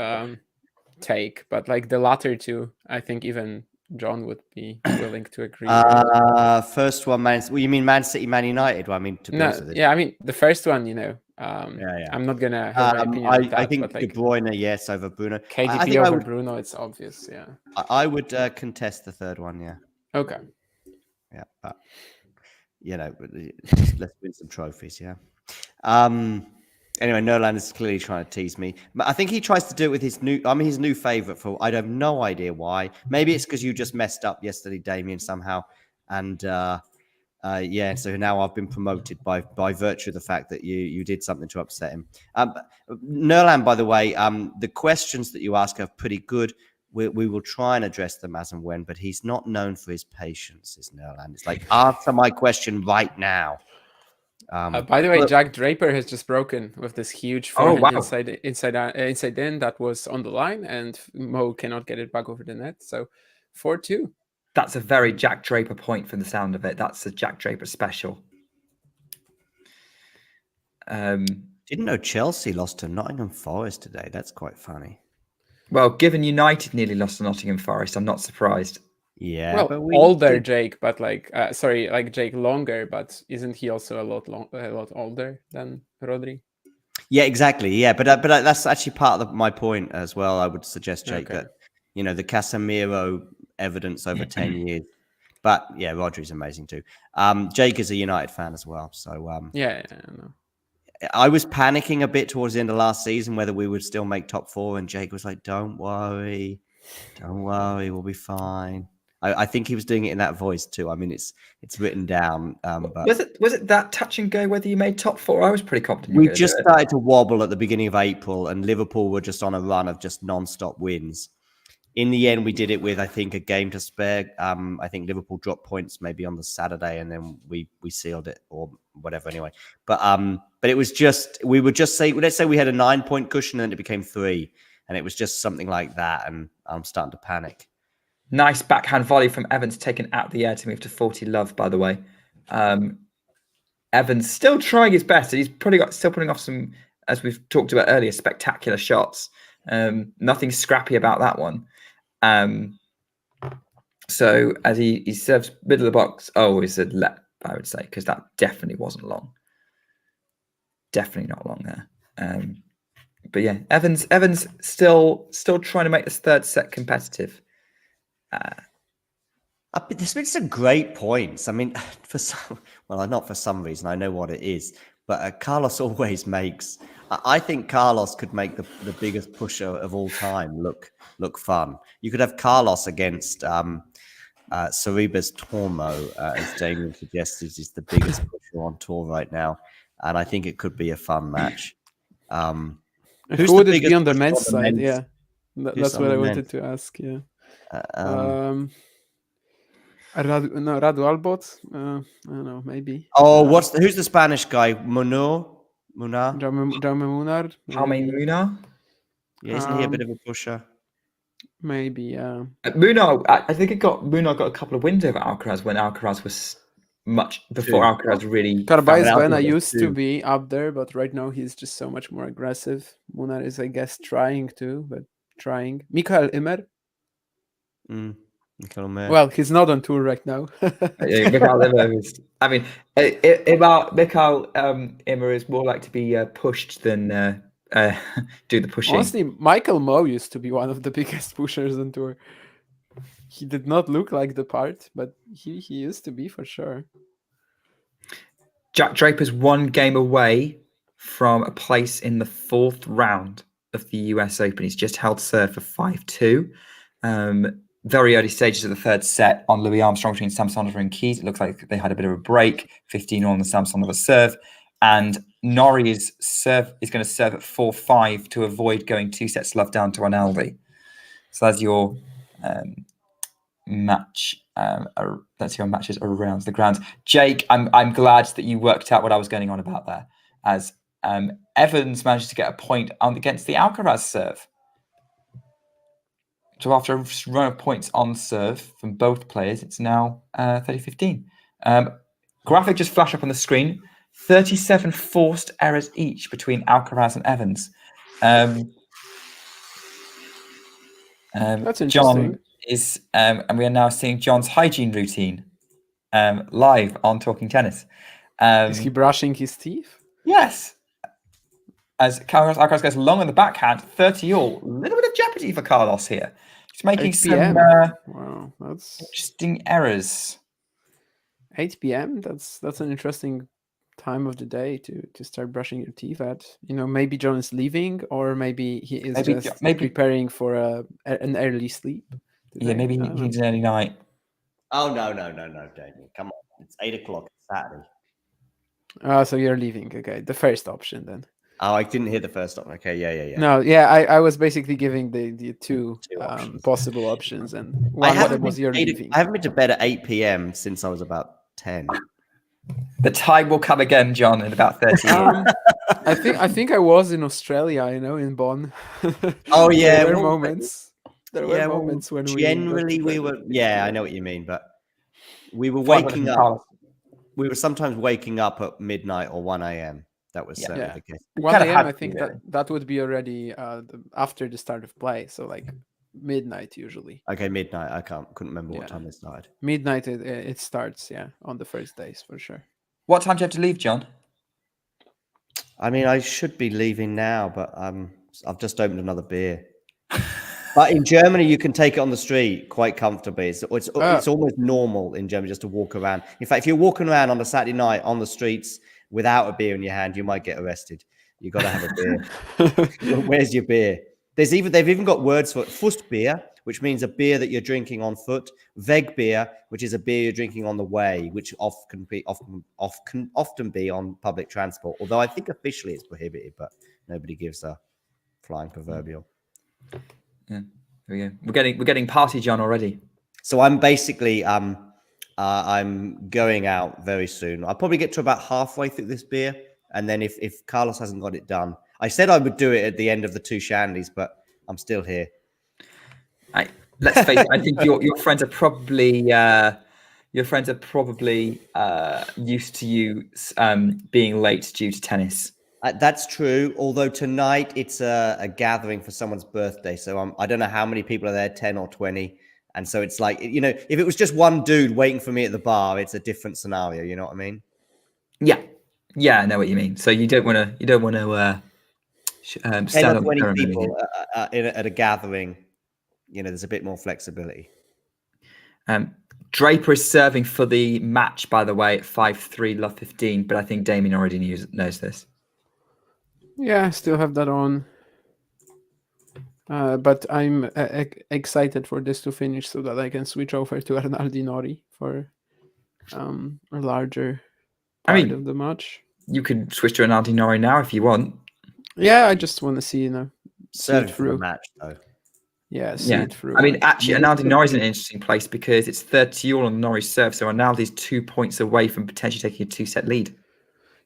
take, but like the latter 2, I think even John would be willing to agree. First one, you mean Man City, Man United? Well, I mean, to be honest with you. I mean the first one. I'm not gonna have my opinion on that, I think but, like, De Bruyne, yes, over Bruno. KDB over Bruno, it's obvious. Yeah, I would contest the third one. Yeah. Okay. Yeah, but let's win some trophies. Yeah. Anyway, Nolan is clearly trying to tease me. But I think he tries to do it with his new favorite for, I have no idea why. Maybe it's because you just messed up yesterday, Damien, somehow. And Yeah, so now I've been promoted by virtue of the fact that you did something to upset him. Nerland, by the way, the questions that you ask are pretty good. We will try and address them as and when, but he's not known for his patience, is Nerland. It's like, answer my question right now. By the way, but- Jack Draper has just broken with this huge Oh, forehand wow. inside in that was on the line, and Mo cannot get it back over the net. So 4-2. That's a very Jack Draper point from the sound of it. That's a Jack Draper special. Didn't know Chelsea lost to Nottingham Forest today. That's quite funny. Well, given United nearly lost to Nottingham Forest, I'm not surprised. Yeah, Well, but older Jake, but like like Jake longer, but isn't he also a lot older than Rodri? Yeah, exactly. Yeah, but that's actually part of my point as well. I would suggest, Jake, Okay. that the Casemiro evidence over 10 years. But yeah, Rodri's amazing too. Jake is a United fan as well, so Yeah, no. I was panicking a bit towards the end of last season whether we would still make top 4, and Jake was like, "Don't worry, we'll be fine." I think he was doing it in that voice too. I mean, it's written down. But Was it that touch and go whether you made top 4? I was pretty confident. we just started to wobble at the beginning of April, and Liverpool were just on a run of just non-stop wins. In the end, we did it with, I think, a game to spare. I think Liverpool dropped points maybe on the Saturday, and then we sealed it or whatever. Anyway, but it was just let's say we had a 9-point cushion, and it became 3, and it was just something like that, and I'm starting to panic. Nice backhand volley from Evans taken out the air to move to 40 love, by the way. Evans still trying his best. He's still putting off some, as we've talked about earlier, spectacular shots. Nothing scrappy about that one. So as he serves middle of the box, it's a lep, I would say, because that definitely wasn't long. Definitely not long there. But yeah, Evans still trying to make this third set competitive. This makes some great points. I mean, not for some reason. I know what it is, but Carlos always makes. I think Carlos could make the biggest pusher of all time look fun. You could have Carlos against Sorribes Tormo, as Damien suggested, is the biggest pusher on tour right now, and I think it could be a fun match. Who would it be on the men's side? Yeah, that's what I wanted to ask. Yeah. Radu Albot. I don't know, maybe. Oh, who's the Spanish guy? Munar? Jaume Munar. Jaume Munar? Yeah, isn't he a bit of a pusher? Maybe, yeah. Munar, I think Munar got a couple of wins over Alcaraz when Alcaraz was much before Alcaraz really. Carvalho used to be up there, but right now he's just so much more aggressive. Munar is, I guess, trying to, but trying. Michael Immer. Well, he's not on tour right now. Michael Immer is. I mean, Michael Immer is more like to be pushed than do the pushing. Honestly, Michael Moe used to be one of the biggest pushers on tour. He did not look like the part, but he used to be for sure. Jack Draper's one game away from a place in the 4th round of the US Open. He's just held serve for 5-2. Very early stages of the third set on Louis Armstrong between Sam Sonova and Keys. It looks like they had a bit of a break. 15 on the Sam Sonova serve. And Nori is going to serve at 4-5 to avoid going 2 sets love down to Rinaldi. So that's your match. That's your matches around the grounds. Jake, I'm glad that you worked out what I was going on about there, as Evans managed to get a point against the Alcaraz serve. So after a run of points on serve from both players, it's now 30-15. Graphic just flashed up on the screen. 37 forced errors each between Alcaraz and Evans. That's interesting. John is, and we are now seeing John's hygiene routine live on Talking Tennis. Is he brushing his teeth? Yes. As Alcaraz goes long on the backhand, 30 all. A little bit of jeopardy for Carlos here. He's making some wow, that's interesting errors. 8 p.m. That's an interesting time of the day to start brushing your teeth at. Maybe John is leaving, or maybe he is maybe preparing for an early sleep today. Yeah, maybe he needs an early night. Oh no, Damien. Come on. It's 8 o'clock. It's Saturday. So you're leaving. Okay, the first option then. Oh, I didn't hear the first one. Okay, yeah. No, yeah, I was basically giving the two Two options. possible options, and I one of haven't them was been you're to eight- leaving. I haven't been to bed at 8 p.m. since I was about 10. The time will come again, John, in about 30 years. I think I was in Australia, in Bonn. Oh yeah, there were well, moments. There were moments when generally we we were. got to bed Yeah, at I know what you mean, but we were 500 waking up. Carlos. We were sometimes waking up at midnight or 1 a.m. That was certainly Yeah. the case. 1 kinda a.m. had I to think be, that really. that would be already after the start of play, so like midnight usually. Okay, midnight. I couldn't remember what Yeah. time it started. Midnight it starts, on the first days for sure. What time do you have to leave, John? I mean, I should be leaving now, but I've just opened another beer. But in Germany, you can take it on the street quite comfortably. It's almost normal in Germany just to walk around. In fact, if you're walking around on a Saturday night on the streets without a beer in your hand, you might get arrested. You got to have a beer. Where's your beer? They've even got words for it. Fußbier, which means a beer that you're drinking on foot. Wegbier, which is a beer you're drinking on the way, which often be on public transport. Although I think officially it's prohibited, but nobody gives a flying proverbial. Yeah, there we go. We're getting party John already. So I'm basically I'm going out very soon. I'll probably get to about halfway through this beer, and then if Carlos hasn't got it done, I said I would do it at the end of the two shandies, but I'm still here. Let's face it. I think your friends are probably used to you being late due to tennis. That's true. Although tonight it's a gathering for someone's birthday, so I don't know how many people are there, 10 or 20, and so it's like if it was just one dude waiting for me at the bar, it's a different scenario. You know what I mean? Yeah, I know what you mean. So you don't want to 10 stand or on 20 ceremony. people at a gathering. There's a bit more flexibility. Draper is serving for the match, by the way, at 5-3, love 15. But I think Damien already knows this. Yeah, I still have that on. But I'm excited for this to finish so that I can switch over to Arnaldi Nori for a larger part of the match. You can switch to Ronaldo Nori now if you want. Yeah, I just want to see, Serving for the match, though. Yeah, see it through. I mean, actually, Arnaldi Nori is an interesting place because it's 30-all on Nori's serve, so Arnaldi's 2 points away from potentially taking a 2-set lead.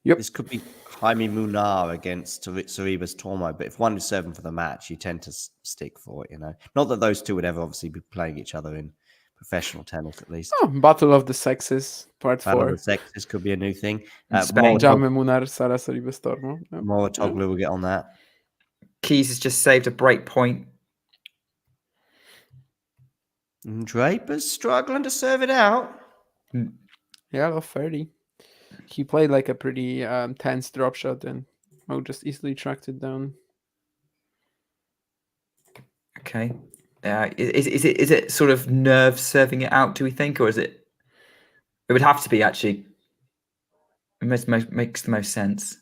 Yep. This could be Jaime Munar against Sorribes Tormo, but if one is serving for the match, you tend to stick for it, Not that those two would ever obviously be playing each other in professional tennis, at least. Oh, Battle of the Sexes, Part 4. Battle of the Sexes could be a new thing. Spain. Jaime Munar, Sara Sorribes Tormo. Moratoglu will get on that. Keys has just saved a break point. Draper's struggling to serve it out. Yeah, off 30. He played like a pretty tense drop shot and Mo just easily tracked it down. Okay. Is it sort of nerve serving it out, do we think? Or is it? It would have to be, actually. It makes the most sense.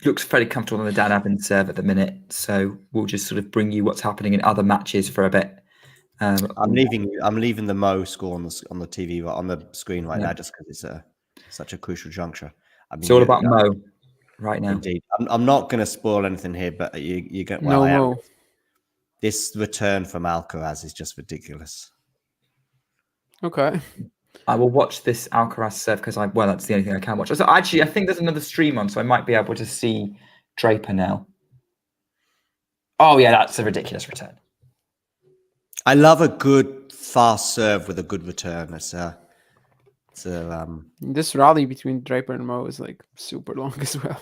Looks fairly comfortable on the Dan Evans serve at the minute, so we'll just sort of bring you what's happening in other matches for a bit. I'm leaving the Mo score on the TV on the screen right now, just because it's such a crucial juncture. It's all about Mo right now. Indeed, I'm not going to spoil anything here, but you get Mo. This return from Alcaraz is just ridiculous. Okay. I will watch this Alcaraz serve because that's the only thing I can watch. So actually, I think there's another stream on, so I might be able to see Draper now. Oh yeah, that's a ridiculous return. I love a good fast serve with a good return. This rally between Draper and Mo is like super long as well.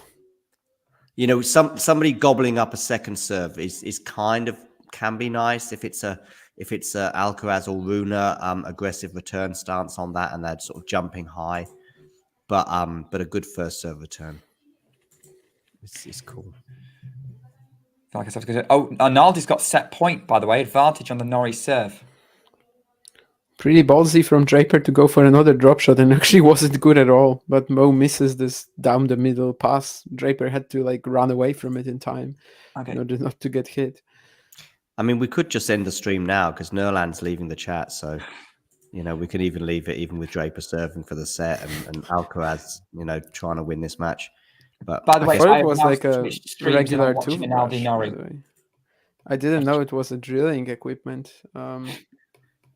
Somebody gobbling up a second serve is kind of can be nice if it's a Alcaraz or Runa aggressive return stance on that, and they're sort of jumping high, but a good first serve return is cool. Arnaldi's got set point, by the way, advantage on the Nori serve. Pretty ballsy from Draper to go for another drop shot, and actually wasn't good at all. But Mo misses this down the middle pass. Draper had to like run away from it in time in order not to get hit. I mean, we could just end the stream now because Nerland's leaving the chat. So, we could even leave it even with Draper serving for the set and Alcaraz, trying to win this match. But By the way, I thought I it was now like a switched streams and I'm regular watching toothbrush. Rinaldi By the Nori. way. I didn't know it was a drilling equipment.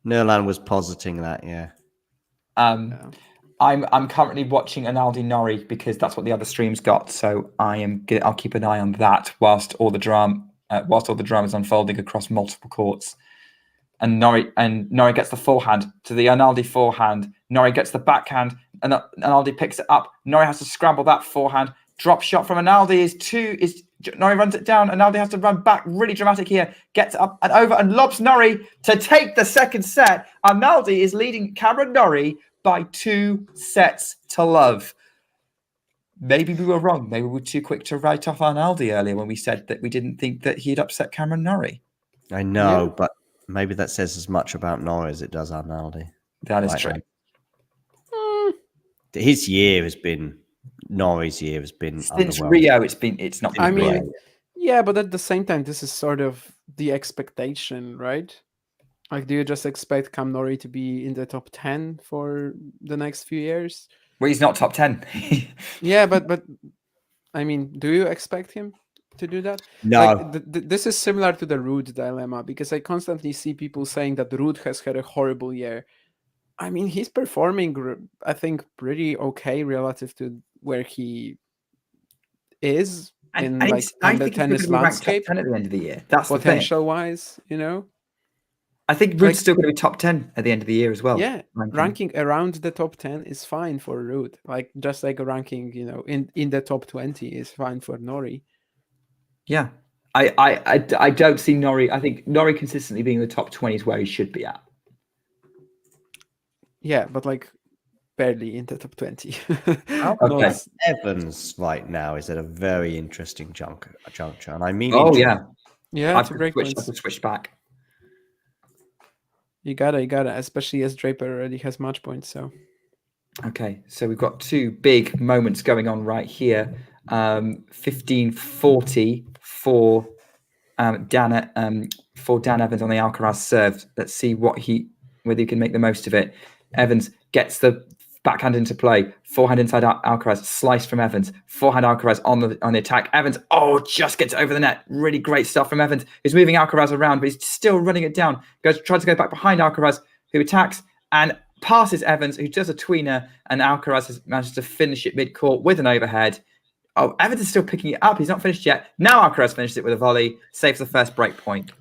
Nerland was positing that, yeah. I'm currently watching Rinaldi Nori because that's what the other streams got. So I'll keep an eye on that whilst all the drama is unfolding across multiple courts. And Nori gets the forehand to the Rinaldi forehand. Nori gets the backhand, and Rinaldi picks it up. Nori has to scramble that forehand. Drop shot from Rinaldi Nori runs it down. Rinaldi has to run back. Really dramatic here. Gets up and over and lobs Nori to take the second set. Rinaldi is leading Cameron Nori by 2-0. Maybe we were wrong. Maybe we were too quick to write off Rinaldi earlier when we said that we didn't think that he'd upset Cameron Nori. I know, but maybe that says as much about Nori as it does Rinaldi. That is true. His year has been Nori's year has been since Rio. It's not been great. Yeah, but at the same time, this is sort of the expectation, right? Like, do you just expect Cam Nori to be in the top 10 for the next few years? Well, he's not top 10. Yeah, but I mean, do you expect him to do that? No. Like, this is similar to the Ruud dilemma, because I constantly see people saying that Ruud has had a horrible year. I mean, he's performing, I think, pretty okay relative to where he is in the tennis landscape. Top 10 at the end of the year. That's potential-wise, I think Ruud's still going to be top 10 at the end of the year as well. Yeah, ranking around the top 10 is fine for Ruud. Like, just like a ranking, in the top 20 is fine for Nori. Yeah, I don't see Nori. I think Nori consistently being in the top 20 is where he should be at. Yeah, but like barely in the top 20. Okay. Evans right now is at a very interesting juncture, and I mean, yeah, I've switched back. You gotta, especially as Draper already has match points. So, okay, so we've got two big moments going on right here. 15-40 for Dan Evans on the Alcaraz serve. Let's see whether he can make the most of it. Evans gets the backhand into play. Forehand inside Alcaraz, slice from Evans. Forehand Alcaraz on the attack. Evans, just gets it over the net. Really great stuff from Evans, who's moving Alcaraz around, but he's still running it down. Tries to go back behind Alcaraz, who attacks and passes Evans, who does a tweener, and Alcaraz has managed to finish it mid-court with an overhead. Evans is still picking it up. He's not finished yet. Now Alcaraz finishes it with a volley, saves the first break point.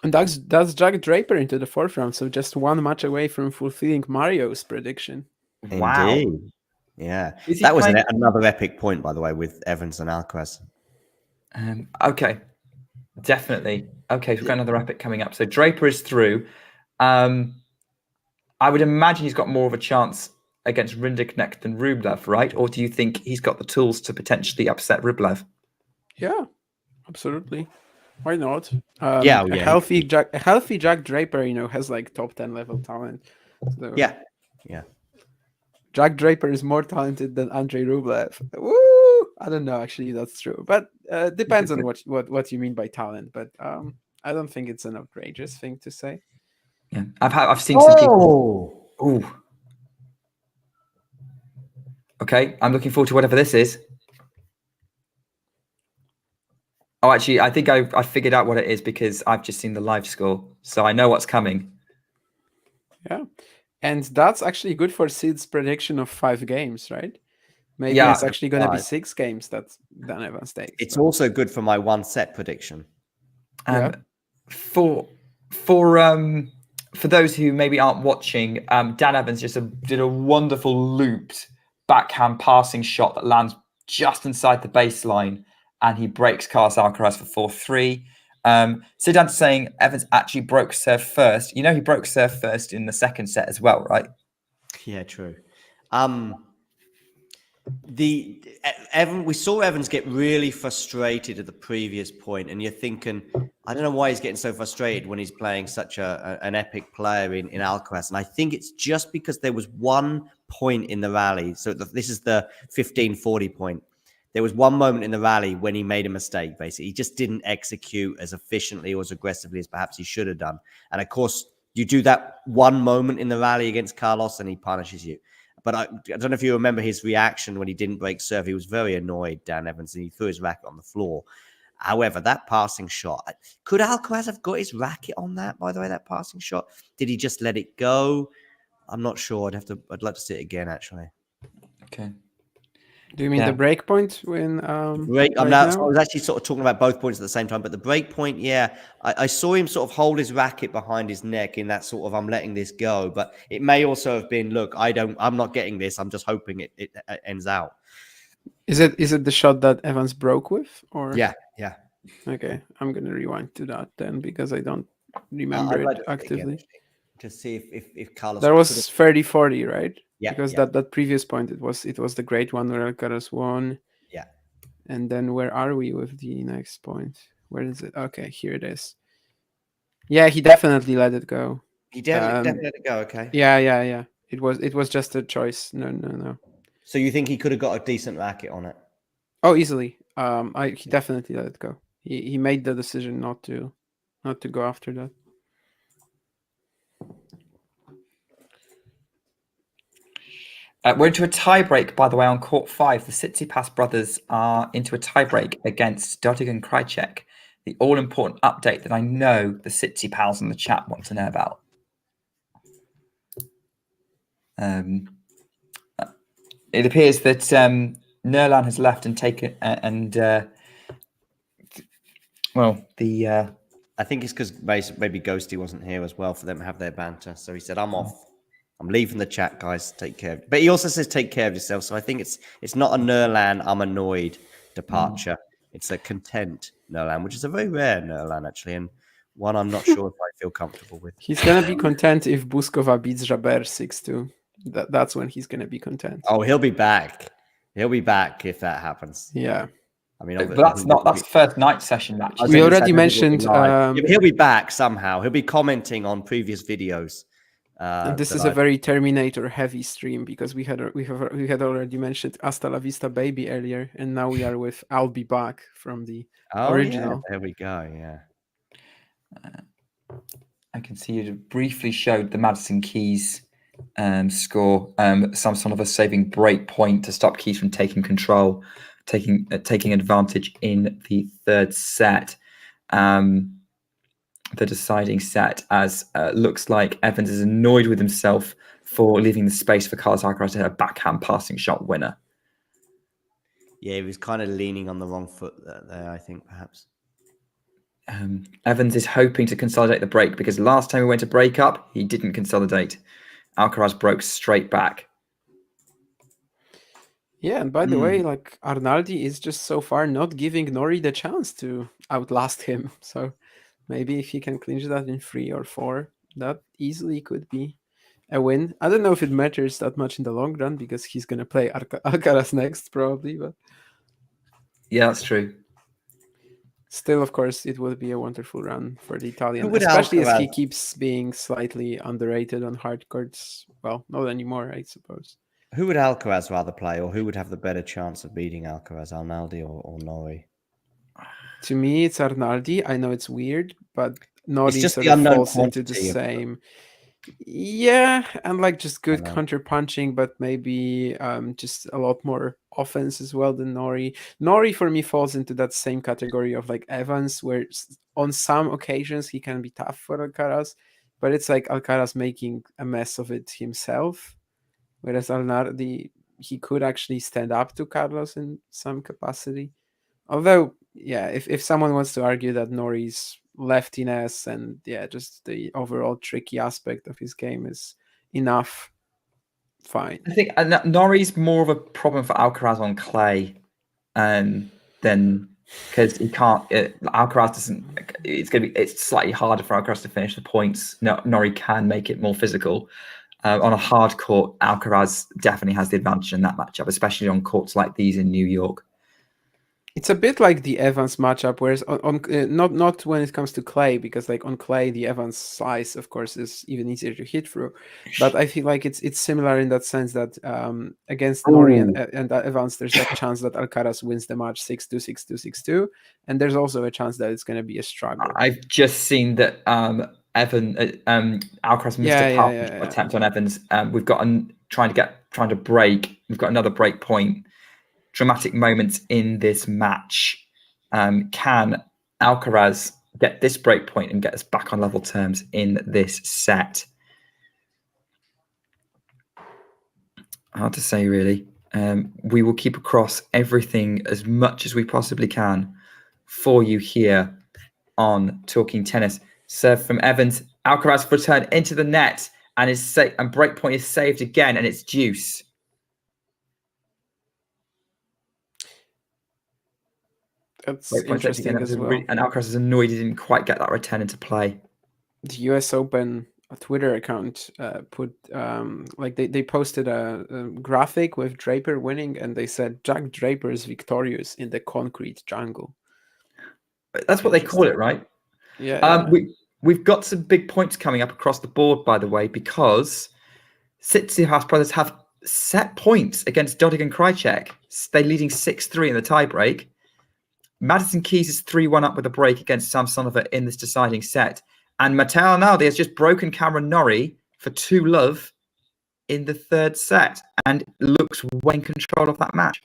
And that's dragged Draper into the fourth round, so just one match away from fulfilling Mario's prediction. Wow. Indeed. Yeah. That was another epic point, by the way, with Evans and Alcaraz. Okay. Definitely. Okay, so we've got another epic coming up. So Draper is through. I would imagine he's got more of a chance against Rinderknecht than Rublev, right? Or do you think he's got the tools to potentially upset Rublev? Yeah, absolutely. Why not? A healthy Jack Draper, has like top 10 level talent. So yeah. Jack Draper is more talented than Andrei Rublev. Woo! I don't know, actually, that's true, but depends on what you mean by talent. But I don't think it's an outrageous thing to say. Yeah, I've seen some people. Ooh. Okay, I'm looking forward to whatever this is. Oh, actually, I think I figured out what it is because I've just seen the live score, so I know what's coming. Yeah, and that's actually good for Sid's prediction of 5 games, right? Maybe it's actually going to be 6 games that Dan Evans takes. It's also good for my 1-set prediction. For those who maybe aren't watching, Dan Evans just did a wonderful looped backhand passing shot that lands just inside the baseline, and he breaks Carlos Alcaraz for 4-3. Zidane's saying Evans actually broke serve first. He broke serve first in the second set as well, right? Yeah, true. We saw Evans get really frustrated at the previous point, and you're thinking, I don't know why he's getting so frustrated when he's playing such an epic player in Alcaraz. And I think it's just because there was one point in the rally. So this is the 15-40 point. There was one moment in the rally when he made a mistake, basically. He just didn't execute as efficiently or as aggressively as perhaps he should have done. And of course, you do that one moment in the rally against Carlos and he punishes you. But I don't know if you remember his reaction when he didn't break serve. He was very annoyed, Dan Evans, and he threw his racket on the floor. However, that passing shot, could Alcaraz have got his racket on that, by the way, that passing shot? Did he just let it go? I'm not sure. I'd like to see it again, actually. Okay. Do you mean the break point when break? right now, now? So I was actually sort of talking about both points at the same time, but the break point, yeah, I saw him sort of hold his racket behind his neck in that sort of I'm letting this go, but it may also have been, look, I'm not getting this. I'm just hoping it ends out. Is it the shot that Evans broke with, or Yeah. Okay, I'm gonna rewind to that then because I don't remember it actively. Again, to see if Carlos. There was 30-40, right? Yeah. Because that previous point it was the great one where Alcaraz won. Yeah. And then where are we with the next point? Where is it? Okay, here it is. Yeah, he definitely let it go. He definitely let it go. Okay. Yeah. It was just a choice. No. So you think he could have got a decent racket on it? Oh, easily. He definitely let it go. He made the decision not to go after that. We're into a tie-break, by the way, on court 5. The Tsitsipas brothers are into a tie-break against Dodig and Krajicek. The all-important update that I know the Tsitsi pals in the chat want to know about. It appears that Nurlan has left and taken I think it's because maybe Ghosty wasn't here as well for them to have their banter. So he said, I'm off. I'm leaving the chat, guys. Take care. But he also says, take care of yourself. So I think it's not a Nurlan, I'm annoyed departure. It's a content Nurlan, which is a very rare Nurlan, actually. And one I'm not sure if I feel comfortable with. He's going to be content if Buskova beats Jabber 6-2. That's when he's going to be content. Oh, he'll be back. He'll be back if that happens. Yeah. I mean, that's the first night session match. We already mentioned he'll be back somehow. He'll be commenting on previous videos. And this is a very Terminator heavy stream because we had already mentioned Hasta la Vista Baby earlier, and now we are with I'll Be Back from the original. Yeah, there we go. Yeah. I can see you briefly showed the Madison Keys score. Samsonova saving break point to stop Keys from taking control, taking advantage in the third set. The deciding set, as looks like Evans is annoyed with himself for leaving the space for Carlos Alcaraz to hit a backhand passing shot winner. Yeah, he was kind of leaning on the wrong foot there, I think, perhaps. Evans is hoping to consolidate the break because last time we went to break up, he didn't consolidate. Alcaraz broke straight back. Yeah, and by the way, like Arnaldi is just so far not giving Nori the chance to outlast him. So maybe if he can clinch that in 3 or 4, that easily could be a win. I don't know if it matters that much in the long run because he's going to play Alcaraz next probably. But yeah, that's true. Still, of course, it would be a wonderful run for the Italian, especially as he keeps being slightly underrated on hard courts. Well, not anymore, I suppose. Who would Alcaraz rather play, or who would have the better chance of beating Alcaraz, Arnaldi or Nori? To me, it's Arnaldi. I know it's weird, but Nori just sort the of unknown falls into the same. Yeah, and like just good counter punching, but maybe just a lot more offense as well than Nori. Nori for me falls into that same category of like Evans, where on some occasions he can be tough for Alcaraz, but it's like Alcaraz making a mess of it himself, whereas Arnaldi, he could actually stand up to Carlos in some capacity. Although, yeah, if someone wants to argue that Nori's leftiness and just the overall tricky aspect of his game is enough, fine. I think Nori's more of a problem for Alcaraz on clay than because he can't. Alcaraz doesn't. It's slightly harder for Alcaraz to finish the points. Nori can make it more physical. On a hard court, Alcaraz definitely has the advantage in that matchup, especially on courts like these in New York. It's a bit like the Evans matchup, whereas not when it comes to clay, because like on clay, the Evans slice, of course, is even easier to hit through. But I feel like it's similar in that sense that against Nori and Evans, there's that chance that Alcaraz wins the match 6-2, 6-2, 6-2, and there's also a chance that it's going to be a struggle. I've just seen that Alcaraz missed a partnership attempt on Evans. We've got trying to break. We've got another break point. Dramatic moments in this match. Can Alcaraz get this break point and get us back on level terms in this set? Hard to say, really. We will keep across everything as much as we possibly can for you here on Talking Tennis. Serve from Evans. Alcaraz return into the net and break point is saved again, and it's deuce. That's interesting as well. And Alcaraz is annoyed he didn't quite get that return into play. The US Open Twitter account put they posted a graphic with Draper winning, and they said Jack Draper is victorious in the concrete jungle. That's what they call it, right? Yeah. We've got some big points coming up across the board, by the way, because Tsitsipas brothers have set points against Dodig and Krajicek. They're leading 6-3 in the tiebreak. Madison Keys is 3-1 up with a break against Samsonova in this deciding set. And Matteo Arnaldi has just broken Cameron Norrie for 2-love in the third set and looks way in control of that match.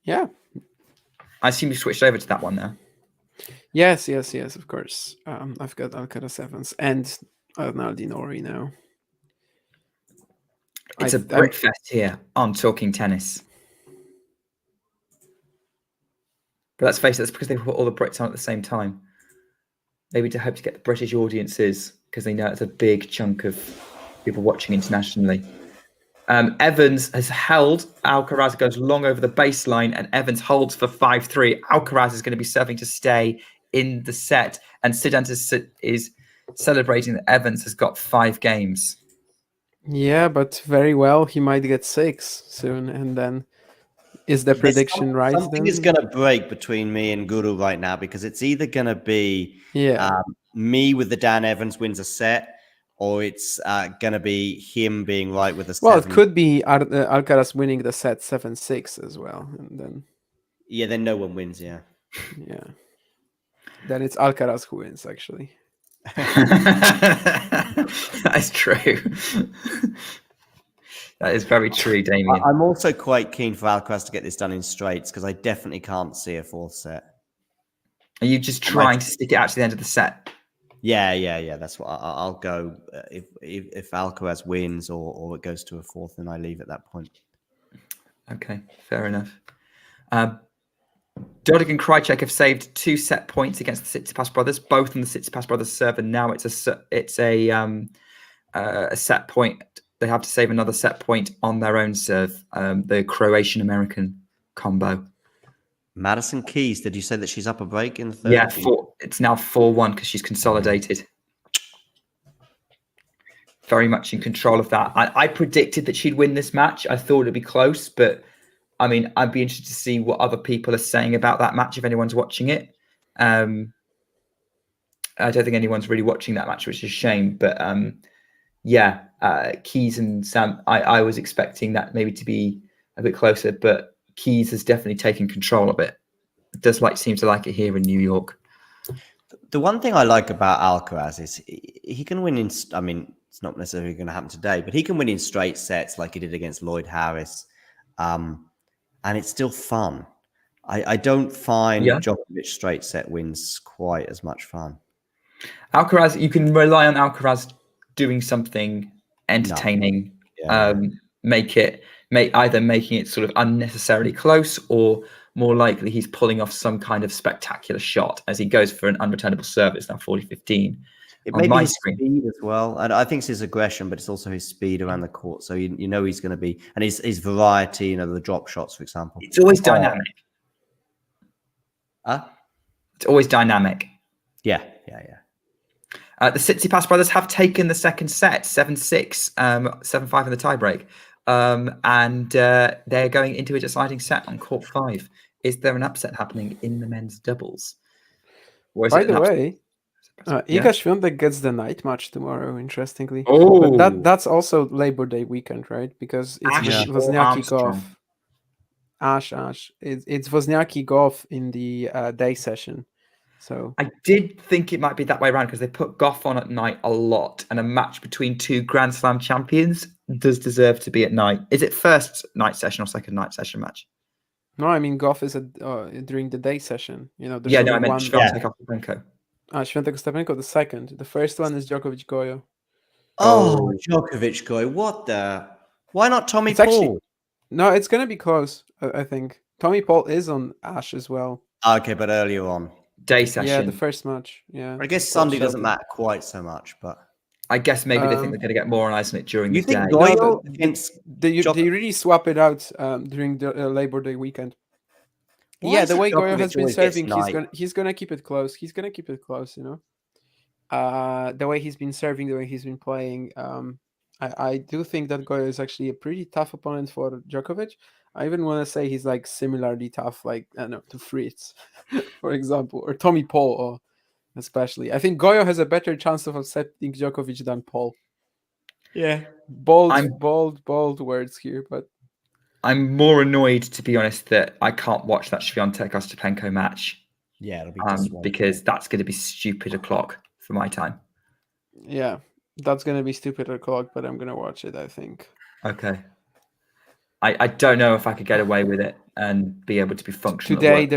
Yeah. I assume you switched over to that one now. Yes, of course. I've got Alcaraz Evans and Arnaldi Nori now. It's a breakfast here on Talking Tennis. But let's face it, that's because they put all the Brits on at the same time. Maybe to hope to get the British audiences, because they know it's a big chunk of people watching internationally. Evans has held. Alcaraz goes long over the baseline, and Evans holds for 5-3. Alcaraz is going to be serving to stay in the set, and Sidant is celebrating that Evans has got 5 games. Yeah, but very well, he might get 6 soon, and then is the prediction right? Something is going to break between me and Guru right now, because it's either going to be me with the Dan Evans wins a set, or it's going to be him being right with a 7. Well, it could be Alcaraz winning the set 7-6 as well, and then then no one wins. Yeah. Then it's Alcaraz who wins, actually. That's true. That is very true, Damien. I'm also quite keen for Alcaraz to get this done in straights, because I definitely can't see a 4th set. Are you just trying to stick it out to the end of the set? Yeah. That's what I'll go. If Alcaraz wins or it goes to a 4th, then I leave at that point. Okay, fair enough. Dodig and Krajicek have saved 2 set points against the Tsitsipas brothers, both on the Tsitsipas brothers serve, and now it's a set point. They have to save another set point on their own serve. The Croatian-American combo. Madison Keys, did you say that she's up a break in the third? Yeah, it's now 4-1 because she's consolidated. Very much in control of that. I predicted that she'd win this match. I thought it'd be close, but I mean, I'd be interested to see what other people are saying about that match if anyone's watching it. I don't think anyone's really watching that match, which is a shame. But Keys and Sam, I was expecting that maybe to be a bit closer, but Keys has definitely taken control of it. Seems to like it here in New York. The one thing I like about Alcaraz is he can win in. I mean, it's not necessarily going to happen today, but he can win in straight sets like he did against Lloyd Harris, and it's still fun. I don't find Djokovic straight set wins quite as much fun. Alcaraz, you can rely on Alcaraz doing something entertaining. Either making it sort of unnecessarily close, or more likely he's pulling off some kind of spectacular shot as he goes for an unreturnable service. Now 40-15. It may be his speed as well, and I think it's his aggression, but it's also his speed around the court. So you know he's going to be, and his variety. The drop shots, for example. It's always dynamic. It's always dynamic. Yeah. The Tsitsipas brothers have taken the second set, 7-6, 7-5 in the tiebreak. And they're going into a deciding set on court 5. Is there an upset happening in the men's doubles? Or is By it an the upset? way, Yeah. Iga Świątek gets the night match tomorrow, interestingly. Oh, But that's also Labor Day weekend, right? Because it's Ash or Wozniacki Armstrong? Goff. Ash. It's Wozniacki Goff in the day session. So I did think it might be that way around because they put Goff on at night a lot, and a match between two Grand Slam champions does deserve to be at night. Is it first night session or second night session match? no, I mean Goff is during the day session. There's Yeah, no, only I meant one. Świątek Ostapenko. Świątek Ostapenko, the second. The first one is Djokovic Goyo. Oh, Djokovic guy. What the? Why not Tommy It's actually- Paul? No, it's gonna be close. I think Tommy Paul is on Ash as well. Okay, but earlier on. Day session. Yeah, the first match. Yeah. I guess Paul Sunday doesn't Shelby. matter quite so much, but I guess maybe they think Um, they're going to get more on ice on it during you the think day. Goyo No, against They Djoko- really swap it out during the Labor Day weekend. Why Yeah, is the it way Goyo Djokovic has been always gets serving, night? he's gonna keep it close. He's gonna keep it close, the way he's been serving, the way he's been playing. I do think that Goyo is actually a pretty tough opponent for Djokovic. I even want to say he's like similarly tough, like I don't know, to Fritz, for example, or Tommy Paul, or especially. I think Goyo has a better chance of upsetting Djokovic than Paul. Yeah. Bold words here, but I'm more annoyed, to be honest, that I can't watch that Świątek Ostapenko match Yeah, it'll be because that's going to be stupid o'clock for my time. yeah, that's gonna be stupid o'clock, but I'm gonna watch it, I think. Okay. I don't know if I could get away with it and be able to be functional. at Today work.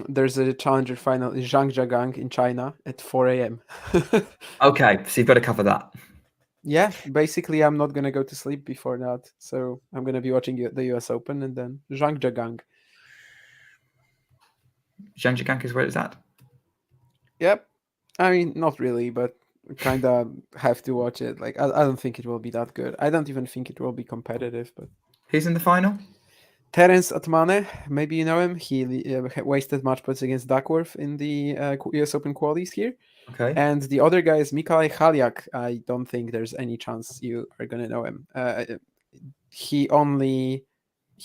there's a challenger final in Zhangjiagang in China at 4 a.m. Okay, so you've got to cover that. Yeah, basically I'm not gonna go to sleep before that, so I'm gonna be watching the U.S. Open and then Zhangjiagang. Zhangjiagang is where it's at. Yep, I mean not really, but kind of have to watch it. Like I don't think it will be that good. I don't even think it will be competitive, but. Who's in the final? Terence Atmane, maybe you know him. He wasted match points against Duckworth in the US Open qualies here. Okay. And the other guy is Mikołaj Haliak. I don't think there's any chance you are going to know him. He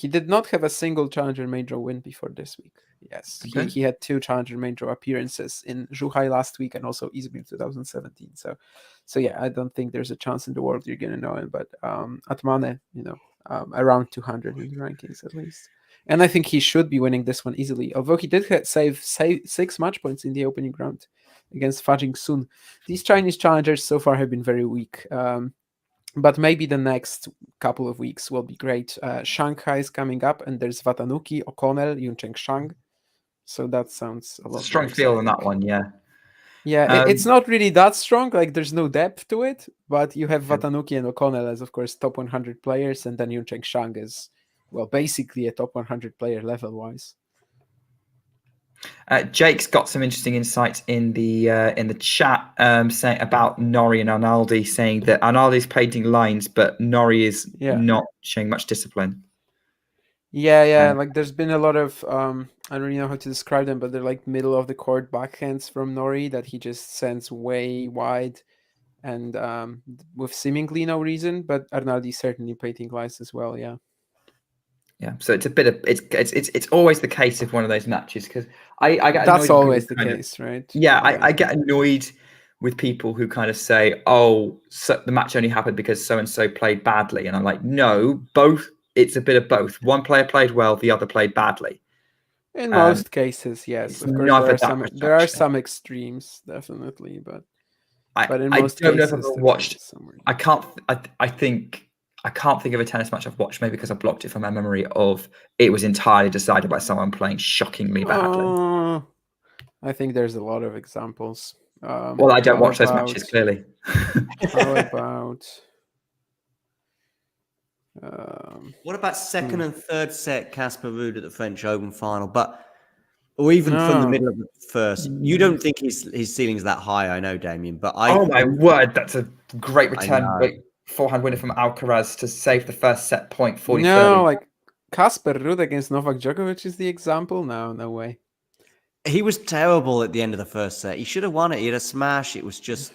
did not have a single Challenger Major win before this week. Yes, Okay. he had 2 Challenger Major appearances in Zhuhai last week and also Izmir 2017. So yeah, I don't think there's a chance in the world you're going to know him. But Atmane, around 200 in the rankings at least. And I think he should be winning this one easily, although he did save 6 match points in the opening round against Fajing Sun. These Chinese challengers so far have been very weak, but maybe the next couple of weeks will be great. Shanghai is coming up, and there's Watanuki, O'Connell, Yuncheng Shang. So that sounds a lot. It's a strong feel on that one, yeah. Yeah, it's not really that strong. Like there's no depth to it, but you have Watanuki and O'Connell as, of course, top 100 players, and then Yuncheng Shang is, well, basically a top 100 player level-wise. Jake's got some interesting insights in the chat saying about Nori and Arnaldi, saying that Arnaldi's painting lines, but Nori is not showing much discipline. Yeah. Like there's been a lot of I don't really know how to describe them, but they're like middle of the court backhands from Nori that he just sends way wide, and with seemingly no reason. But Arnaldi certainly painting lines as well. Yeah. Yeah, so it's a bit of it's always the case of one of those matches because I get annoyed. That's always the case, right? Yeah, I get annoyed with people who kind of say, "Oh, so the match only happened because so and so played badly," and I'm like, "No, both. It's a bit of both. One player played well, the other played badly." In most cases, yes. Of course, there are some extremes, definitely, but in most I don't cases, know if I've watched. I can't think of a tennis match I've watched, maybe because I blocked it from my memory of it was entirely decided by someone playing shockingly badly. I think there's a lot of examples. Well, I don't watch those matches, clearly. How about... what about second and third set Casper Ruud at the French Open final? Or even from the middle of the first. You don't think his ceiling's that high, I know, Damien, but Oh my word, that's a great return. Forehand winner from Alcaraz to save the first set point 40-30. No, like Casper Ruud against Novak Djokovic is the example. No way. He was terrible at the end of the first set. He should have won it. He had a smash. It was just.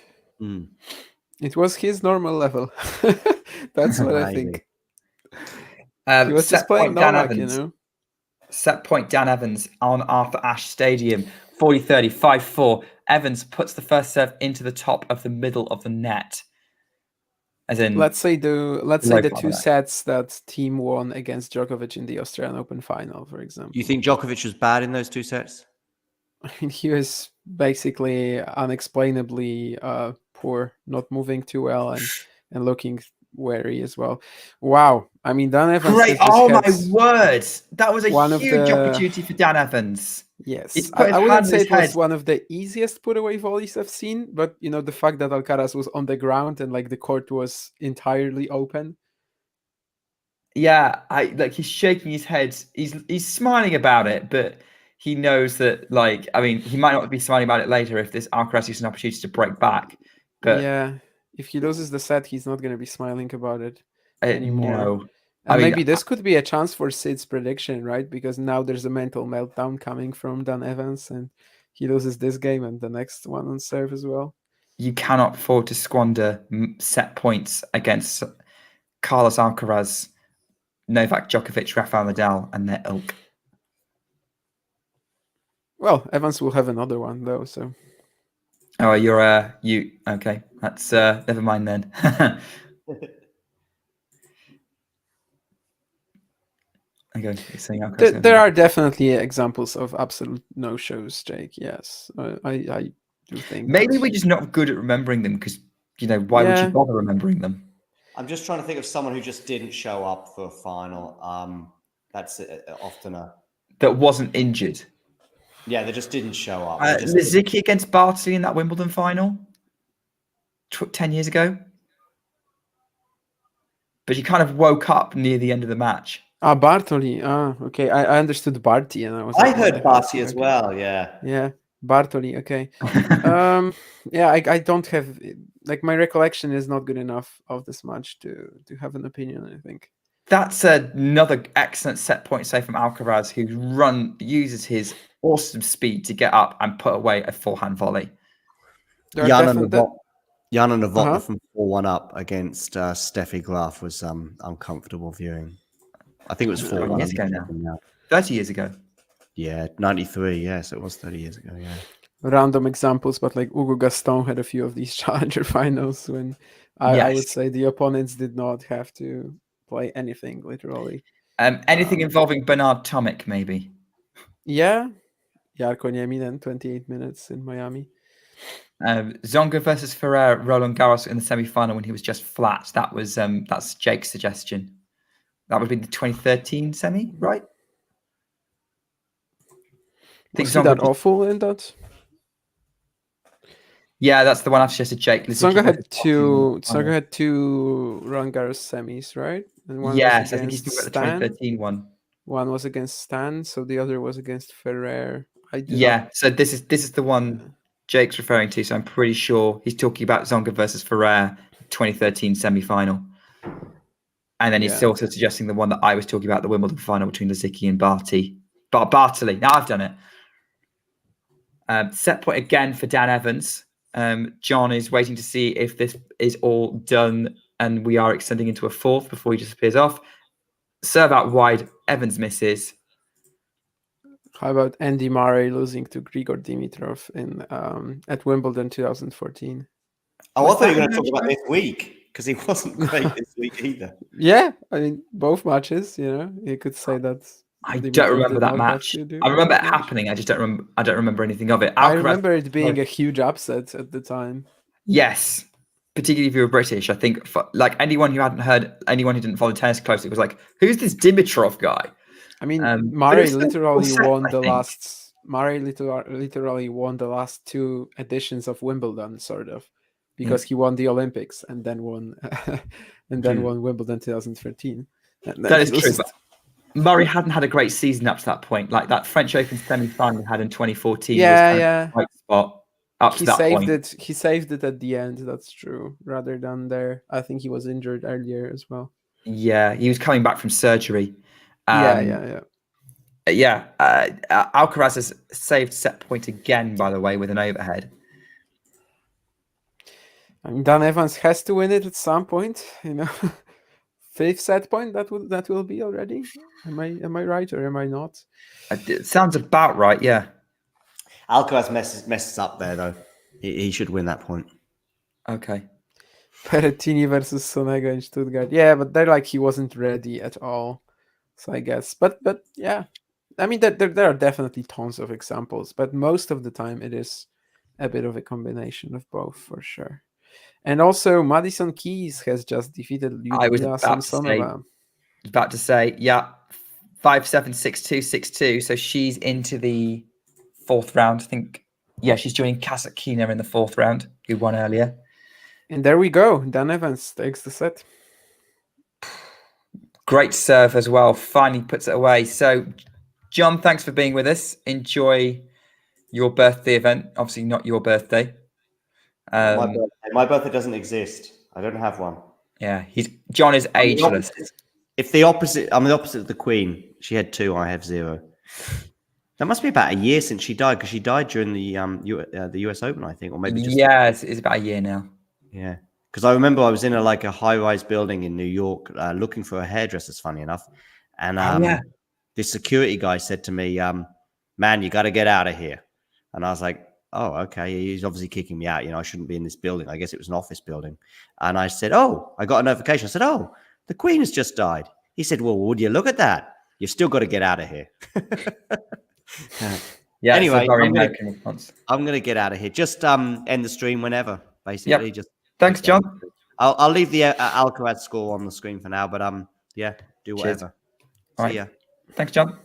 It was his normal level. That's what I Maybe. think. He was just Set playing point, Dan Novak, Evans. Set point, Dan Evans on Arthur Ashe Stadium. 40-30, 5-4. Evans puts the first serve into the top of the middle of the net. As in, Let's say the low part two of that. sets that Thiem won against Djokovic in the Australian Open final, for example. You think Djokovic was bad in those 2 sets? I mean, he was basically unexplainably poor, not moving too well and looking wary as well. Wow. I mean, Dan Evans Great. has just Oh, my had word. That was a one of huge the- opportunity for Dan Evans. Yes, He's put his I hand wouldn't on say his it was head. one of the easiest put away volleys I've seen, but you know, the fact that Alcaraz was on the ground and like the court was entirely open. Yeah, he's shaking his head. He's smiling about it, but he knows that, like, I mean, he might not be smiling about it later if this Alcaraz uses an opportunity to break back. But Yeah, if he loses the set, he's not going to be smiling about it anymore. no. And I mean, maybe this could be a chance for Sid's prediction, right? Because now there's a mental meltdown coming from Dan Evans, and he loses this game and the next one on serve as well. you cannot afford to squander set points against Carlos Alcaraz, Novak Djokovic, Rafael Nadal, and their ilk. Well, Evans will have another one though, so Oh, you okay? That's never mind then. Okay, you're saying Alcaraz there are definitely examples of absolute no-shows, Jake. Yes, I do think maybe that. we're just not good at remembering them because why would you Yeah. bother remembering them? I'm just trying to think of someone who just didn't show up for a final. That's often That wasn't injured. Yeah, they just didn't show up. They just Lizicki against Barty in that Wimbledon final 10 years ago. But he kind of woke up near the end of the match. Bartoli. Okay. I understood Barty, and I was. I like, heard Barty as okay. well. Yeah. Yeah, Bartoli. Okay. Yeah, I don't have like my recollection is not good enough of this match to have an opinion. I think That's another excellent set point save from Alcaraz, who uses his awesome speed to get up and put away a forehand volley. Jana Novotny Uh-huh. from 4-1 up against Steffi Graf was uncomfortable viewing. I think it was 4-1. Years ago now. 30 years ago. Yeah, 93. Yes, it was 30 years ago. Yeah. Random examples, but like Hugo Gaston had a few of these challenger finals when I would say the opponents did not have to play anything literally. Anything involving Bernard Tomic, maybe. Yeah, Jarko Nieminen, 28 minutes in Miami. Zonga versus Ferrer, Roland Garros in the semi-final when he was just flat. That's Jake's suggestion. That would be the 2013 semi, right? Was he that awful in that? Yeah, that's the one I've suggested, Jake. Tsonga had two Roland Garros semis, right? And one yes, was I think he's against talking about the 2013 one. One was against Stan, so the other was against Ferrer. So this is the one Jake's referring to. So I'm pretty sure he's talking about Zonga versus Ferrer, 2013 semi-final. And then he's also suggesting the one that I was talking about, the Wimbledon final between Lizicki and Bartoli. Now I've done it. Set point again for Dan Evans. John is waiting to see if this is all done and we are extending into a fourth before he disappears off. Serve out wide, Evans misses. How about Andy Murray losing to Grigor Dimitrov in at Wimbledon 2014? Oh, I thought you were going to talk about this week because he wasn't great this week either. Yeah, I mean both matches. You could say that. I don't remember that match. I remember it happening. I just don't remember. I don't remember anything of it. I remember it being a huge upset at the time. Yes, particularly if you were British. I think like anyone who didn't follow tennis closely was like, "Who's this Dimitrov guy?" I mean, Murray literally won the last. Murray literally won the last two editions of Wimbledon, sort of, because he won the Olympics and then won, won Wimbledon 2013. That is true. But Murray hadn't had a great season up to that point. Like that French Open semi-final he had in 2014. Yeah. Was right spot up to that point. He saved it at the end. That's true. Rather than there, I think he was injured earlier as well. Yeah, he was coming back from surgery. Yeah. Alcaraz has saved set point again, by the way, with an overhead. I mean, Dan Evans has to win it at some point, you know. 5th set point that will be already. Am I right or am I not? It sounds about right. Yeah. Alcaraz messes up there though. He should win that point. Okay. Berrettini versus Sonega in Stuttgart. Yeah, but they're like he wasn't ready at all. So I guess, but yeah, I mean there are definitely tons of examples, but most of the time it is a bit of a combination of both for sure. And also Madison Keys has just defeated I was Lyudmila about to say, yeah, 5-7, 6-2, 6-2. So she's into the 4th round. I think, yeah, she's joining Kasatkina in the 4th round, who won earlier. And there we go. Dan Evans takes the set. Great serve as well. Finally puts it away. So, John, thanks for being with us. Enjoy your birthday event. Obviously, not your birthday. My birthday doesn't exist. I don't have one. Yeah, John is ageless. I'm the opposite of the Queen. She had 2. I have 0. That must be about a year since she died, because she died during the US Open, I think, or maybe just. Yeah, it's about a year now. Yeah, because I remember I was in a high-rise building in New York looking for a hairdresser's, funny enough, and this security guy said to me, "Man, you got to get out of here." And I was like, "Oh, okay." He's obviously kicking me out. You know, I shouldn't be in this building. I guess it was an office building. And I said, "Oh," I got a notification. I said, "Oh, the Queen has just died." He said, "Well, would you look at that? You've still got to get out of here." Yeah. Anyway, I'm gonna get out of here. Just end the stream whenever, basically. Yep. Just thanks, John. I'll leave the Alcaraz score on the screen for now, but yeah, do whatever. See ya. Thanks, John.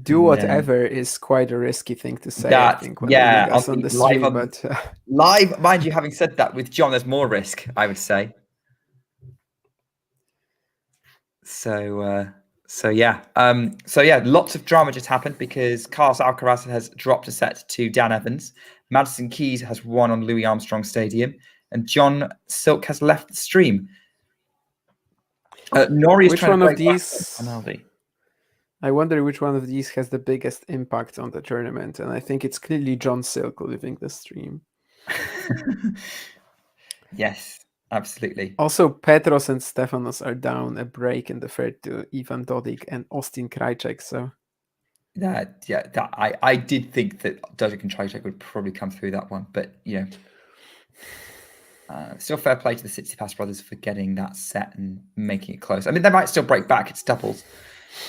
Do whatever is quite a risky thing to say. I think when us on the stream, but live, mind you, having said that, with John, there's more risk, I would say. So yeah, lots of drama just happened because Carlos Alcaraz has dropped a set to Dan Evans. Madison Keys has won on Louis Armstrong Stadium, and John Silk has left the stream. Nori is which trying one to of these? Penalty. I wonder which one of these has the biggest impact on the tournament, and I think it's clearly John Silk leaving the stream. Yes. Absolutely. Also, Petros and Stefanos are down a break in the 3rd to Ivan Dodig and Austin Krajicek. So I did think that Dodig and Krajicek would probably come through that one, but still fair play to the Tsitsipas brothers for getting that set and making it close. I mean, they might still break back. It's doubles.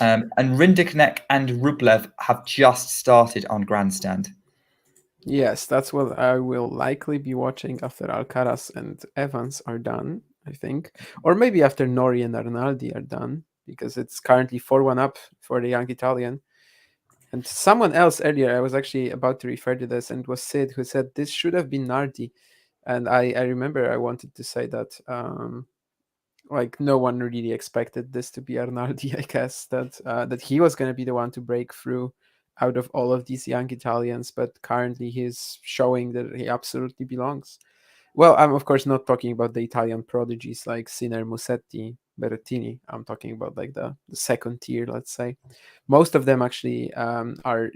And Rinderknecht and Rublev have just started on Grandstand. Yes, that's what I will likely be watching after Alcaraz and Evans are done, I think. Or maybe after Nori and Arnaldi are done, because it's currently 4-1 up for the young Italian. And someone else earlier, I was actually about to refer to this, and it was Sid who said this should have been Nardi. And I remember I wanted to say that no one really expected this to be Arnaldi, I guess, that he was going to be the one to break through out of all of these young Italians, but currently he's showing that he absolutely belongs. Well, I'm of course not talking about the Italian prodigies like Sinner, Musetti, Berrettini. I'm talking about like the 2nd tier, let's say. Most of them actually are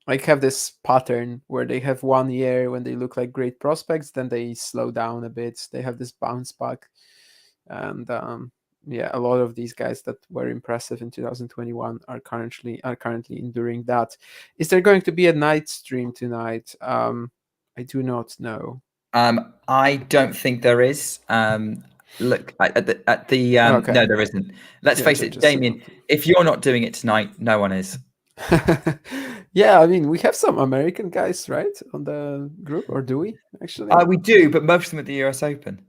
like have this pattern where they have 1 year when they look like great prospects, then they slow down a bit. They have this bounce back, and a lot of these guys that were impressive in 2021 are currently enduring that. Is there going to be a night stream tonight? I do not know. I don't think there is. Look at the okay. No, there isn't. Let's face it, Damien. If you're not doing it tonight, no one is. Yeah, I mean, we have some American guys, right, on the group, or do we actually? We do, but most of them at the US Open.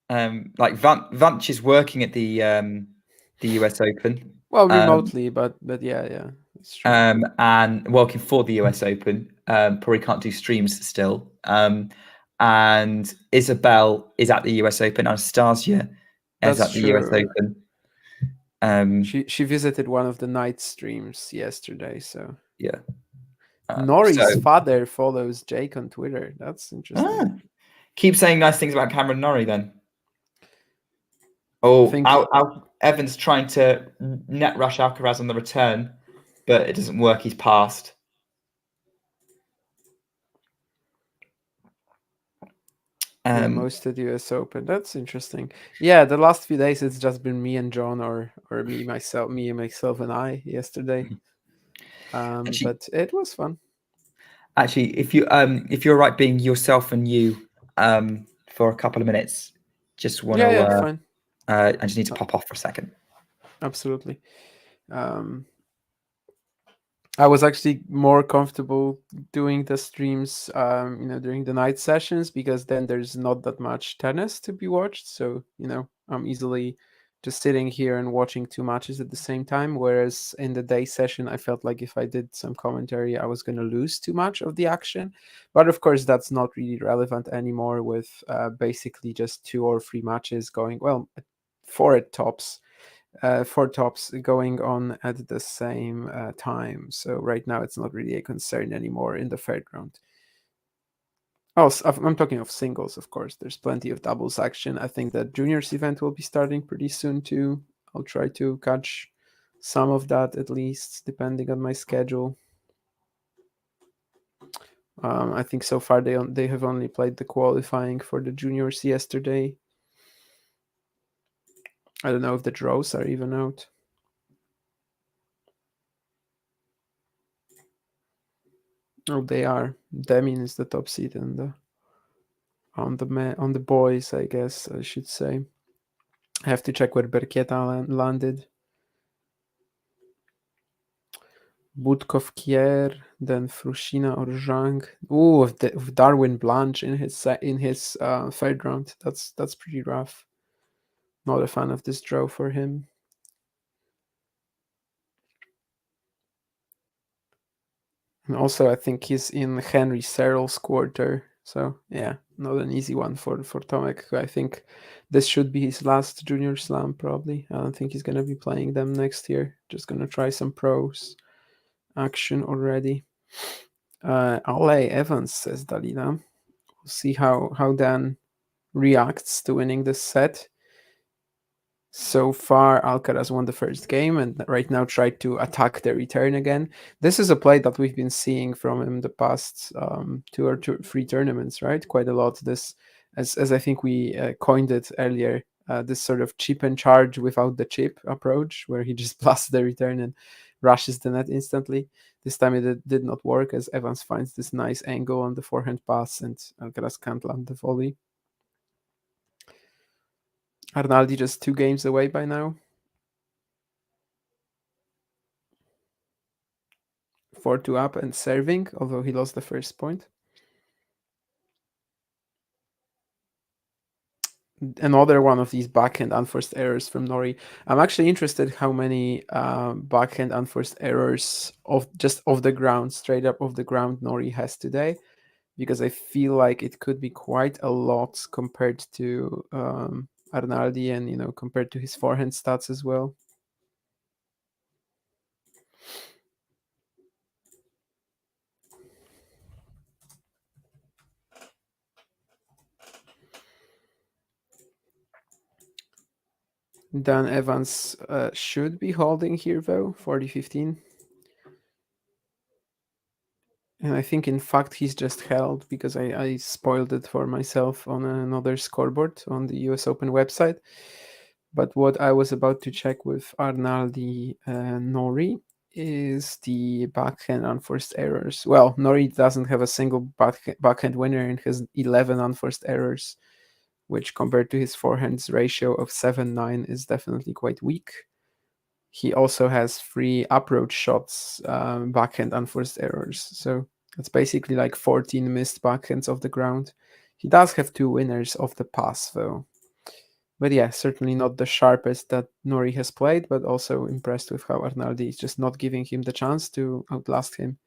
Like Vance is working at the US Open. Well, remotely, but yeah, it's true. And working for the US Open. Probably can't do streams still. And Isabel is at the US Open. Anastasia is at the US Open. She visited one of the night streams yesterday. So yeah. Nori's father follows Jake on Twitter. That's interesting. Keep saying nice things about Cameron Norrie then. Oh, Evans trying to net rush Alcaraz on the return, but it doesn't work. He's passed. Yeah, most of the US Open. That's interesting. Yeah, the last few days it's just been me and John, or me myself and I yesterday. But it was fun. Actually, if you're right being yourself and you for a couple of minutes, just want to Yeah, fine. I just need to pop off for a second. Absolutely. I was actually more comfortable doing the streams, during the night sessions, because then there's not that much tennis to be watched. So, I'm easily just sitting here and watching two matches at the same time. Whereas in the day session, I felt like if I did some commentary, I was going to lose too much of the action. But of course, that's not really relevant anymore with basically just 2 or 3 matches going, well, 4 at tops. 4 tops going on at the same time. So right now it's not really a concern anymore in the third round. Oh, I'm talking of singles, of course. There's plenty of doubles action. I think that juniors event will be starting pretty soon too. I'll try to catch some of that at least, depending on my schedule. I think so far they have only played the qualifying for the juniors yesterday. I don't know if the draws are even out. Oh, they are. Demin is the top seed on the boys, I guess I should say. I have to check where Berkieta landed. Budkov Kier, then Frushina or Zhang. Ooh, of Darwin Blanche in his third round. That's pretty rough. Not a fan of this draw for him. And also, I think he's in Henry Searle's quarter. So, yeah, not an easy one for Tomek. I think this should be his last junior slam, probably. I don't think he's going to be playing them next year. Just going to try some pros action already. Ale Evans, says Dalina. We'll see how Dan reacts to winning this set. So far, Alcaraz won the first game and right now tried to attack the return again. This is a play that we've been seeing from him the past 2 or 3 tournaments, right? Quite a lot. This, as I think we coined it earlier, this sort of chip and charge without the chip approach, where he just blasts the return and rushes the net instantly. This time it did not work, as Evans finds this nice angle on the forehand pass and Alcaraz can't land the volley. Arnaldi just 2 games away by now. 4-2 up and serving, although he lost the first point. Another one of these backhand unforced errors from Nori. I'm actually interested how many backhand unforced errors of the ground, straight up off the ground, Nori has today, because I feel like it could be quite a lot compared to Arnaldi and compared to his forehand stats as well. Dan Evans should be holding here though, 40-15. And I think, in fact, he's just held because I spoiled it for myself on another scoreboard on the US Open website. But what I was about to check with Arnaldi Nori is the backhand unforced errors. Well, Nori doesn't have a single backhand winner and has 11 unforced errors, which compared to his forehand's ratio of 7-9 is definitely quite weak. He also has 3 approach shots, backhand unforced errors. So that's basically like 14 missed backhands off the ground. He does have 2 winners off the pass, though. But yeah, certainly not the sharpest that Nori has played, but also impressed with how Arnaldi is just not giving him the chance to outlast him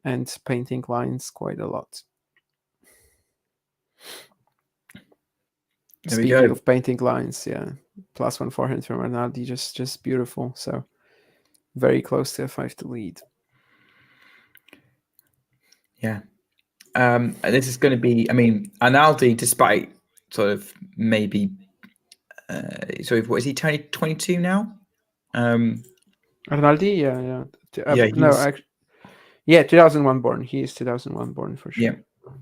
and painting lines quite a lot. Speaking of painting lines, yeah, +1 forehand from Arnaldi, just beautiful. So very close to a 5-2 lead. Yeah. This is going to be, Arnaldi, despite sort of maybe So what is he? 22 now? Arnaldi, yeah. Yeah, No, he's- actually, yeah, 2001 born. He is 2001 born for sure. Yeah,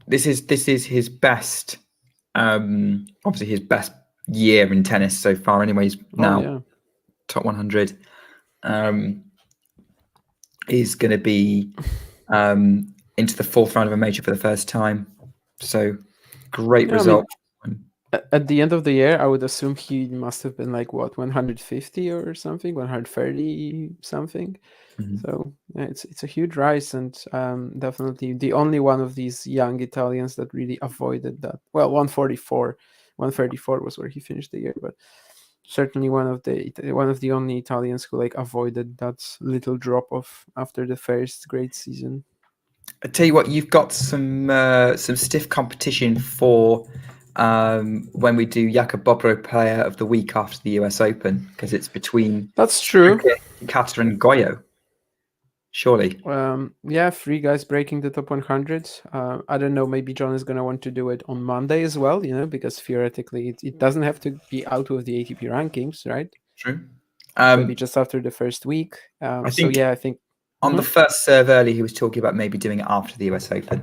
this is his best. Obviously his best year in tennis so far. Anyways, now yeah. top 100. Is going to be into the fourth round of a major for the first time. So great Yeah, result. At the end of the year, I would assume he must have been like what 150 or something, 130 something. Mhm. So yeah, it's a huge rise, and definitely the only one of these young Italians that really avoided that. Well, 144, 134 was where he finished the year, but certainly one of the only Italians who like avoided that little drop off after the first great season. I tell you what, you've got some stiff competition for when we do Jacob Player of the Week after the US Open, because it's between That's true. Hijikata and Goyo. Surely. Yeah, 3 guys breaking the top 100. I don't know, maybe John is going to want to do it on Monday as well, because theoretically it doesn't have to be out of the ATP rankings, right? True. Maybe just after the first week. I think on the first serve early, he was talking about maybe doing it after the US Open.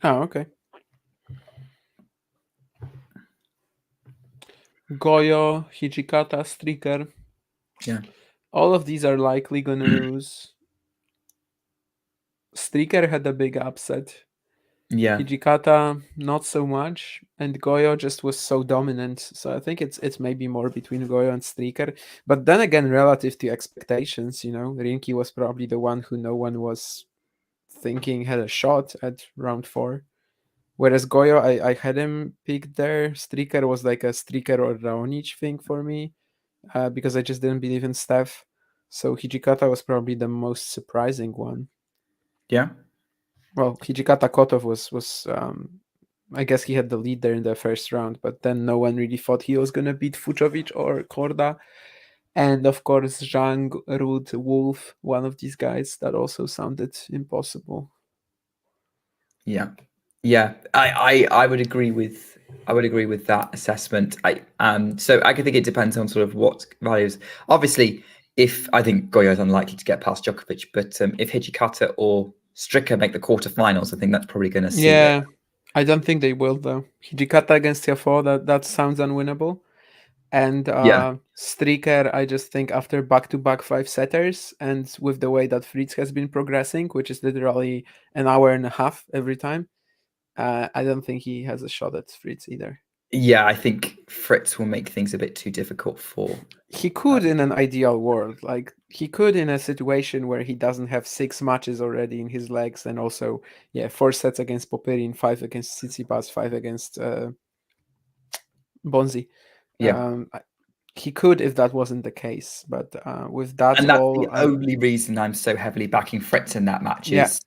Oh, okay. Goyo, Hijikata, Stricker. Yeah. All of these are likely going to lose. Stricker had a big upset. Yeah. Hijikata, not so much. And Goyo just was so dominant. So I think it's maybe more between Goyo and Stricker. But then again, relative to expectations, Rinky was probably the one who no one was thinking had a shot at round 4. Whereas Goyo, I had him picked there. Stricker was like a Stricker or Raonic thing for me, because I just didn't believe in Steph. So Hijikata was probably the most surprising one. Yeah. Well, Hijikata Kotov was I guess he had the lead there in the first round, but then no one really thought he was going to beat Fucsovics or Korda. And of course, Zhang, Ruud, Wolf, one of these guys, that also sounded impossible. Yeah. Yeah. I would agree with that assessment. So I think it depends on sort of what values. Obviously, if I think Goyo is unlikely to get past Djokovic, but if Hijikata or Stricker make the quarterfinals, I think that's probably going to see. Yeah, I don't think they will though. Hijikata against Tiafoe, that sounds unwinnable. And Stricker, I just think after back-to-back 5-setters, and with the way that Fritz has been progressing, which is literally an hour and a half every time, I don't think he has a shot at Fritz either. Yeah, I think Fritz will make things a bit too difficult for. He could in an ideal world, like he could in a situation where he doesn't have 6 matches already in his legs, and also 4 sets against Popyrin, 5 against Tsitsipas, 5 against Bonzi. Yeah. He could if that wasn't the case, but with that, and that's the only reason I'm so heavily backing Fritz in that match. Is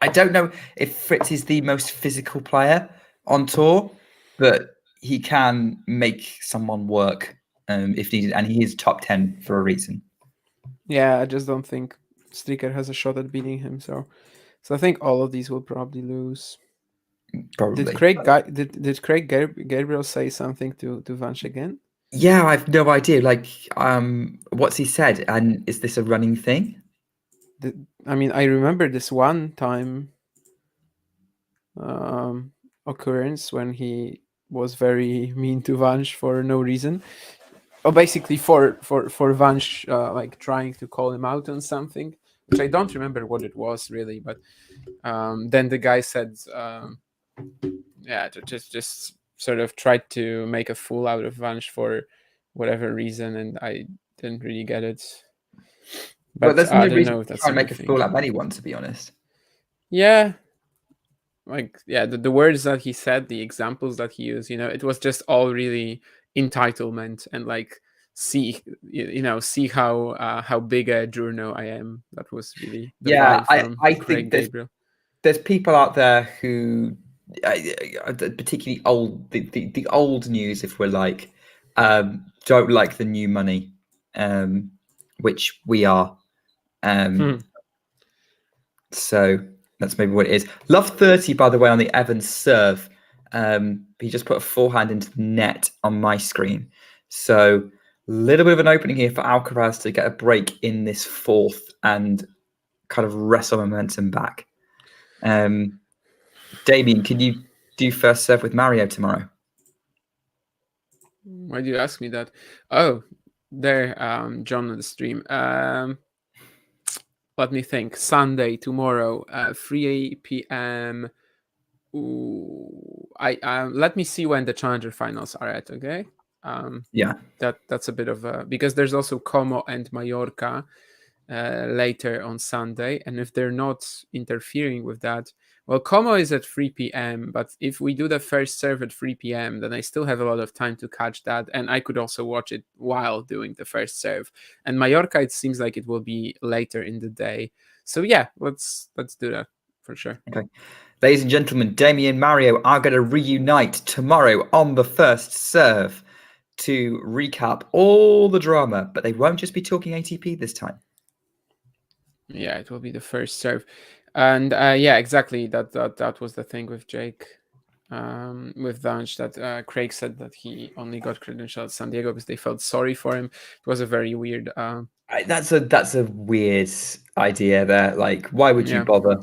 I don't know if Fritz is the most physical player on tour, but he can make someone work if needed, and he is top 10 for a reason. Yeah, I just don't think Stricker has a shot at beating him. So I think all of these will probably lose. Probably. Did Craig Gabriel say something to Vanch again? Yeah, I've no idea. Like, what's he said? And is this a running thing? I mean, I remember this one time occurrence when he was very mean to Vanch for no reason. Or basically for Vanch like trying to call him out on something, which I don't remember what it was really, but then the guy said just sort of tried to make a fool out of Vanch for whatever reason, and I didn't really get it. But there's no reason if that's to try and make a fool out of anyone, to be honest. Yeah. Like, the words that he said, the examples that he used, it was just all really entitlement and like, see how big a journo I am. That was really the vibe from I Craig think Gabriel. There's people out there who, particularly old, the old news, if we're like, don't like the new money, which we are. So that's maybe what it is. Love 30, by the way, on the Evans serve. He just put a forehand into the net on my screen. So a little bit of an opening here for Alcaraz to get a break in this fourth and kind of wrestle momentum back. Damien, can you do first serve with Mario tomorrow? Why do you ask me that? Oh, there, John on the stream. Let me think. Sunday, tomorrow, 3 p.m. Ooh, let me see when the Challenger finals are at. Okay. Yeah. That's a bit of a, because there's also Como and Mallorca later on Sunday, and if they're not interfering with that, well, Como is at 3 p.m. But if we do the first serve at 3 p.m., then I still have a lot of time to catch that, and I could also watch it while doing the first serve. And Mallorca, it seems like it will be later in the day. So yeah, let's do that for sure. Okay. Ladies and gentlemen, Damien and Mario are going to reunite tomorrow on the first serve to recap all the drama, but they won't just be talking ATP this time. Yeah, it will be the first serve. And yeah, exactly. That was the thing with Jake, with Vanch, that Craig said that he only got credentialed at San Diego because they felt sorry for him. It was a very weird. That's a weird idea there. Like, why would you bother?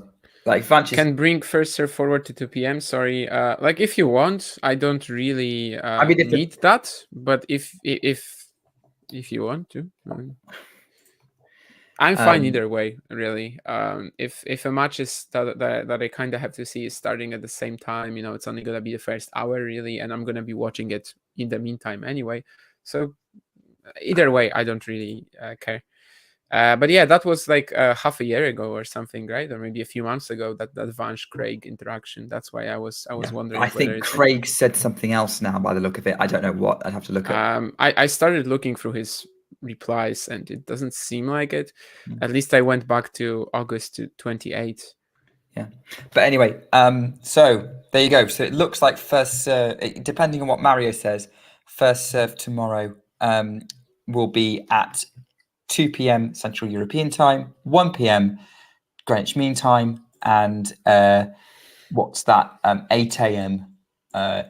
Like, Vanch can bring first serve forward to 2 p.m. Sorry, like if you want, I don't really need that. But if you want to. I'm fine either way, really. If a match is that I kind of have to see is starting at the same time, it's only gonna be the first hour, really, and I'm gonna be watching it in the meantime anyway. So either way, I don't really care. But yeah, that was like half a year ago or something, right? Or maybe a few months ago, that Vanch Craig interaction. That's why I was wondering. I think Craig said something else now by the look of it. I don't know what. I'd have to look at. I started looking through his replies and it doesn't seem like it. At least I went back to August to 28. Yeah, but anyway, so there you go. So it looks like first serve, depending on what Mario says, first serve tomorrow will be at 2 p.m. Central European Time, 1 p.m. Greenwich Mean Time, and 8 a.m.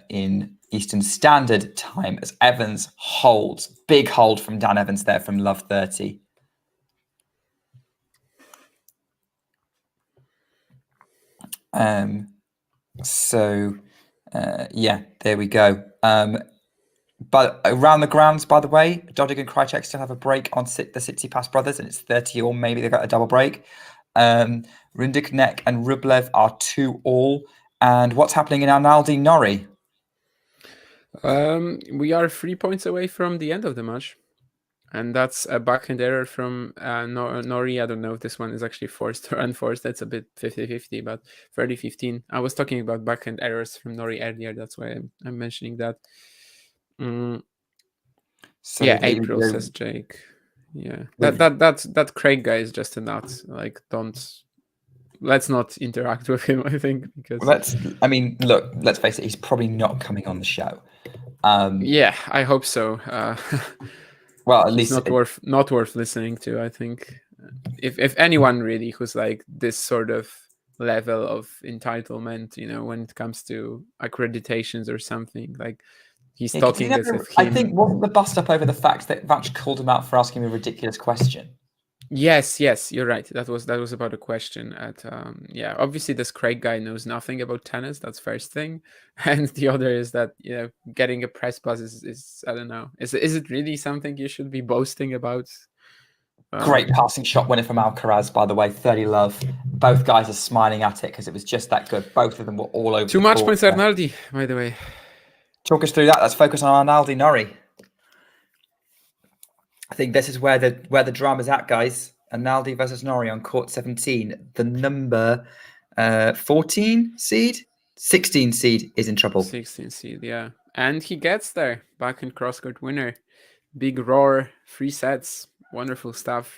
In Eastern Standard Time, as Evans holds. Big hold from Dan Evans there from Love 30. Yeah, there we go. But around the grounds, by the way, Dodig and Krajcek still have a break on the Tsitsipas brothers, and it's 30 all. Maybe they got a double break. Rinderknecht and Rublev are 2-all. And what's happening in Arnaldi Nori? We are 3 points away from the end of the match. And that's a backhand error from Nori. I don't know if this one is actually forced or unforced. That's a bit 50-50, but 30-15. I was talking about backhand errors from Nori earlier. That's why I'm mentioning that. So yeah, April, says Jake. Yeah, that Craig guy is just a nut. Like, let's not interact with him, I think, because let's face it, he's probably not coming on the show. Yeah, I hope so. Well, at least not worth listening to, I think. If anyone really who's like this sort of level of entitlement, when it comes to accreditations or something, like he's talking as if I think wasn't the bust up over the fact that Vanch called him out for asking a ridiculous question. Yes, you're right. That was about a question at obviously this Craig guy knows nothing about tennis. That's first thing, and the other is that getting a press pass is I don't know. Is it really something you should be boasting about? Great passing shot winner from Alcaraz, by the way. 30 love. Both guys are smiling at it because it was just that good. Both of them were all over. Too much points, Arnaldi. By the way, talk us through that. Let's focus on Arnaldi Nori. I think this is where the drama's at, guys. Arnaldi versus Nori on court 17. The number 14 seed, 16 seed is in trouble. 16 seed, yeah. And he gets there. Backhand cross-court winner. Big roar, 3 sets. Wonderful stuff.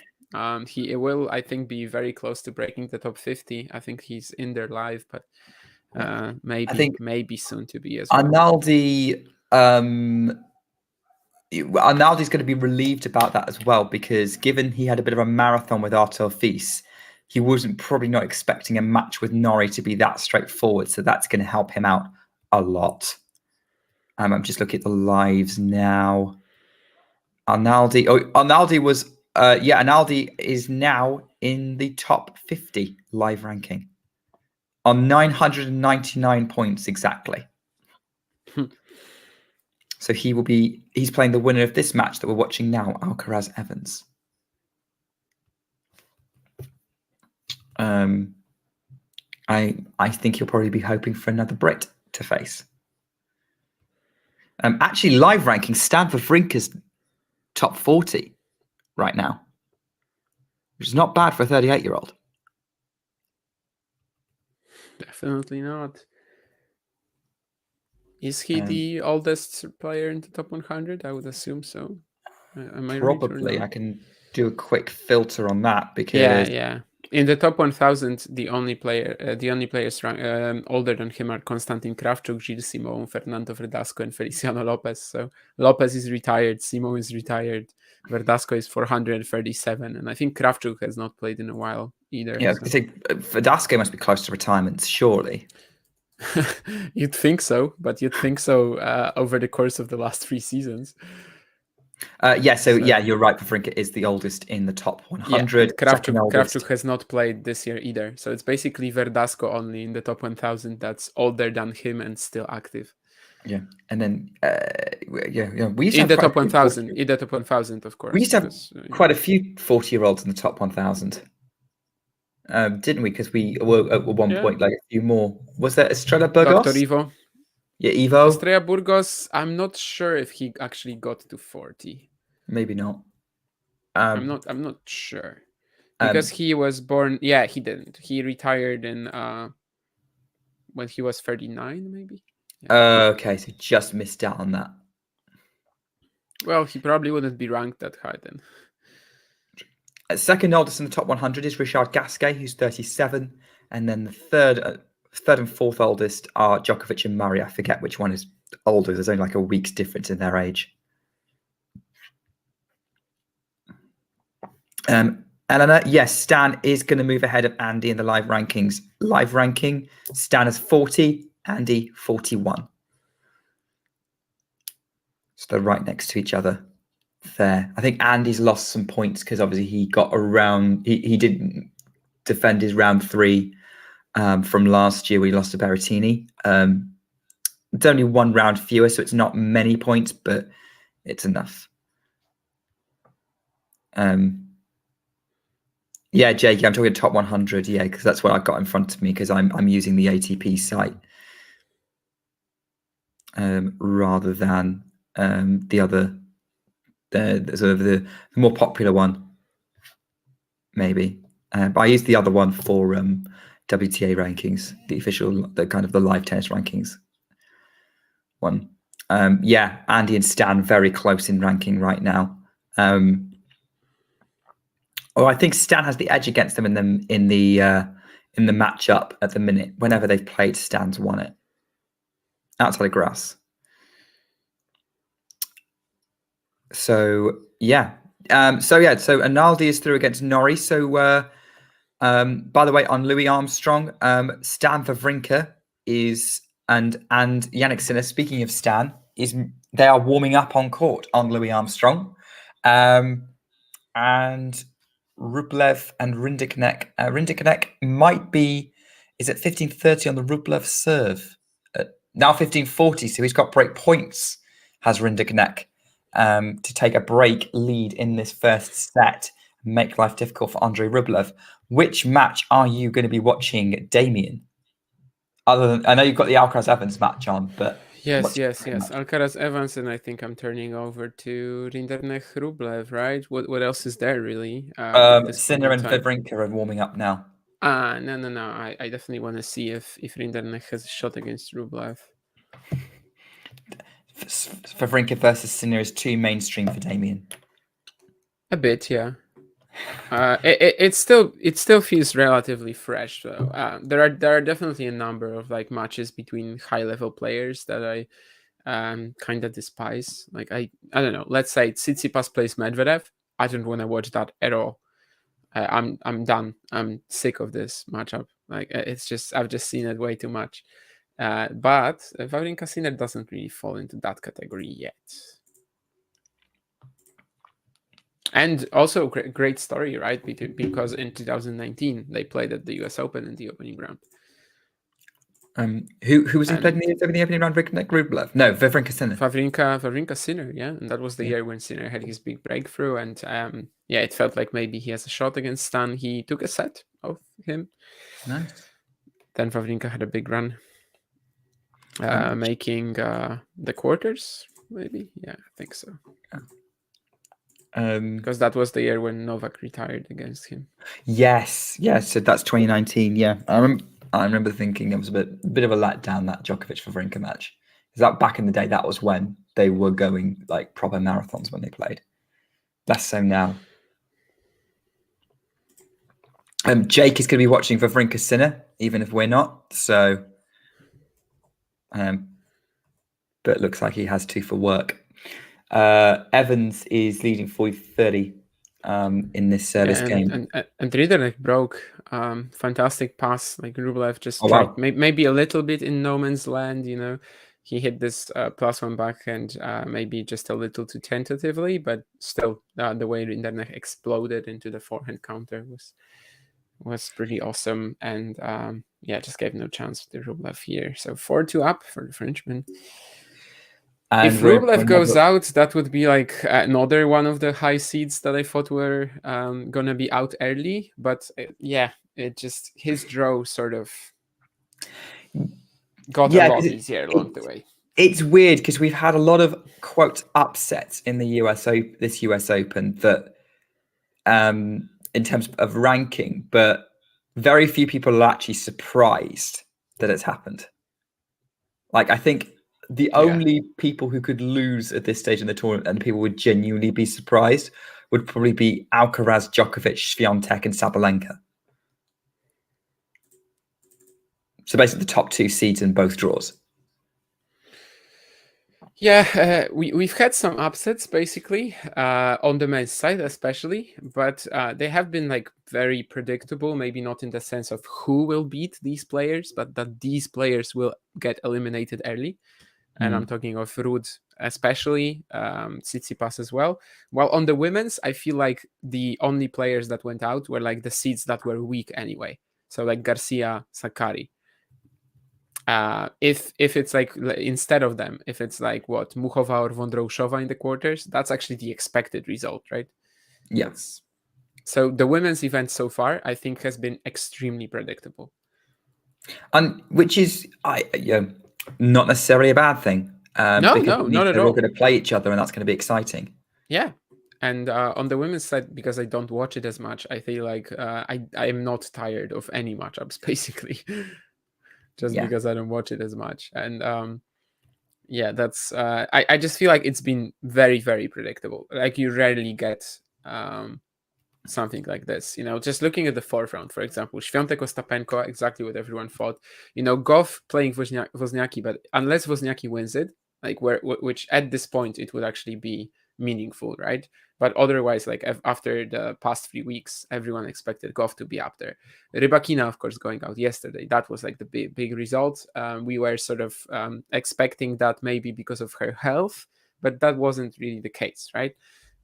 He will, I think, be very close to breaking the top 50. I think he's in there live, but maybe soon to be as well. Arnaldi's going to be relieved about that as well, because given he had a bit of a marathon with Artur Fils, he wasn't probably not expecting a match with Nori to be that straightforward. So that's going to help him out a lot. I'm just looking at the lives now. Arnaldi was Arnaldi is now in the top 50 live ranking on 999 points exactly. So he's playing the winner of this match that we're watching now, Alcaraz Evans. I think he'll probably be hoping for another Brit to face. Actually, live ranking, Stan Wawrinka's top 40 right now, which is not bad for a 38-year-old. Definitely not. Is he the oldest player in the top 100? I would assume so. Am I right or Probably. not? I can do a quick filter on that because Yeah. In the top 1,000, the only players older than him are Konstantin Kravchuk, Gilles Simon, Fernando Verdasco, and Feliciano Lopez. So Lopez is retired, Simon is retired, Verdasco is 437, and I think Kravchuk has not played in a while either. Yeah, I was going to say Verdasco must be close to retirement, surely. You'd think so, but you'd think so over the course of the last 3 seasons. You're right. Wawrinka is the oldest in the top 100. Yeah, Kravchuk has not played this year either. So it's basically Verdasco only in the top 1,000 that's older than him and still active. Yeah, and then we used to in have the quite top 1,000. In the top 1,000, of course. We used to have quite a few 40-year-olds in the top 1,000, didn't we? Because we were at one point like a few more. Was there Estrella Burgos? Dr. Ivo. Yeah, Ivo. Estrella Burgos. I'm not sure if he actually got to 40. Maybe not. I'm not sure because he was born. Yeah, he didn't. He retired in when he was 39, maybe. Yeah. Okay, so just missed out on that. Well, he probably wouldn't be ranked that high then. Second oldest in the top 100 is Richard Gasquet, who's 37, and then the third and fourth oldest are Djokovic and Murray. I forget which one is older. There's only like a week's difference in their age. Eleanor, yes, Stan is going to move ahead of Andy in the live rankings. Live ranking, Stan is 40, Andy 41. So they're right next to each other there. I think Andy's lost some points because obviously he got around. He didn't defend his round 3 from last year where he lost to Berrettini. It's only one round fewer, so it's not many points, but it's enough. Yeah, Jake, I'm talking top 100. Yeah, because that's what I've got in front of me because I'm using the ATP site rather than the other, the sort of the more popular one, maybe. But I use the other one for WTA rankings, the official, the kind of the live tennis rankings one. Yeah, Andy and Stan very close in ranking right now. I think Stan has the edge against them in the matchup at the minute. Whenever they've played, Stan's won it outside of grass. So yeah, so Arnaldi is through against Nori. So by the way, on Louis Armstrong, Stan Wawrinka is and Yannick Sinner. Speaking of Stan, they are warming up on court on Louis Armstrong, and Rublev and Rinderknecht. Rinderknecht might be is at 15:30 on the Rublev serve. Now 15:40, so he's got break points. Has Rinderknecht to take a break lead in this first set, and make life difficult for Andrei Rublev. Which match are you going to be watching, Damien? Other than I know you've got the Alcaraz Evans match on, but yes. Alcaraz Evans, and I think I'm turning over to Rinderknecht Rublev, right? What else is there really? Sinner and Wawrinka are warming up now. No. I definitely want to see if Rinderknecht has a shot against Rublev. Wawrinka versus Sinner is too mainstream for Damien. A bit, yeah. It still feels relatively fresh though. There are definitely a number of like matches between high level players that I kind of despise. Like I don't know. Let's say Tsitsipas plays Medvedev. I don't want to watch that at all. I'm done. I'm sick of this matchup. Like it's just I've just seen it way too much. But Wawrinka Sinner doesn't really fall into that category yet. And also great story, right? Because in 2019 they played at the US Open in the opening round. Who was he playing in the opening round? Rublev? No, Wawrinka Sinner. Wawrinka Sinner, yeah, and that was the year when Sinner had his big breakthrough, and yeah, it felt like maybe he has a shot against Stan. He took a set of him. Nice. Then Wawrinka had a big run, making the quarters, maybe. Yeah, I think so. Because that was the year when Novak retired against him. Yes. So that's 2019. Yeah, I remember thinking it was a bit of a letdown, that Djokovic Wawrinka match. Is that back in the day? That was when they were going like proper marathons when they played. Less so now. Jake is going to be watching Wawrinka Sinner, even if we're not. So, but it looks like he has to for work. Evans is leading 40-30 in this service game. And Ridderneck broke. Fantastic pass. Like Rublev just tried maybe a little bit in no man's land. You know, he hit this +1 backhand maybe just a little too tentatively, but still the way Ridderneck exploded into the forehand counter was pretty awesome. And yeah, just gave no chance to Rublev here. So 4-2 up for the Frenchman. And if Rublev goes out, that would be like another one of the high seeds that I thought were gonna be out early. But yeah, it just his draw sort of got a lot easier along the way. It's weird because we've had a lot of quote upsets in the this US Open that in terms of ranking, but very few people are actually surprised that it's happened. Like I think the only people who could lose at this stage in the tournament and people would genuinely be surprised would probably be Alcaraz, Djokovic, Swiatek, and Sabalenka. So basically the top 2 seeds in both draws. Yeah, we've had some upsets basically on the men's side especially, but they have been like very predictable, maybe not in the sense of who will beat these players, but that these players will get eliminated early. And I'm talking of Ruud especially, Tsitsipas as well. While on the women's, I feel like the only players that went out were like the seeds that were weak anyway. So like Garcia, Sakkari. If it's like instead of them, if it's like what Muchova or Vondroušová in the quarters, that's actually the expected result, right? Yes. So the women's event so far, I think, has been extremely predictable, and which is not necessarily a bad thing. No, not at all. They're all going to play each other, and that's going to be exciting. Yeah. And on the women's side, because I don't watch it as much, I feel like I am not tired of any matchups, basically, just because I don't watch it as much. And yeah, that's I just feel like it's been very, very predictable. Like you rarely get something like this, you know, just looking at the fourth round, for example, Świątek Ostapenko, exactly what everyone thought, you know, Goff playing Wozniacki, but unless Wozniacki wins it, like which at this point it would actually be meaningful, right? But otherwise, like after the past 3 weeks, everyone expected Goff to be up there. Rybakina, of course, going out yesterday, that was like the big result. We were sort of expecting that maybe because of her health, but that wasn't really the case, right?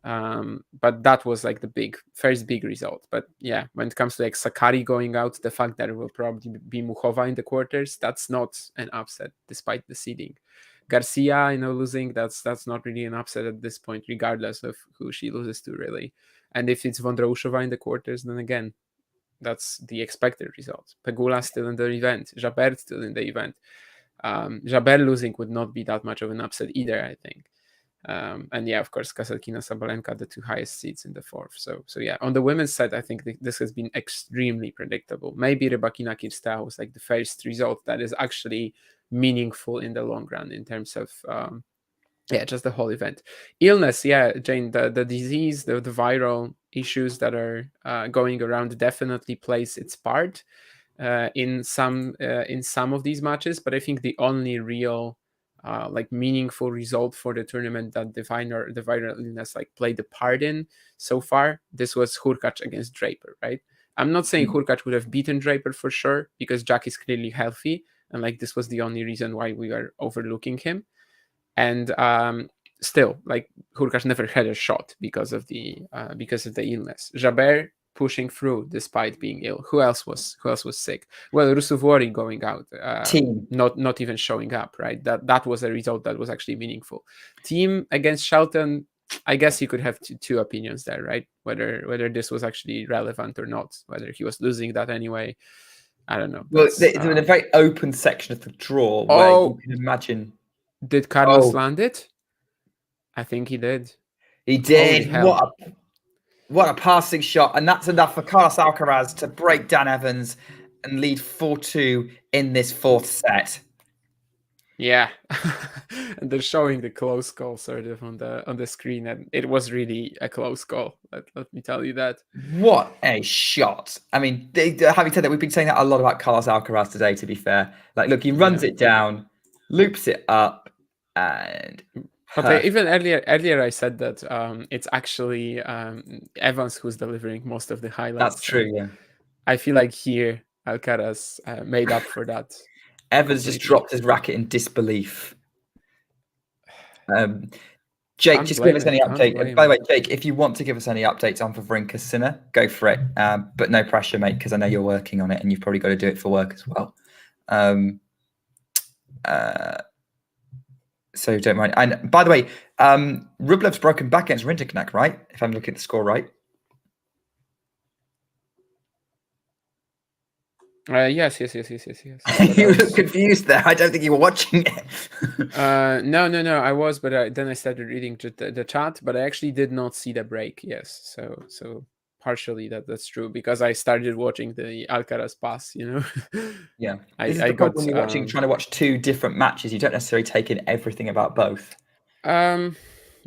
But that was like the first big result. But yeah, when it comes to like Sakkari going out, the fact that it will probably be Muchova in the quarters, that's not an upset despite the seeding. Garcia, you know, losing, that's not really an upset at this point, regardless of who she loses to, really. And if it's Vondroušová in the quarters, then again, that's the expected result. Pegula still in the event, Jabeur still in the event. Jabeur losing would not be that much of an upset either, I think. And yeah, of course, Kasatkina, Sabalenka, the 2 highest seeds in the fourth. So yeah, on the women's side, I think this has been extremely predictable. Maybe Rybakina Kirstea was like the first result that is actually meaningful in the long run in terms of just the whole event. Illness, Jane, the disease, the viral issues that are going around definitely plays its part in some of these matches. But I think the only real like meaningful result for the tournament that the viral illness like played a part in so far, this was Hurkacz against Draper, right? I'm not saying Hurkacz would have beaten Draper for sure, because Jack is clearly healthy, and like this was the only reason why we were overlooking him. And still, like Hurkacz never had a shot because of the illness. Jabeur pushing through despite being ill. Who else was sick? Well, Rusuvori going out, Team. not even showing up. Right, that was a result that was actually meaningful. Team against Shelton. I guess you could have two opinions there, right? Whether this was actually relevant or not, whether he was losing that anyway. I don't know. Well, they're in a very open section of the draw where you can imagine. Did Carlos land it? I think he did. He did. What a passing shot. And that's enough for Carlos Alcaraz to break Dan Evans and lead 4-2 in this fourth set. Yeah. And they're showing the close goal sort of on the screen, and it was really a close goal. Let me tell you that. What a shot. I mean, having said that, we've been saying that a lot about Carlos Alcaraz today, to be fair. Like, look, he runs it down, loops it up, and... Okay, even earlier I said that it's actually Evans who's delivering most of the highlights. That's true, yeah. I feel like here Alcaraz made up for that. Evans just dropped his racket in disbelief. Jake, just give us any update. By the way, Jake, if you want to give us any updates on Wawrinka Sinner, go for it. But no pressure, mate, because I know you're working on it and you've probably got to do it for work as well. So don't mind. And by the way, Rublev's broken back against Rinderknecht, right? If I'm looking at the score right. Yes. You look confused there. I don't think you were watching it. No. I was, but then I started reading the chat. But I actually did not see the break. Yes, so partially that's true because I started watching the Alcaraz pass. Yeah, I got when you're trying to watch two different matches. You don't necessarily take in everything about both.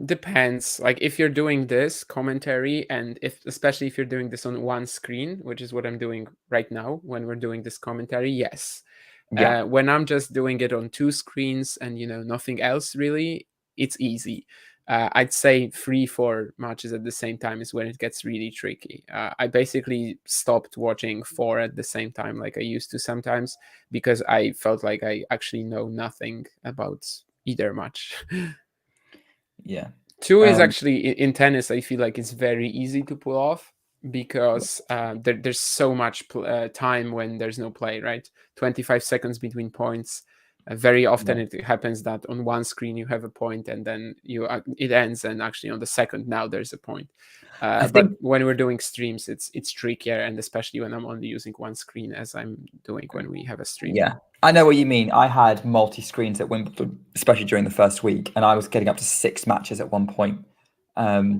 Depends. Like if you're doing this commentary and especially if you're doing this on one screen, which is what I'm doing right now when we're doing this commentary, yes. Yeah. When I'm just doing it on two screens and nothing else really, it's easy. I'd say 3-4 matches at the same time is when it gets really tricky. I basically stopped watching 4 at the same time like I used to sometimes because I felt like I actually know nothing about either match. Yeah. 2 is actually in tennis. I feel like it's very easy to pull off because there's so much time when there's no play, right? 25 seconds between points. Very often it happens that on one screen you have a point and then it ends, and actually on the second now there's a point. But when we're doing streams, it's trickier, and especially when I'm only using one screen as I'm doing when we have a stream. Yeah, I know what you mean. I had multi-screens at Wimbledon, especially during the first week, and I was getting up to 6 matches at one point. Past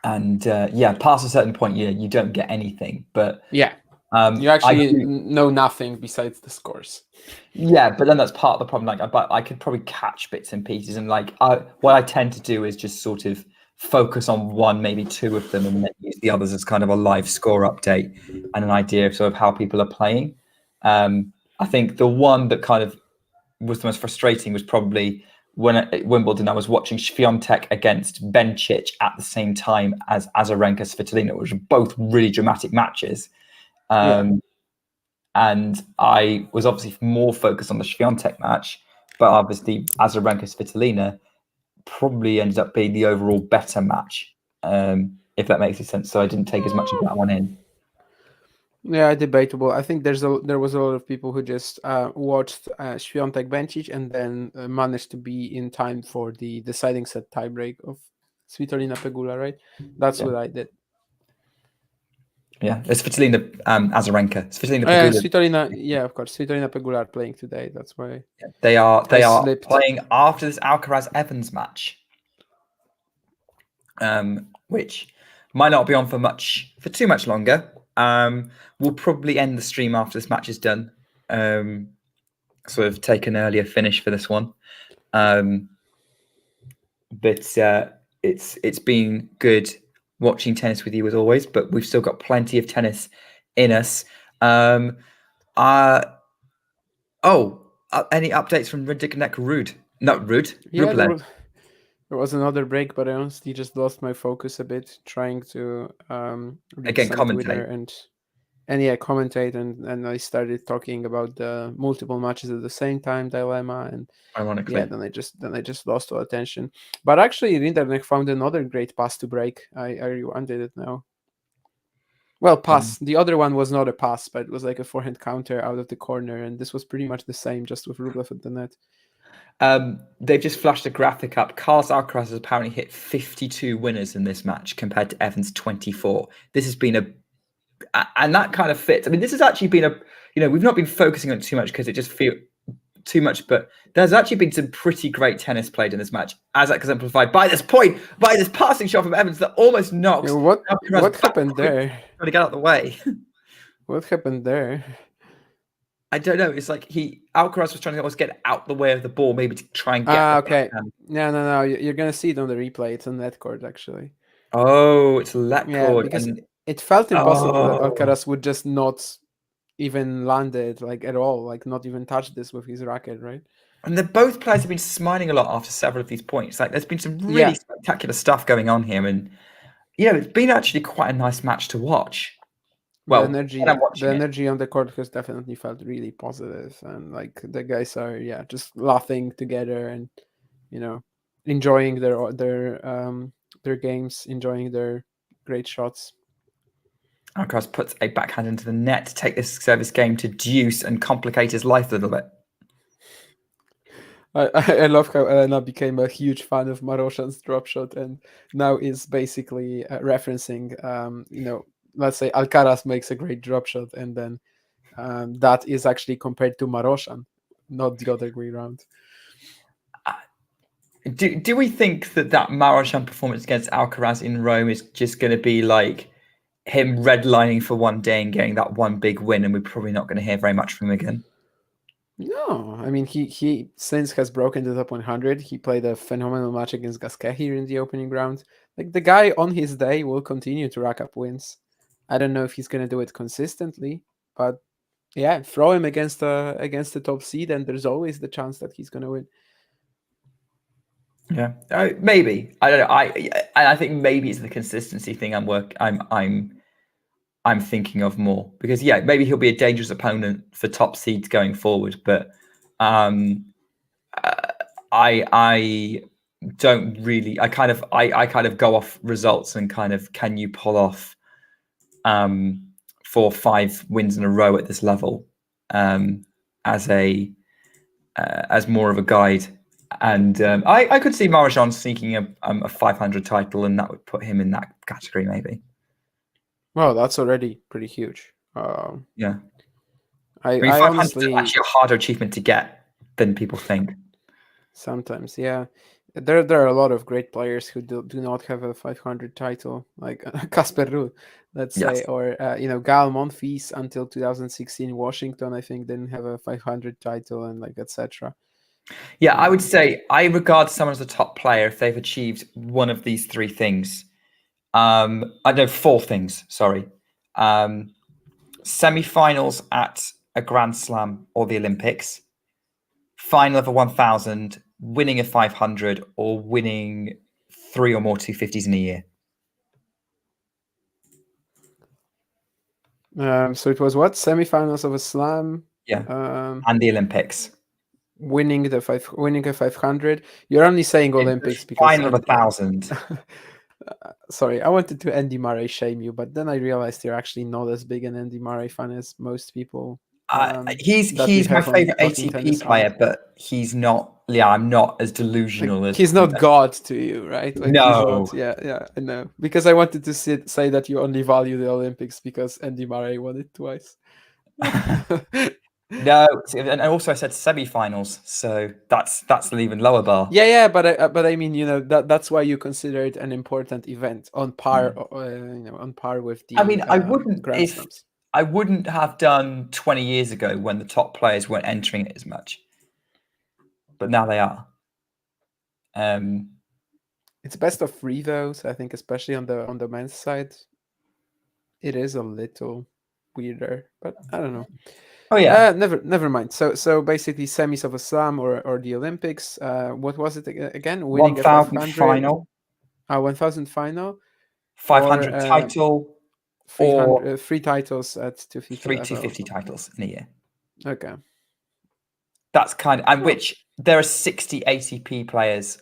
a certain point, you don't get anything. But yeah, you actually know nothing besides the scores. Yeah, but then that's part of the problem. Like, I could probably catch bits and pieces, and what I tend to do is just sort of focus on one, maybe 2 of them, and then use the others as kind of a live score update and an idea of sort of how people are playing. I think the one that kind of was the most frustrating was probably when at Wimbledon I was watching Świątek against Bencic at the same time as Azarenka Svitolina, which were both really dramatic matches. And I was obviously more focused on the Świątek match, but obviously Azarenka Svitolina probably ended up being the overall better match, if that makes sense. So I didn't take as much of that one in. Yeah, debatable. I think there was a lot of people who just watched Świątek Bencic and then managed to be in time for the deciding set tiebreak of Svitolina Pegula, right? That's what I did. Yeah, it's Svitolina Azarenka. Svitolina Pegula. Svitolina, yeah, of course. Svitolina Pegula are playing today. That's why. Yeah, they are playing after this Alcaraz Evans match, which might not be on for too much longer. We'll probably end the stream after this match is done. Sort of take an earlier finish for this one. But it's been good watching tennis with you as always, but we've still got plenty of tennis in us. Any updates from Rinderknecht Rublev? There was another break, but I honestly just lost my focus a bit trying to again commentate. And and yeah, commentate, and I started talking about the multiple matches at the same time dilemma, and Ironically. yeah, then I just lost all attention. But actually, Rinderknecht found another great pass to break. I rewinded it now. Well, pass. The other one was not a pass, but it was like a forehand counter out of the corner, and this was pretty much the same, just with Rublev at the net. They've just flashed a graphic up. Carlos Alcaraz has apparently hit 52 winners in this match compared to Evans' 24. This has been and that kind of fits. I mean, this has actually been we've not been focusing on it too much because it just feels too much, but there's actually been some pretty great tennis played in this match, as exemplified by this passing shot from Evans that almost knocks. What happened there? Trying to get out of the way. What happened there? I don't know. It's like Alcaraz was trying to almost get out the way of the ball, maybe to try and get. Okay. No. You're gonna see it on the replay. It's on net court, actually. Oh, it's a let cord. Because it felt impossible that Alcaraz would just not even land it, like, at all, like not even touch this with his racket, right? And both players have been smiling a lot after several of these points. Like, there's been some really spectacular stuff going on here, and it's been actually quite a nice match to watch. Well, the energy on the court has definitely felt really positive, and like the guys are just laughing together and enjoying their games, enjoying their great shots. Alcaraz puts a backhand into the net to take this service game to deuce and complicate his life a little bit. I love how Elena became a huge fan of Maroshan's drop shot, and now is basically referencing, let's say Alcaraz makes a great drop shot, and then that is actually compared to Maroshan, not the other way around. Do we think that Maroshan performance against Alcaraz in Rome is just going to be like him redlining for one day and getting that one big win, and we're probably not going to hear very much from him again? No, I mean, he since has broken the top 100. He played a phenomenal match against Gasquet here in the opening round. Like, the guy on his day will continue to rack up wins. I don't know if he's going to do it consistently, but yeah, throw him against the top seed, and there's always the chance that he's going to win. Yeah, maybe. I don't know. I think maybe it's the consistency thing I'm thinking of more, because maybe he'll be a dangerous opponent for top seeds going forward, but I don't really. I kind of go off results and kind of, can you pull off 4 or 5 wins in a row at this level as more of a guide. And I could see Maroshan sneaking a 500 title, and that would put him in that category, maybe. Well, that's already pretty huge. Yeah. I 500 honestly, is actually a harder achievement to get than people think. Sometimes, yeah. There are a lot of great players who do not have a 500 title, like Casper Ruud, let's say, or Gael Monfils until 2016 Washington, I think, didn't have a 500 title, and like etc. Yeah, I would say I regard someone as a top player if they've achieved one of these 3 things. I know 4 things. Sorry, semi-finals at a Grand Slam or the Olympics, final of a 1000, winning a 500, or winning 3 or more 250s in a year. So it was what, semi-finals of a slam? Yeah, and the Olympics. Winning a 500. You're only saying Olympics because final of 1000. Sorry, I wanted to Andy Murray shame you, but then I realized you're actually not as big an Andy Murray fan as most people. He's my favorite ATP player, but he's not. Yeah, I'm not as delusional as he's not God to you, right? Like, no. Yeah, I know. Because I wanted to say that you only value the Olympics because Andy Murray won it twice. No, and also I said semi-finals, so that's an even lower bar. Yeah, but I mean, that's why you consider it an important event on par, on par with the. I mean, I wouldn't Grand Slams. I wouldn't have done 20 years ago when the top players weren't entering it as much, but now they are. It's best of 3 though, so I think especially on the men's side, it is a little weirder, but I don't know. Oh yeah, never mind. So basically, semis of a slam or the Olympics. What was it again? Winning 1000 final. 1000 final. 500 title. or 3 titles at 250 3 level. 250 titles in a year. Okay. That's kind of, and which there are 60 ATP players.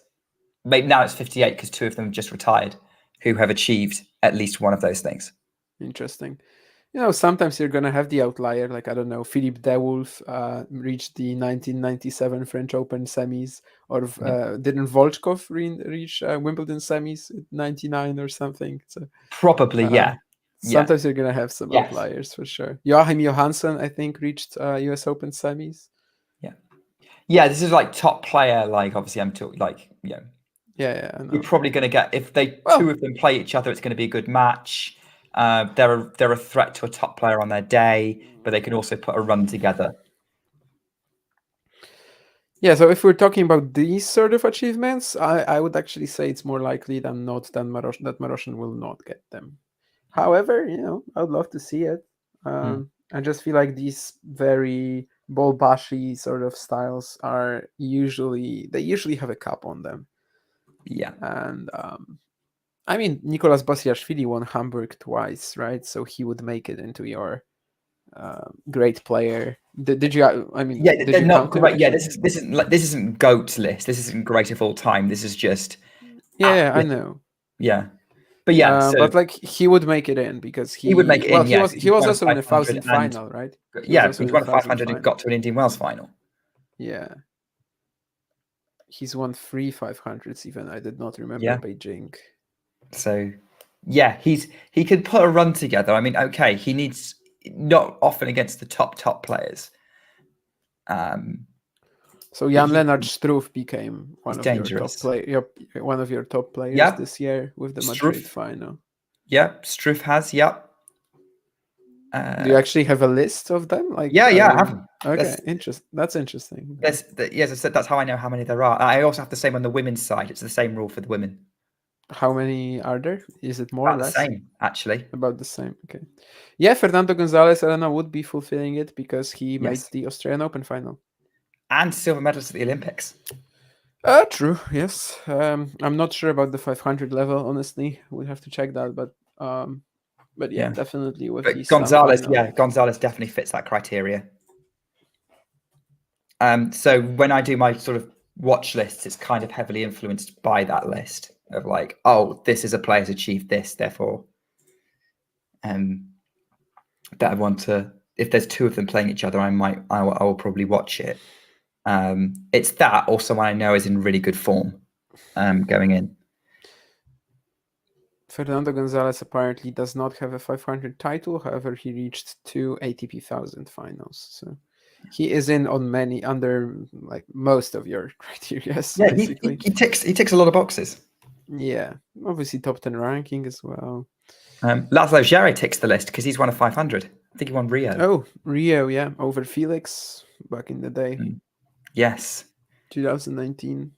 Maybe now it's 58 because 2 of them have just retired, who have achieved at least one of those things. Interesting. Sometimes you're gonna have the outlier, like I don't know, Philippe Dewulf reached the 1997 French Open semis, or didn't Volchkov reach Wimbledon semis at 99 or something? So Probably, yeah. Sometimes you're gonna have some outliers for sure. Joachim Johansson, I think, reached US Open semis. Yeah, this is like top player. Like obviously, I'm talking like Yeah, I know. You're probably going to get if two of them play each other, it's going to be a good match. They're a threat to a top player on their day, but they can also put a run together. Yeah, so if we're talking about these sort of achievements, I would actually say it's more likely than not that Maroshan will not get them. However, I would love to see it. I just feel like these very ball-bashy sort of styles usually have a cap on them. Yeah. And I mean, Nicolas Basilashvili won Hamburg twice, right? So he would make it into your great player. Did you? I mean, yeah, did they're you not count him, great. Yeah, actually? this isn't GOAT's list. This isn't great of all time. This is just Yeah, I know. Yeah, but yeah, so but like he would make it in because he would make it in. Yeah, he was also in a 1,000 and final, right? He's won a 500 and got to an Indian Wells final. Yeah, he's won 3 500s even. I did not remember Beijing. So yeah, he could put a run together. I mean, okay, he needs not often against the top players. So Jan-Lennard Struff became one of dangerous. your top players this year with the Madrid final. Yep, Struff has. Yep. Do you actually have a list of them? Like, I have them. Okay, interesting. That's interesting. Yes, I said that's how I know how many there are. I also have the same on the women's side. It's the same rule for the women. How many are there? Is it more or less? The same, actually. About the same. Okay. Yeah, Fernando Gonzalez Arana would be fulfilling it because he made the Australian Open final. And silver medals at the Olympics. True, yes. I'm not sure about the 500 level, honestly. We'll have to check that, but yeah, definitely with these Gonzalez, Gonzalez definitely fits that criteria. So when I do my sort of watch lists, it's kind of heavily influenced by that list of like, oh, this is a player's achieved this, therefore, that I want to. If there's 2 of them playing each other, I will probably watch it. It's that or someone I know is in really good form going in. Fernando Gonzalez apparently does not have a 500 title. However, he reached 2 ATP 1000 finals. So he is in on most of your criteria. Yeah, basically. He ticks a lot of boxes. Yeah, obviously top 10 ranking as well. Laszlo Djere ticks the list because he's won a 500. I think he won Rio. Oh, Rio, yeah, over Felix back in the day. Yes. 2019,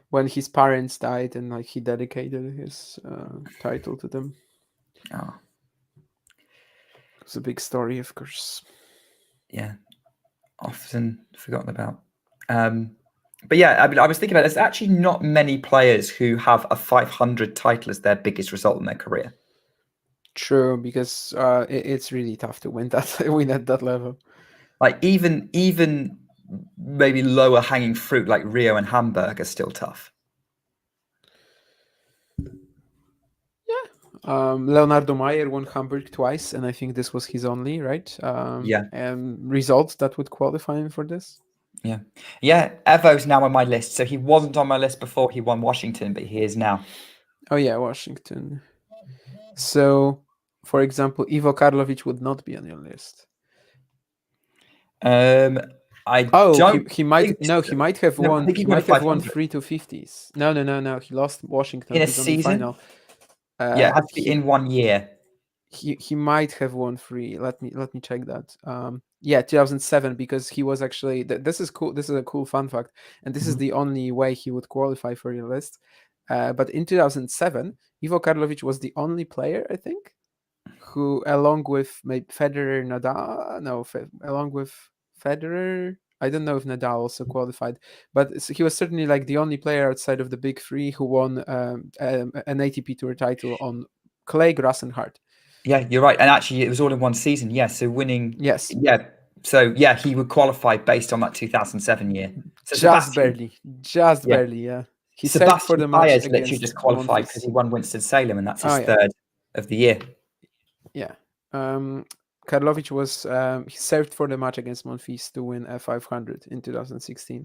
when his parents died and he dedicated his title to them. Oh, it's a big story, of course. Yeah, often forgotten about. But yeah, I mean, I was thinking about there's actually not many players who have a 500 title as their biggest result in their career. True, because it's really tough to win at that level. Like even maybe lower hanging fruit like Rio and Hamburg are still tough. Yeah. Leonardo Mayer won Hamburg twice, and I think this was his only, right? And results that would qualify him for this. Yeah. Evo's now on my list. So he wasn't on my list before he won Washington, but he is now. Oh yeah, Washington. So, for example, Ivo Karlovic would not be on your list. He might have won. He might have won 3 250s. No. He lost Washington in a season. Final. It has to be in 1 year. He might have won 3. Let me check that. 2007, because he was actually. This is cool. This is a cool fun fact, and this is the only way he would qualify for your list. But in 2007, Ivo Karlovic was the only player, I think, who, along with maybe Federer, Nadal, along with Federer, I don't know if Nadal also qualified, but he was certainly the only player outside of the big 3 who won an ATP Tour title on clay, grass, and hard. Yeah, you're right. And actually, it was all in one season. Yeah, so winning. Yes, Yeah, so yeah, he would qualify based on that 2007 year. So just barely, just yeah, barely. Yeah, he saved for Sebastian the match Baez literally just against qualified because Monfils. he won Winston-Salem, and that's his Oh yeah, third of the year. yeah. Karlovic was he served for the match against Monfils to win a 500 in 2016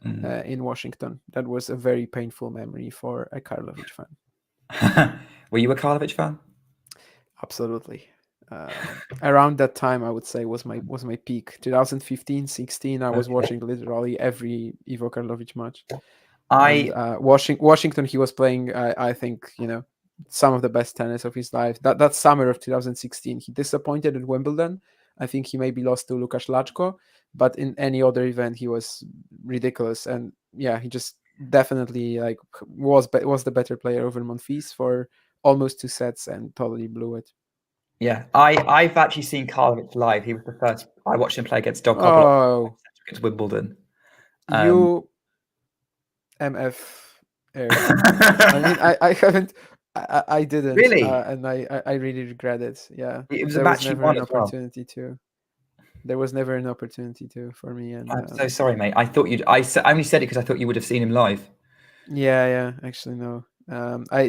in Washington. That was a very painful memory for a Karlovic fan. Were you a Karlovic fan? Absolutely. Around that time, I would say was my peak. 2015, 16. I was watching literally every Ivo Karlovic match. And Washington, he was playing. I think some of the best tennis of his life. That summer of 2016, he disappointed at Wimbledon. I think he maybe lost to Łukasz Lacko, but in any other event, he was ridiculous. And yeah, he just definitely was the better player over Monfils for almost 2 sets and totally blew it. Yeah, I've actually seen Karlovic live. He was the first I watched him play against Oh, against Wimbledon. you MF Eric. I mean, I haven't, I didn't, Really? and I really regret it. Yeah, It was there a match you won as well. There was never an opportunity to for me, and I'm so sorry, mate. I thought I only said it because I thought you would have seen him live. yeah, actually no.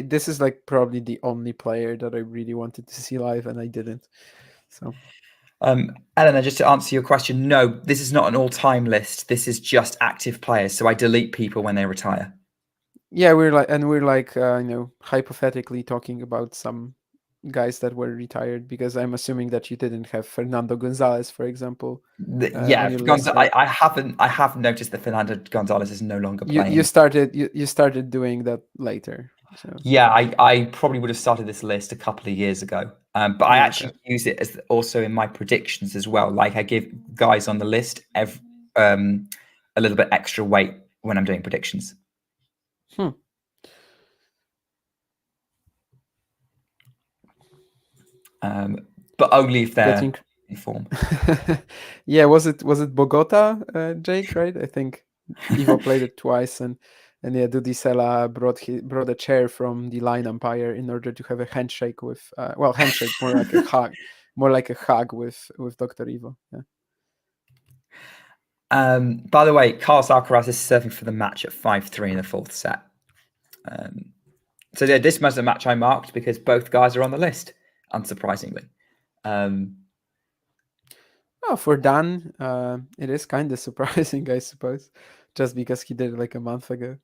This is probably the only player that I really wanted to see live, and I didn't. So. Eleanor, just to answer your question, no, this is not an all-time list. This is just active players. So I delete people when they retire. Yeah, we're hypothetically talking about some guys that were retired, because I'm assuming that you didn't have Fernando Gonzalez, for example. Yeah, right? I have noticed that Fernando Gonzalez is no longer playing. You started doing that later. So. Yeah, I probably would have started this list a couple of years ago. But I actually use it as also in my predictions as well. Like I give guys on the list a little bit extra weight when I'm doing predictions. But only if they're in form. Yeah, was it Bogota, Jake? Right? I think Ivo played it twice, and yeah, Dudisela brought a chair from the line umpire in order to have a handshake with handshake, more like a hug with Dr. Ivo. Yeah. By the way, Carlos Alcaraz is serving for the match at 5-3 in the fourth set. So yeah, this was a match I marked because both guys are on the list, unsurprisingly. For Dan, it is kind of surprising, I suppose, just because he did it a month ago.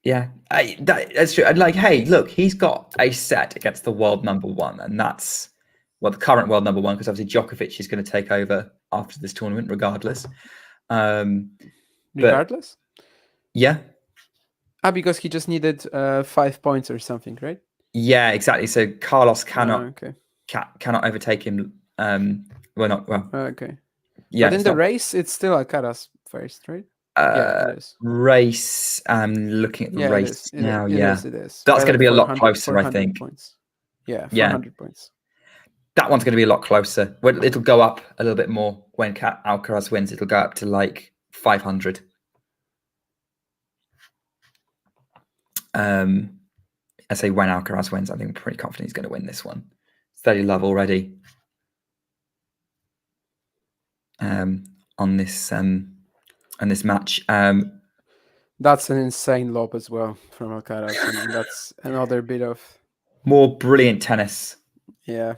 Yeah, that's true. Hey, look, he's got a set against the world number one, and that's the current world number one, because obviously Djokovic is going to take over after this tournament, regardless. Regardless? Yeah. Because he just needed 5 points or something, right? Yeah, exactly. So Carlos cannot overtake him. Okay. Yeah. But in the race, it's still Alcaraz first, right? Yeah, it is. Race. I'm looking at the race now. It is. That's going to be a lot closer, I think. Points. Yeah, 400 points. That one's going to be a lot closer. It'll go up a little bit more when Alcaraz wins. It'll go up to 500. I say when Alcaraz wins, I think I'm pretty confident he's going to win this one. 30 love already on this match. That's an insane lob as well from Alcaraz. And that's another bit of more brilliant tennis. Yeah.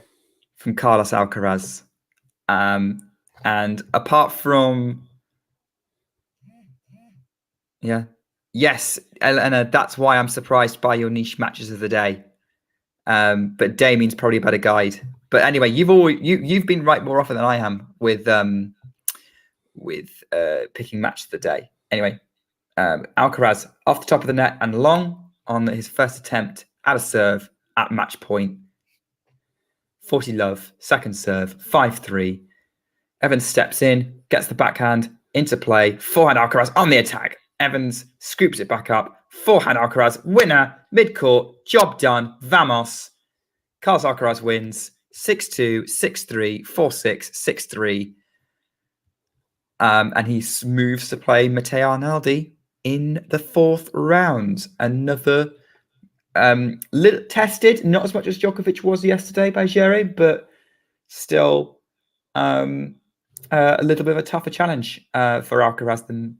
From Carlos Alcaraz. And apart from yes, Elena, that's why I'm surprised by your niche matches of the day. But Damien's probably a better guide. But anyway, you've been right more often than I am with picking match of the day. Anyway, Alcaraz off the top of the net and long on his first attempt at a serve at match point. 40 love, second serve, 5-3. Evans steps in, gets the backhand into play. Forehand Alcaraz on the attack. Evans scoops it back up. Forehand Alcaraz, winner, mid-court, job done, vamos. Carlos Alcaraz wins 6-2, 6-3, 4-6, 6-3. And he moves to play Matteo Arnaldi in the fourth round. Another little tested, not as much as Djokovic was yesterday by Jere, but still a little bit of a tougher challenge for Alcaraz than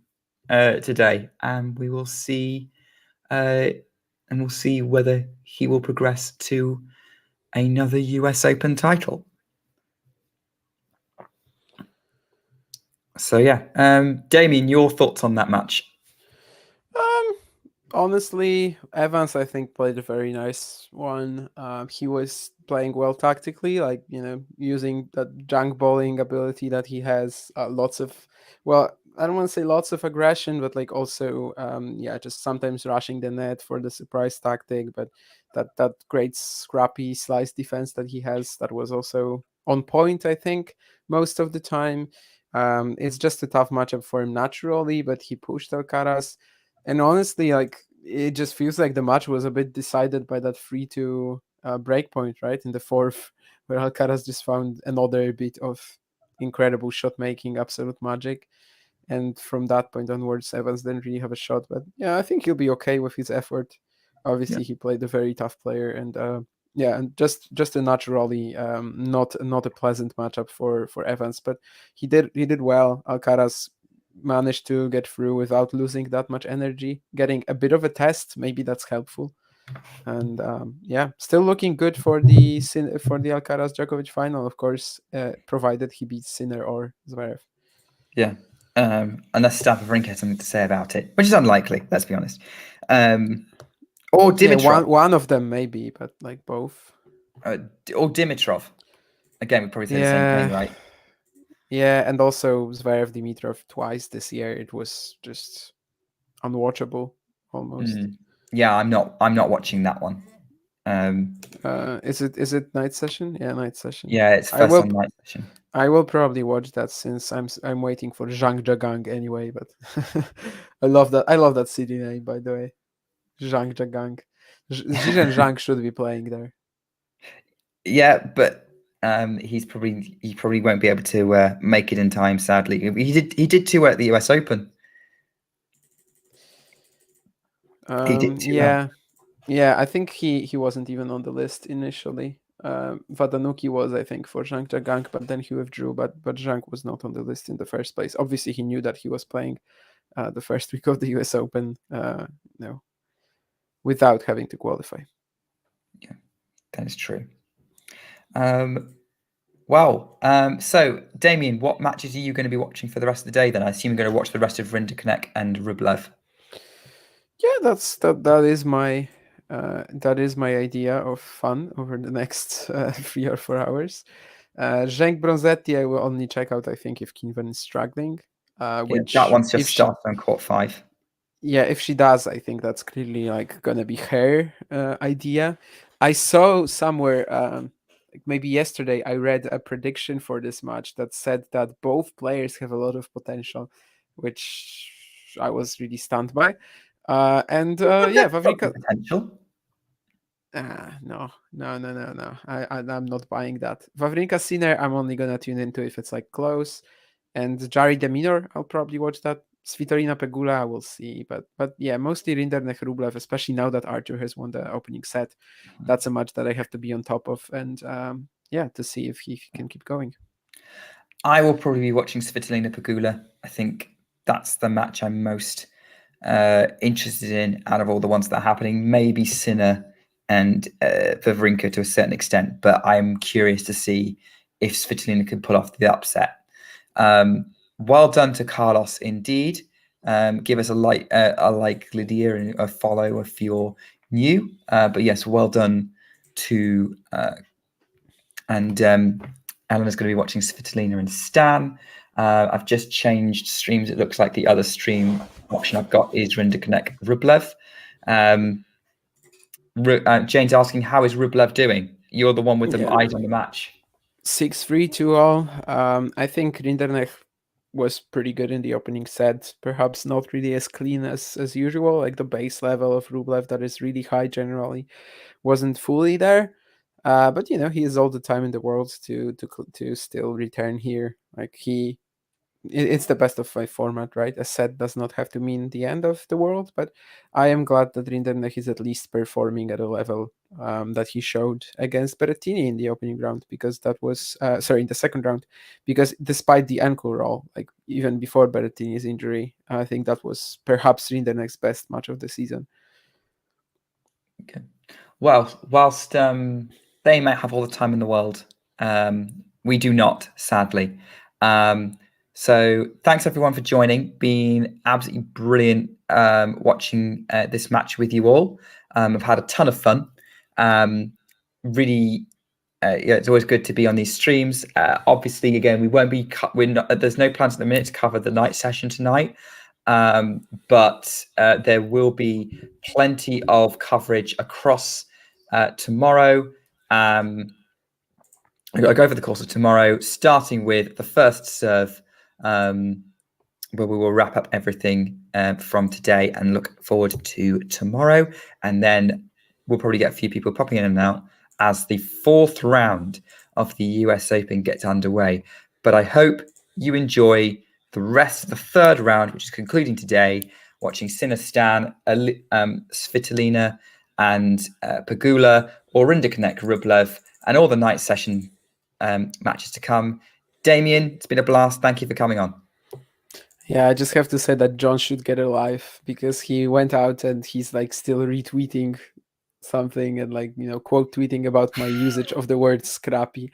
today. And we will see, whether he will progress to another US Open title. So yeah, Damien, your thoughts on that match? Honestly, Evans, I think, played a very nice one. He was playing well tactically, like, using that junk bowling ability that he has. Lots of, well, I don't want to say lots of aggression, but like also, just sometimes rushing the net for the surprise tactic. But that great scrappy slice defense that he has, that was also on point, I think, most of the time. It's just a tough matchup for him naturally, but he pushed Alcaraz. And honestly, like, it just feels like the match was a bit decided by that 3-2 break point, right? In the fourth, where Alcaraz just found another bit of incredible shot making, absolute magic. And from that point onwards, Evans didn't really have a shot. But yeah, I think he'll be okay with his effort. Obviously, he played a very tough player, and and just a naturally not a pleasant matchup for Evans. But he did well. Alcaraz managed to get through without losing that much energy, getting a bit of a test. Maybe that's helpful. And still looking good for the Alcaraz Djokovic final, of course, provided he beats Sinner or Zverev. Yeah. Unless Wawrinka has something to say about it, which is unlikely, let's be honest. Or Dimitrov. Yeah, one of them maybe, but like both. Or Dimitrov. Again, we probably say the same thing, right? Yeah, and also Zverev Dimitrov twice this year. It was just unwatchable almost. Yeah, I'm not watching that one. Is it night session? Yeah, night session. Yeah, it's first on night session. I will probably watch that since I'm waiting for Zhang Zhagang anyway. But I love that city name, by the way. Zhang Zhagang. Zhizhen Zhang should be playing there. Yeah, but he probably won't be able to make it in time. Sadly, he did too at the US Open. He did too well. Yeah. I think he wasn't even on the list initially. Vadanuki was, I think, for Zhang Zhagang, but then he withdrew. But Zhang was not on the list in the first place. Obviously, he knew that he was playing the first week of the US Open. Without having to qualify. Yeah, that is true. So Damien, what matches are you going to be watching for the rest of the day then? I assume you're going to watch the rest of Rinderknech and Rublev. Yeah, that is my idea of fun over the next 3 or 4 hours. Zheng Bronzetti, I will only check out, I think, if Kinven is struggling. Which that one's just started on court 5. Yeah, if she does, I think that's clearly like gonna be her idea. I saw somewhere, maybe yesterday, I read a prediction for this match that said that both players have a lot of potential, which I was really stunned by. Wawrinka potential. No. I'm not buying that. Wawrinka Sinner, I'm only gonna tune into if it's like close. And Jari de Minor, I'll probably watch that. Svitolina Pegula, I will see. But yeah, mostly Rinderknech Rublev, especially now that Arthur has won the opening set. That's a match that I have to be on top of, and to see if he can keep going. I will probably be watching Svitolina Pegula. I think that's the match I'm most interested in out of all the ones that are happening. Maybe Sinner and Wawrinka to a certain extent, but I'm curious to see if Svitolina can pull off the upset. Well done to Carlos, indeed. Give us a like, Lydia, and a follow if you're new. But yes, well done to and Eleanor's going to be watching Svitolina and Stan. I've just changed streams. It looks like the other stream option I've got is Rinderknech Rublev. Jane's asking, how is Rublev doing? You're the one with the eyes on the match. 6-3 2-all. I think Rinderknech was pretty good in the opening set. Perhaps not really as clean as usual. Like the base level of Rublev that is really high generally wasn't fully there. But he has all the time in the world to still return here. Like he it's the best of 5 format, right? A set does not have to mean the end of the world, but I am glad that Rinderknech is at least performing at a level that he showed against Berrettini in the opening round, because that was in the second round, because despite the ankle roll, like even before Berrettini's injury, I think that was perhaps Rinderknech's best match of the season. Okay. Well, whilst they might have all the time in the world, we do not, sadly. So thanks everyone for joining. Been absolutely brilliant watching this match with you all. I've had a ton of fun. Really, it's always good to be on these streams. Obviously, again, we won't be. There's no plans at the minute to cover the night session tonight. But there will be plenty of coverage across tomorrow. I go over the course of tomorrow, starting with the first serve, where we will wrap up everything from today and look forward to tomorrow. And then we'll probably get a few people popping in and out as the fourth round of the US Open gets underway. But I hope you enjoy the rest of the third round, which is concluding today, watching Sinistan, Svitolina, and Pegula, or Rinderknech, Rublev, and all the night session matches to come. Damien, it's been a blast. Thank you for coming on. Yeah, I just have to say that John should get a life, because he went out and he's like still retweeting something and like, you know, quote tweeting about my usage of the word scrappy.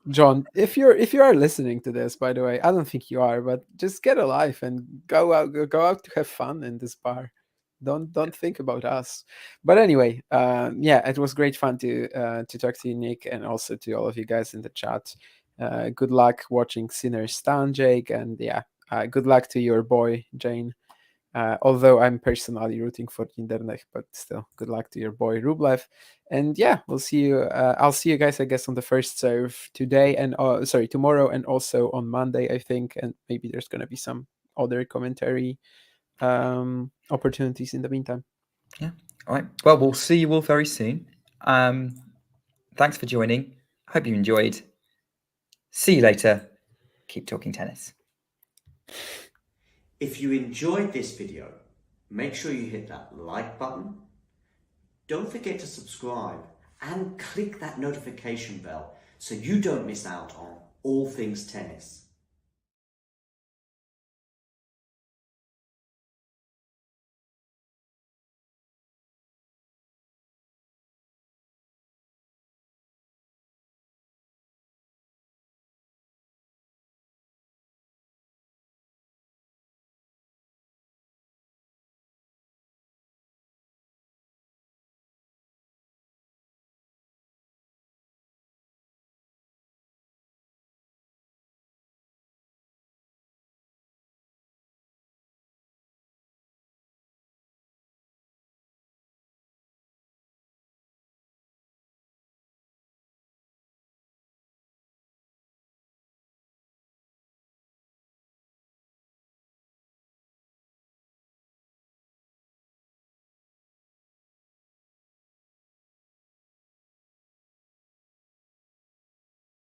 John, if you are listening to this, by the way, I don't think you are, but just get a life and go out to have fun in this bar. Don't think about us. But anyway, yeah, it was great fun to talk to you, Nick, and also to all of you guys in the chat. Good luck watching Sinner Stan, Jake, and yeah, good luck to your boy Jane. Although I'm personally rooting for Rinderknech, but still, good luck to your boy Rublev. And yeah, we'll see you. I'll see you guys, I guess, on the first serve today and tomorrow, and also on Monday, I think. And maybe there's gonna be some other commentary opportunities in the meantime. Yeah. All right. Well, we'll see you all very soon. Thanks for joining. Hope you enjoyed. See you later. Keep talking tennis. If you enjoyed this video, make sure you hit that like button. Don't forget to subscribe and click that notification bell so you don't miss out on all things tennis.